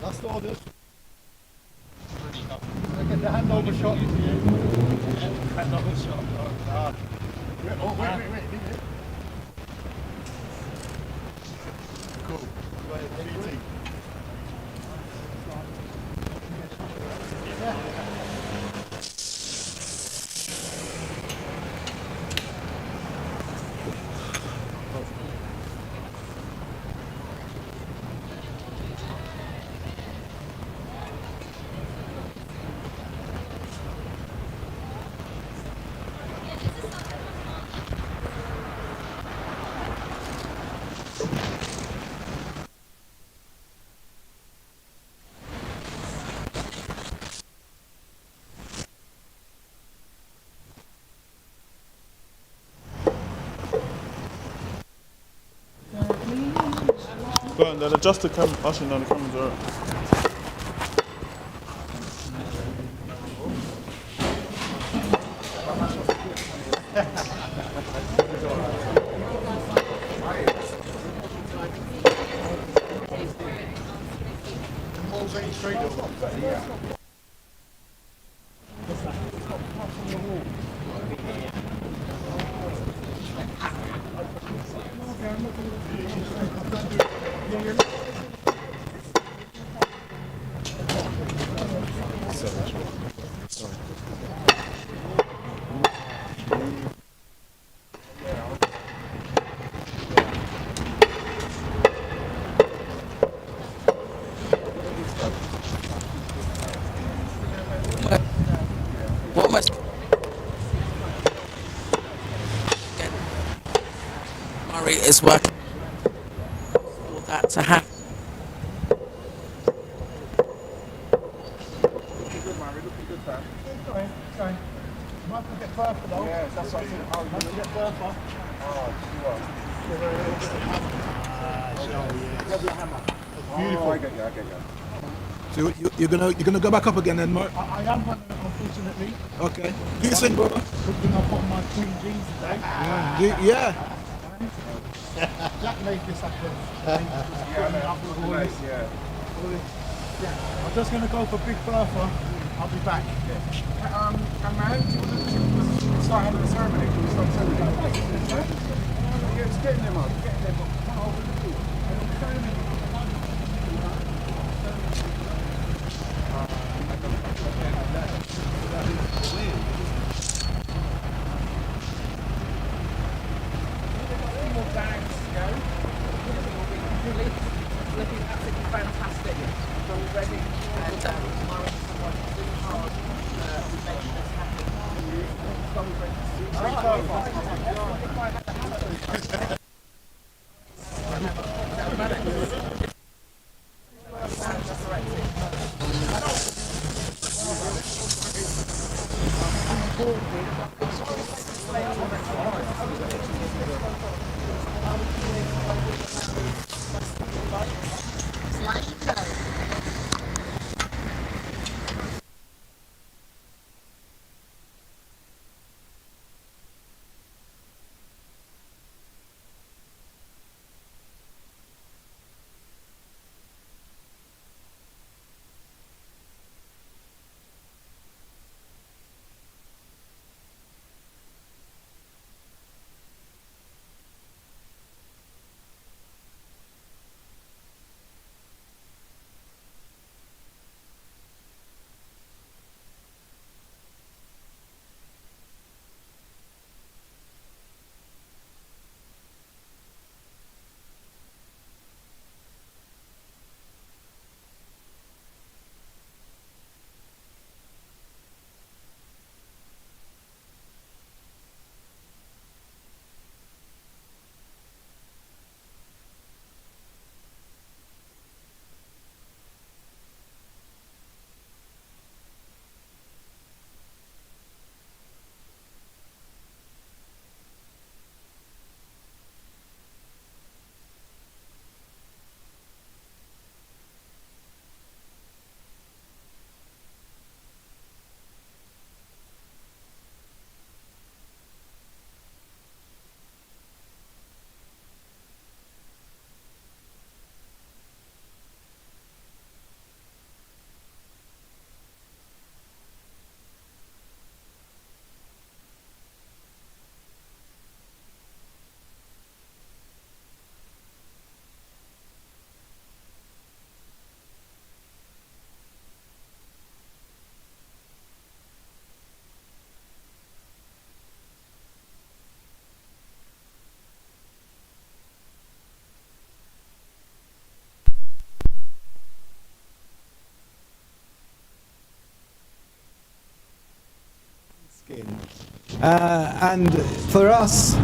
Last orders. Get the handover shot. Handover shot. Oh, wait. Cool. GT. Go on, then adjust the camera. Actually, no, the camera's alright. What must Murray is working for that to happen. Beautiful. I get you. So you're gonna go back up again then, Mark? I am, unfortunately. Okay. Do you think, brother? Putting up on my clean jeans today. Yeah. Jack made this happen. I'm just gonna go for Big Bertha. I'll be back. And man, do you want to start having a ceremony? Can we start celebrating? Yeah, it's getting them up. Come over the pool. Looking absolutely fantastic already, and tomorrow we make this happen. And for us,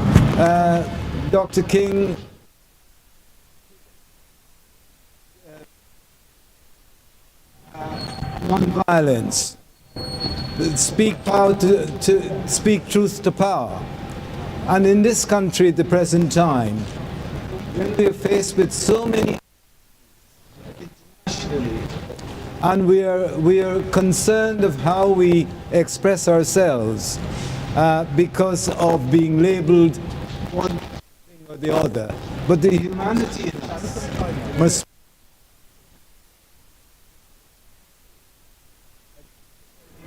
Dr. King non-violence, speak power to speak truth to power. And in this country at the present time, when we are faced with so many internationally, and we are concerned of how we express ourselves because of being labeled one thing or the other. But the humanity in us must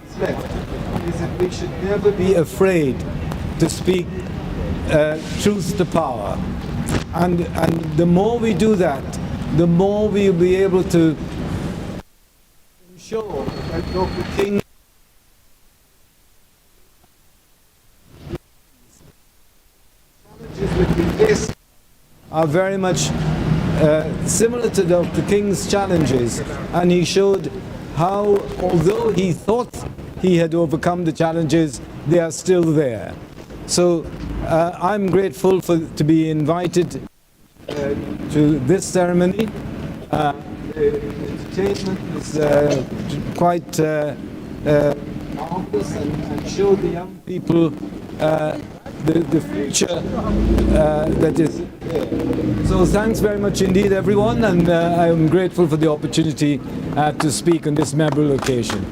is that we should never be afraid to speak truth to power. And the more we do that, the more we'll be able to show that Dr. King challenges that we face are very much similar to Dr. King's challenges, and he showed how, although he thought he had overcome the challenges, they are still there. So I'm grateful to be invited to this ceremony. The entertainment is quite marvelous and showed the young people the future that is there. So thanks very much indeed, everyone, and I'm grateful for the opportunity to speak on this memorable occasion.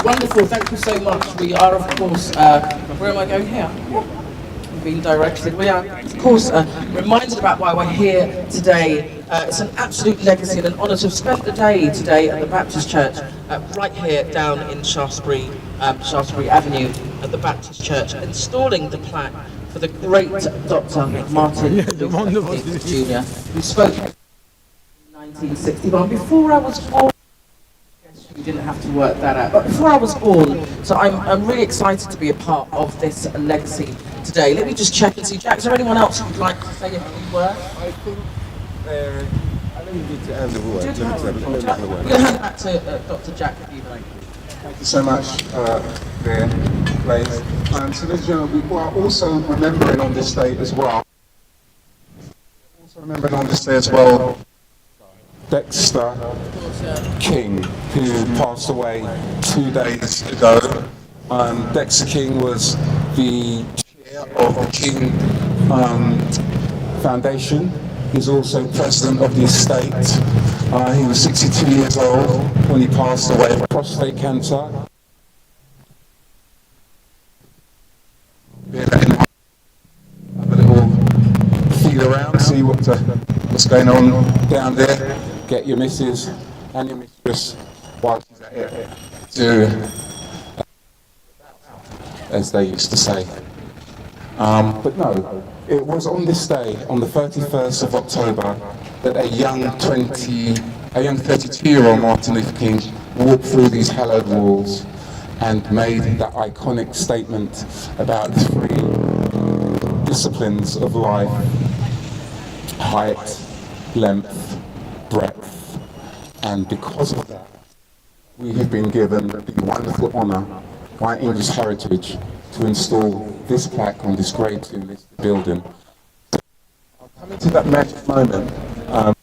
Wonderful, thank you so much. We are, of course, where am I going here? I'm being directed. We are, of course, reminded about why we're here today. It's an absolute legacy and an honour to have spent the day today at the Baptist Church, right here down in Shaftesbury Avenue at the Baptist Church, installing the plaque for the great Dr. Martin Luther King Jr., who spoke in 1961, before I was born. You didn't have to work that out, but before I was born, so I'm really excited to be a part of this legacy today. Let me just check and see, Jack, is there anyone else who would like to say a few words? I think I don't need to hand the word. We're going to hand it back to Dr. Jack. Thank you so much, there, Blaze. So ladies and gentlemen, we are also remembering on this day as well. Dexter King, who passed away 2 days ago. Dexter King was the chair of the King Foundation. He's also president of the estate. He was 62 years old when he passed away of prostate cancer. Have a little feed around, see what's going on down there. Get your missus and your mistress while she's at it to, as they used to say. But no, it was on this day, on the 31st of October, that a young 32-year-old Martin Luther King walked through these hallowed walls and made that iconic statement about the 3 disciplines of life: height, length, breadth. And because of that, we have been given the wonderful honour by English Heritage to install this plaque on this Grade 2 listed building. I'll come into that magic moment. You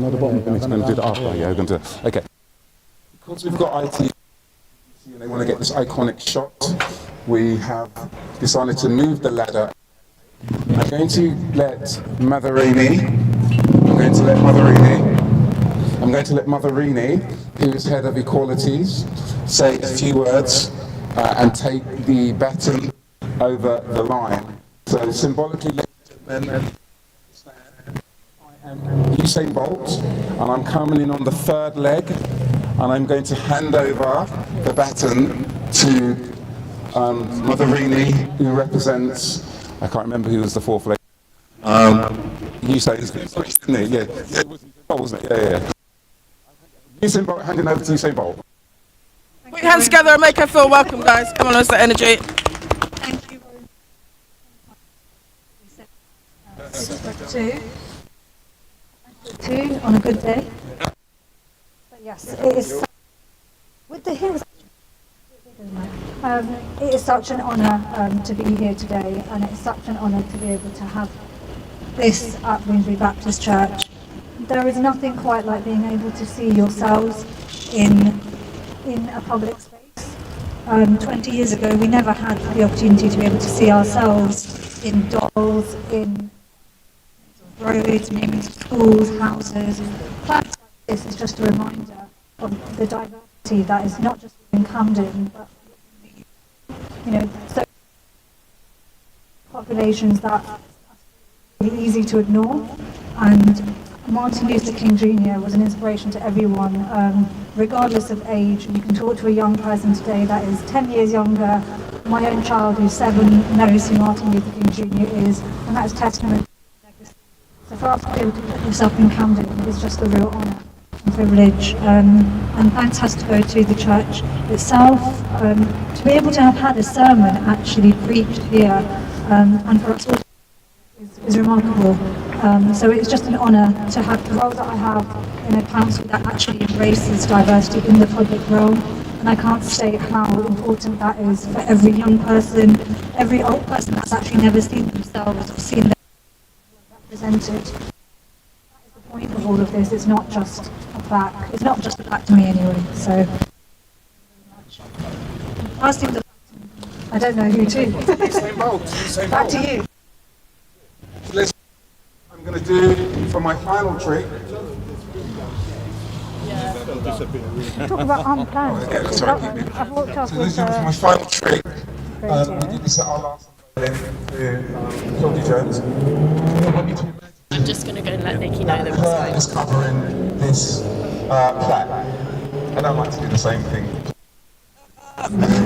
know the bottom, we're going to do the after, yeah, we're going to, okay. Because we've got IT, and they want to get this iconic shot, we have decided to move the ladder. I'm going to let Motherini, who is head of equalities, say a few words and take the baton over the line. So symbolically, ladies and gentlemen, I am Usain Bolt, and I'm coming in on the 3rd leg, and I'm going to hand over the baton to Motherini, who represents, I can't remember who was the 4th leg. Usain, isn't it? Yeah, it was Bolt, wasn't it? Yeah. Usain Bolt, handing over to Usain Bolt. Put your hands together and make her feel welcome, guys. Come on, let's the energy. Thank you. Two on a good day. But yes, it is. With the hills, It is such an honour to be here today, and it's such an honour to be able to have this at Bloomsbury Baptist Church. There is nothing quite like being able to see yourselves in a public space. 20 years ago, we never had the opportunity to be able to see ourselves in dolls, in roads, namings of schools, houses. Plaques like this is just a reminder of the diversity that is not just in Camden, but so populations that are really easy to ignore. And Martin Luther King Jr. was an inspiration to everyone, regardless of age. You can talk to a young person today that is 10 years younger. My own child, who's 7, knows who Martin Luther King Jr. is, and that is testament to his legacy. So for us to be able to put this up in Camden is just a real honour and privilege. And thanks has to go to the church itself. To be able to have had a sermon actually preached here, and for us all is remarkable. So it's just an honour to have the role that I have in a council that actually embraces diversity in the public realm. And I can't state how important that is for every young person, every old person that's actually never seen themselves or seen them represented. That is the point of all of this. It's not just a plaque. It's not just a plaque to me anyway. So, passing the I don't know who to. Back to you. I'm going to do for my final trick. Talk about unplanned. I've walked off So this with is my final trick. We did this at our last Unveiling to Jones. I'm just going to go and let Nikki know that we're Is covering this plaque. I don't like to do the same thing.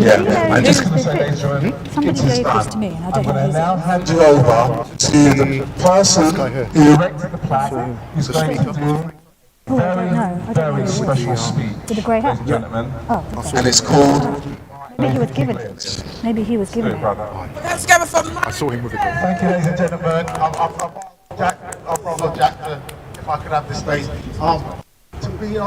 Yeah, I'm just going to say, ladies and gentlemen, Somebody gave this to me, and I don't know I'm going to who's now it. hand you over to the person who erected the plaque, who's going to do Oh, I don't know. I don't know very who it was. special speech, With the grey hat? ladies and gentlemen, Oh, okay. and it's called. Maybe he was given it. Maybe he was given it. Let's go for I saw him with it. Thank you, ladies and gentlemen. I'll brother Jack, if I could have this space. To be.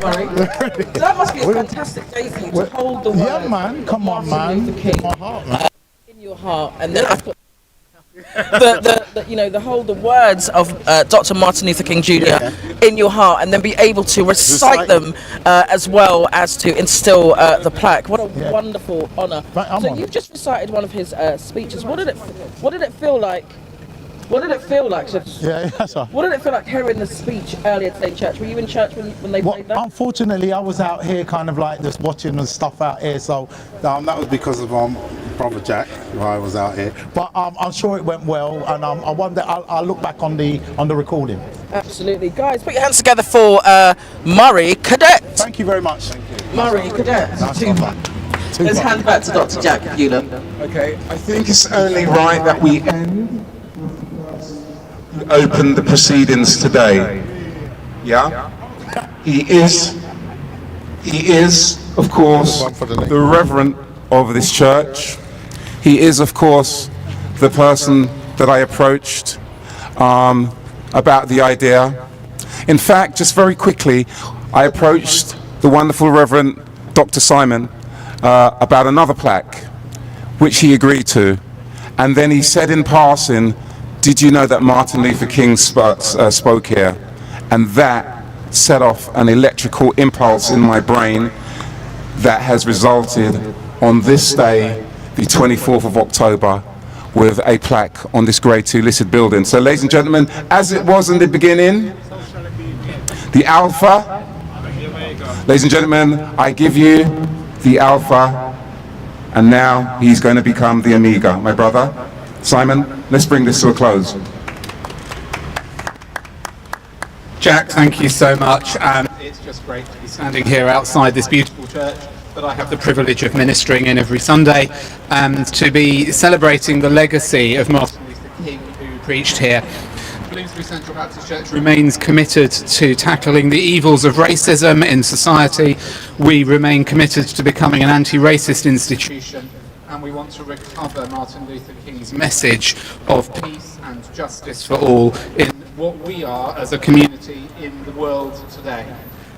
Murray. That must be a fantastic day for you to hold the word. Yeah, man. Come on, man. Martin Luther King, My heart, man. in your heart, and then I've got. the words of Dr. Martin Luther King Jr. in your heart, and then be able to recite them as well as to instill the plaque. What a wonderful honour! So you've just recited one of his speeches. What did it feel like? What did it feel like? That's right. What did it feel like hearing the speech earlier today in church? Were you in church when they played that? Unfortunately, I was out here kind of like just watching the stuff out here, so that was because of Brother Jack, why I was out here. But I'm sure it went well, and I wonder, I'll look back on the recording. Absolutely. Guys, put your hands together for Murray Cadet. Thank you very much. Murray Cadet. Let's hand back to Dr. Jack Bueller. Okay, I think it's only right that we open the proceedings today. Yeah? He is, of course, the reverend of this church. He is, of course, the person that I approached about the idea. In fact, just very quickly, I approached the wonderful Reverend Dr. Simon about another plaque, which he agreed to. And then he said in passing, did you know that Martin Luther King spoke here? And that set off an electrical impulse in my brain that has resulted on this day, the 24th of October, with a plaque on this Grade 2 listed building. So ladies and gentlemen, as it was in the beginning, the Alpha, ladies and gentlemen, I give you the Alpha, and now he's going to become the Omega. My brother, Simon, let's bring this to a close. Jack, thank you so much. It's just great to be standing here outside this beautiful church that I have the privilege of ministering in every Sunday, and to be celebrating the legacy of Martin Luther King, who preached here. Bloomsbury Central Baptist Church remains committed to tackling the evils of racism in society. We remain committed to becoming an anti-racist institution, and we want to recover Martin Luther King's message of peace and justice for all in what we are as a community in the world today.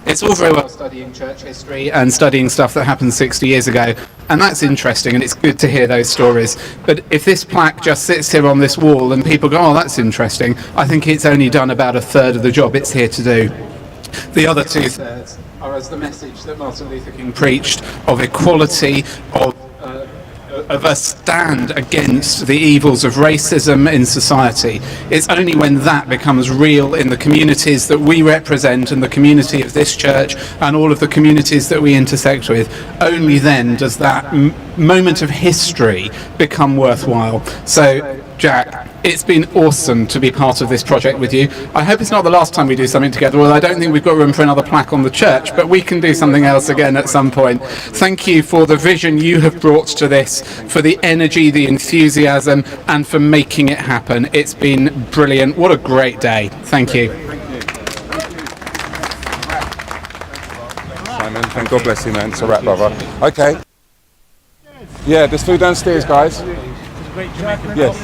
It's all very well studying church history and studying stuff that happened 60 years ago, and that's interesting, and it's good to hear those stories. But if this plaque just sits here on this wall and people go, oh, that's interesting, I think it's only done about a third of the job it's here to do. The other 2/3 are as the message that Martin Luther King preached of equality, of a stand against the evils of racism in society. It's only when that becomes real in the communities that we represent, and the community of this church and all of the communities that we intersect with, only then does that moment of history become worthwhile. So, Jack, it's been awesome to be part of this project with you. I hope it's not the last time we do something together. Well, I don't think we've got room for another plaque on the church, but we can do something else again at some point. Thank you for the vision you have brought to this, for the energy, the enthusiasm, and for making it happen. It's been brilliant. What a great day. Thank you. Simon, and God bless you, man. It's a wrap, brother. Okay. Yeah, there's food downstairs, guys. Yes.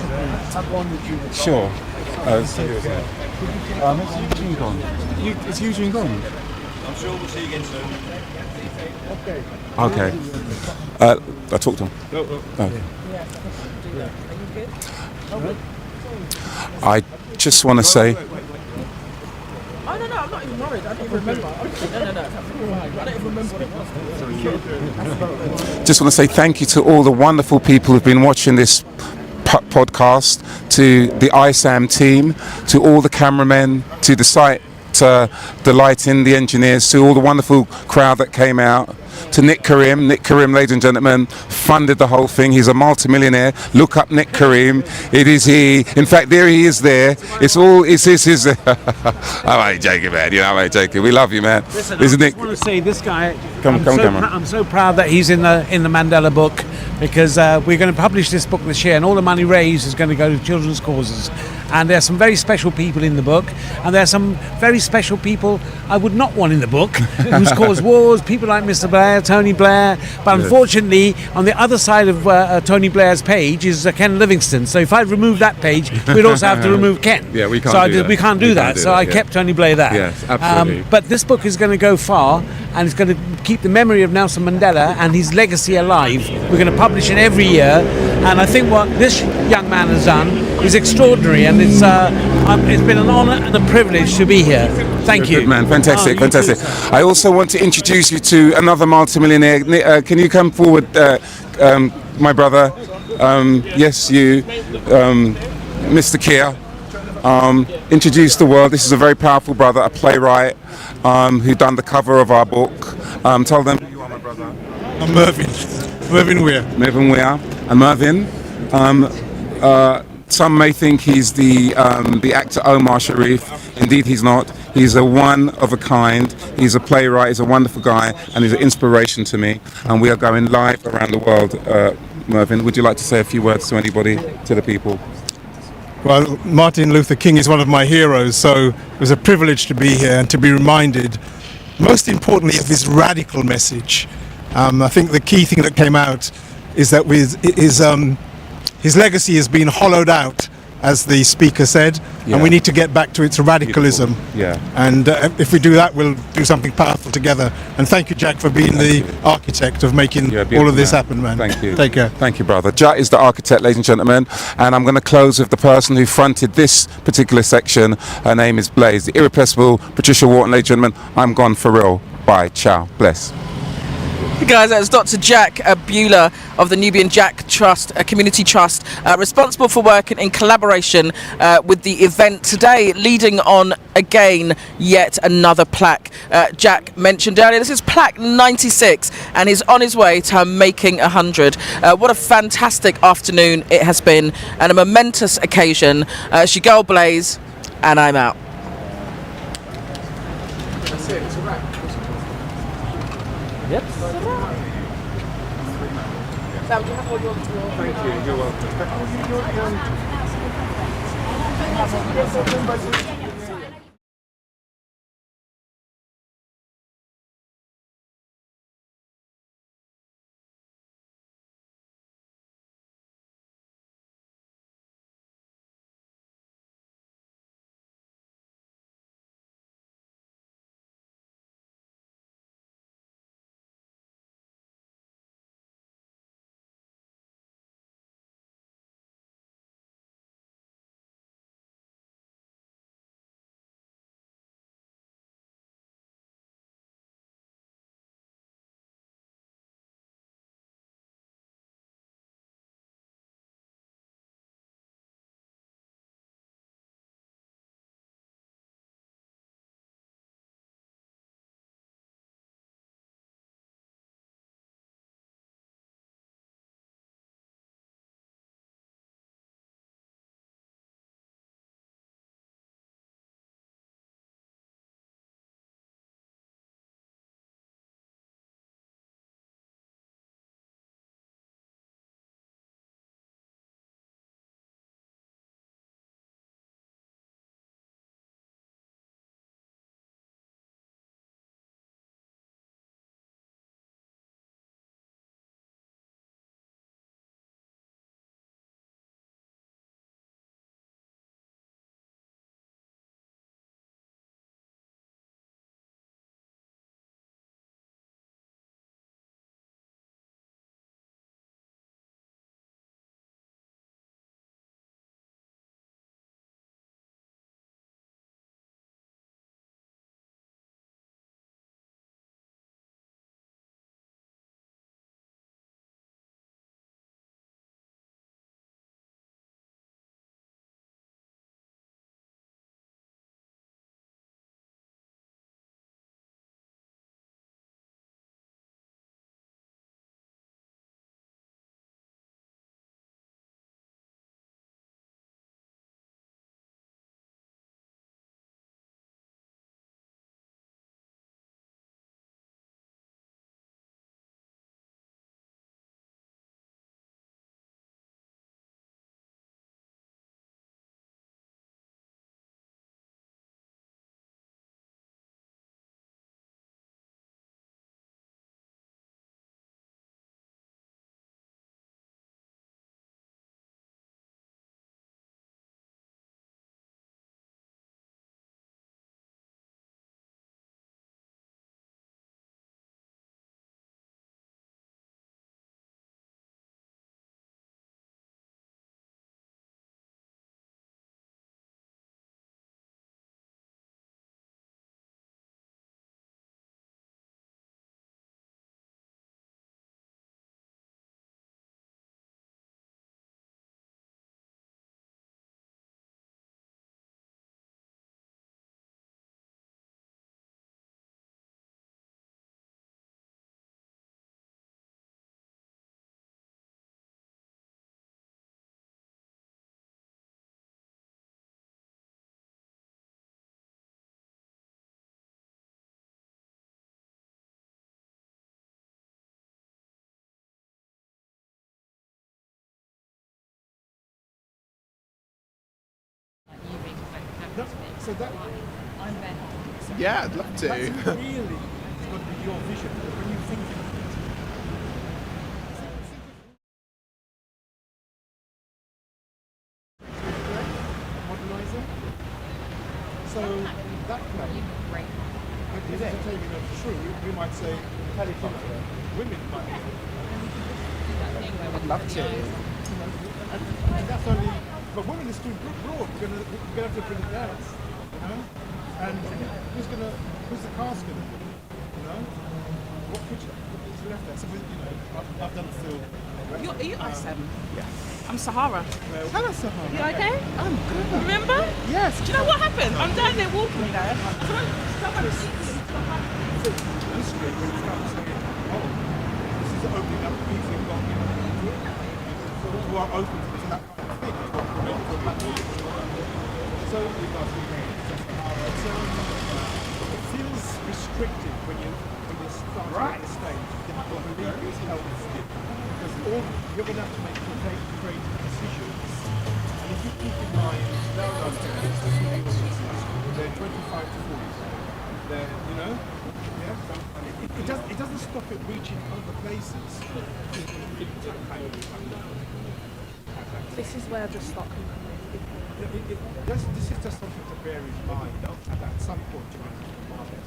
Sure. It's Eugene gone. Is Eugene gone? I'm sure we'll see you again soon. Okay. I talked to him. Okay. I just want to say. Oh, no, I'm not even worried. I don't even remember. No, it's absolutely fine. I don't even remember what it was. Just want to say thank you to all the wonderful people who've been watching this podcast, to the eyesam team, to all the cameramen, to the site, the lighting, the engineers, to all the wonderful crowd that came out, to Nick Karim, ladies and gentlemen, funded the whole thing. He's a multi-millionaire. Look up Nick Karim. It is he. In fact, there he is there. It's his. I'm joking, man. I'm joking. We love you, man. Listen, this is Nick. I want to say this guy. Come, camera. I'm so proud that he's in the Mandela book, because we're going to publish this book this year, and all the money raised is going to go to children's causes. And there's some very special people in the book, and there are some very special people I would not want in the book who's caused wars. People like Mr. Blair, Tony Blair. But unfortunately, on the other side of Tony Blair's page is Ken Livingstone. So if I remove that page, we'd also have to remove Ken. Yeah, we can't. We can't do that. So I kept Tony Blair there. Yes, absolutely. But this book is going to go far, and it's going to keep the memory of Nelson Mandela and his legacy alive. We're going to publish it every year, and I think what this young man has done is extraordinary, and it's been an honour and a privilege to be here. Thank you. Good man, fantastic, Oh, you too, fantastic. sir. I also want to introduce you to another multimillionaire. Can you come forward, my brother? Yes, you, Mr. Keir. Introduce the world. This is a very powerful brother, a playwright, who done the cover of our book. Tell them who you are, my brother. I'm Mervyn Weir. Mervyn Weir. And Mervyn, some may think he's the actor Omar Sharif. Indeed, he's not. He's a one of a kind. He's a playwright. He's a wonderful guy, and he's an inspiration to me. And we are going live around the world. Mervyn, would you like to say a few words to anybody, to the people? Well, Martin Luther King is one of my heroes, so it was a privilege to be here and to be reminded, most importantly, of his radical message. I think the key thing that came out is that his legacy has been hollowed out, as the speaker said, and we need to get back to its radicalism. Yeah. And if we do that, we'll do something powerful together. And thank you, Jack, for being the architect of making all of this happen, man. Thank you. Take care. Thank you, brother. Jack is the architect, ladies and gentlemen, and I'm going to close with the person who fronted this particular section. Her name is Blaze, the irrepressible Patricia Wharton, ladies and gentlemen. I'm gone for real. Bye. Ciao. Bless. Hey guys, that's Dr. Jack Bueller of the Nubian Jack Trust, a community trust, responsible for working in collaboration with the event today, leading on again yet another plaque. Jack mentioned earlier, this is plaque 96, and he's on his way to making 100. What a fantastic afternoon it has been, and a momentous occasion. It's your girl Blaze, and I'm out. That's it. It's a wrap. Yep. Sam, do you have all your... Thank you. You're welcome. So that. Yeah, I'd love to. That's really got to be your vision when you think about it. Modernizer. So that play, if it's taken as true, we might say women might be. I'd love to. And that's only, but women is too broad. We're gonna have to bring it down, you know. And who's the cast gonna be? You know, what picture is left there? So I've done a film. Are you eyesam? Yes. I'm Sahara. Hello, Sahara. You okay? I'm good. Remember? Yes. Do you know what happened? I'm down there walking there. This street when it comes to this is opening up people who've got who are open to that kind of thing. So it feels restrictive when you start at the stage. What I believe is helpful because you're going to have to make creative decisions. And if you keep in mind, they're 25 to 40. They're, you know, it doesn't stop it reaching other places. This is where the stock can come in. This is just something to bear in mind at some point during the market.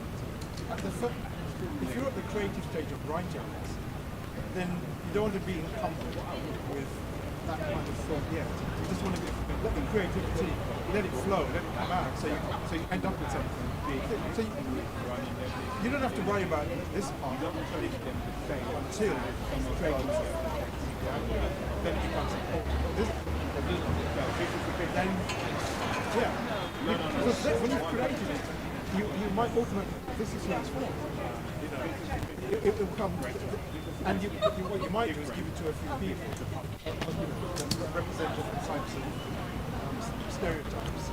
If you're at the creative stage of writing this, then you don't want to be encumbered with that kind of thought yet. You just want to let the creativity, let it flow, let it come out, so you end up with something big. So you don't have to worry about this part until it's creative. Then it becomes important. Then, yeah. Because when you've created it, you might ultimately, this is who it's for. You know, it will come, and what you might do is give it to a few people that represent different types of stereotypes.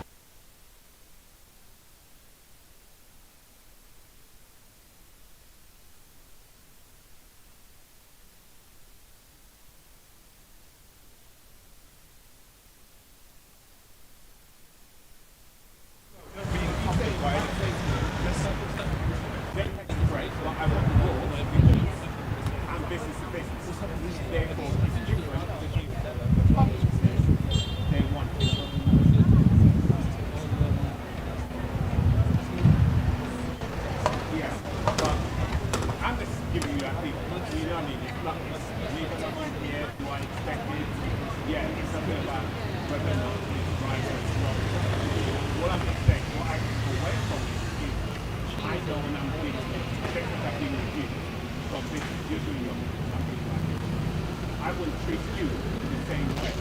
I wouldn't treat you the same way.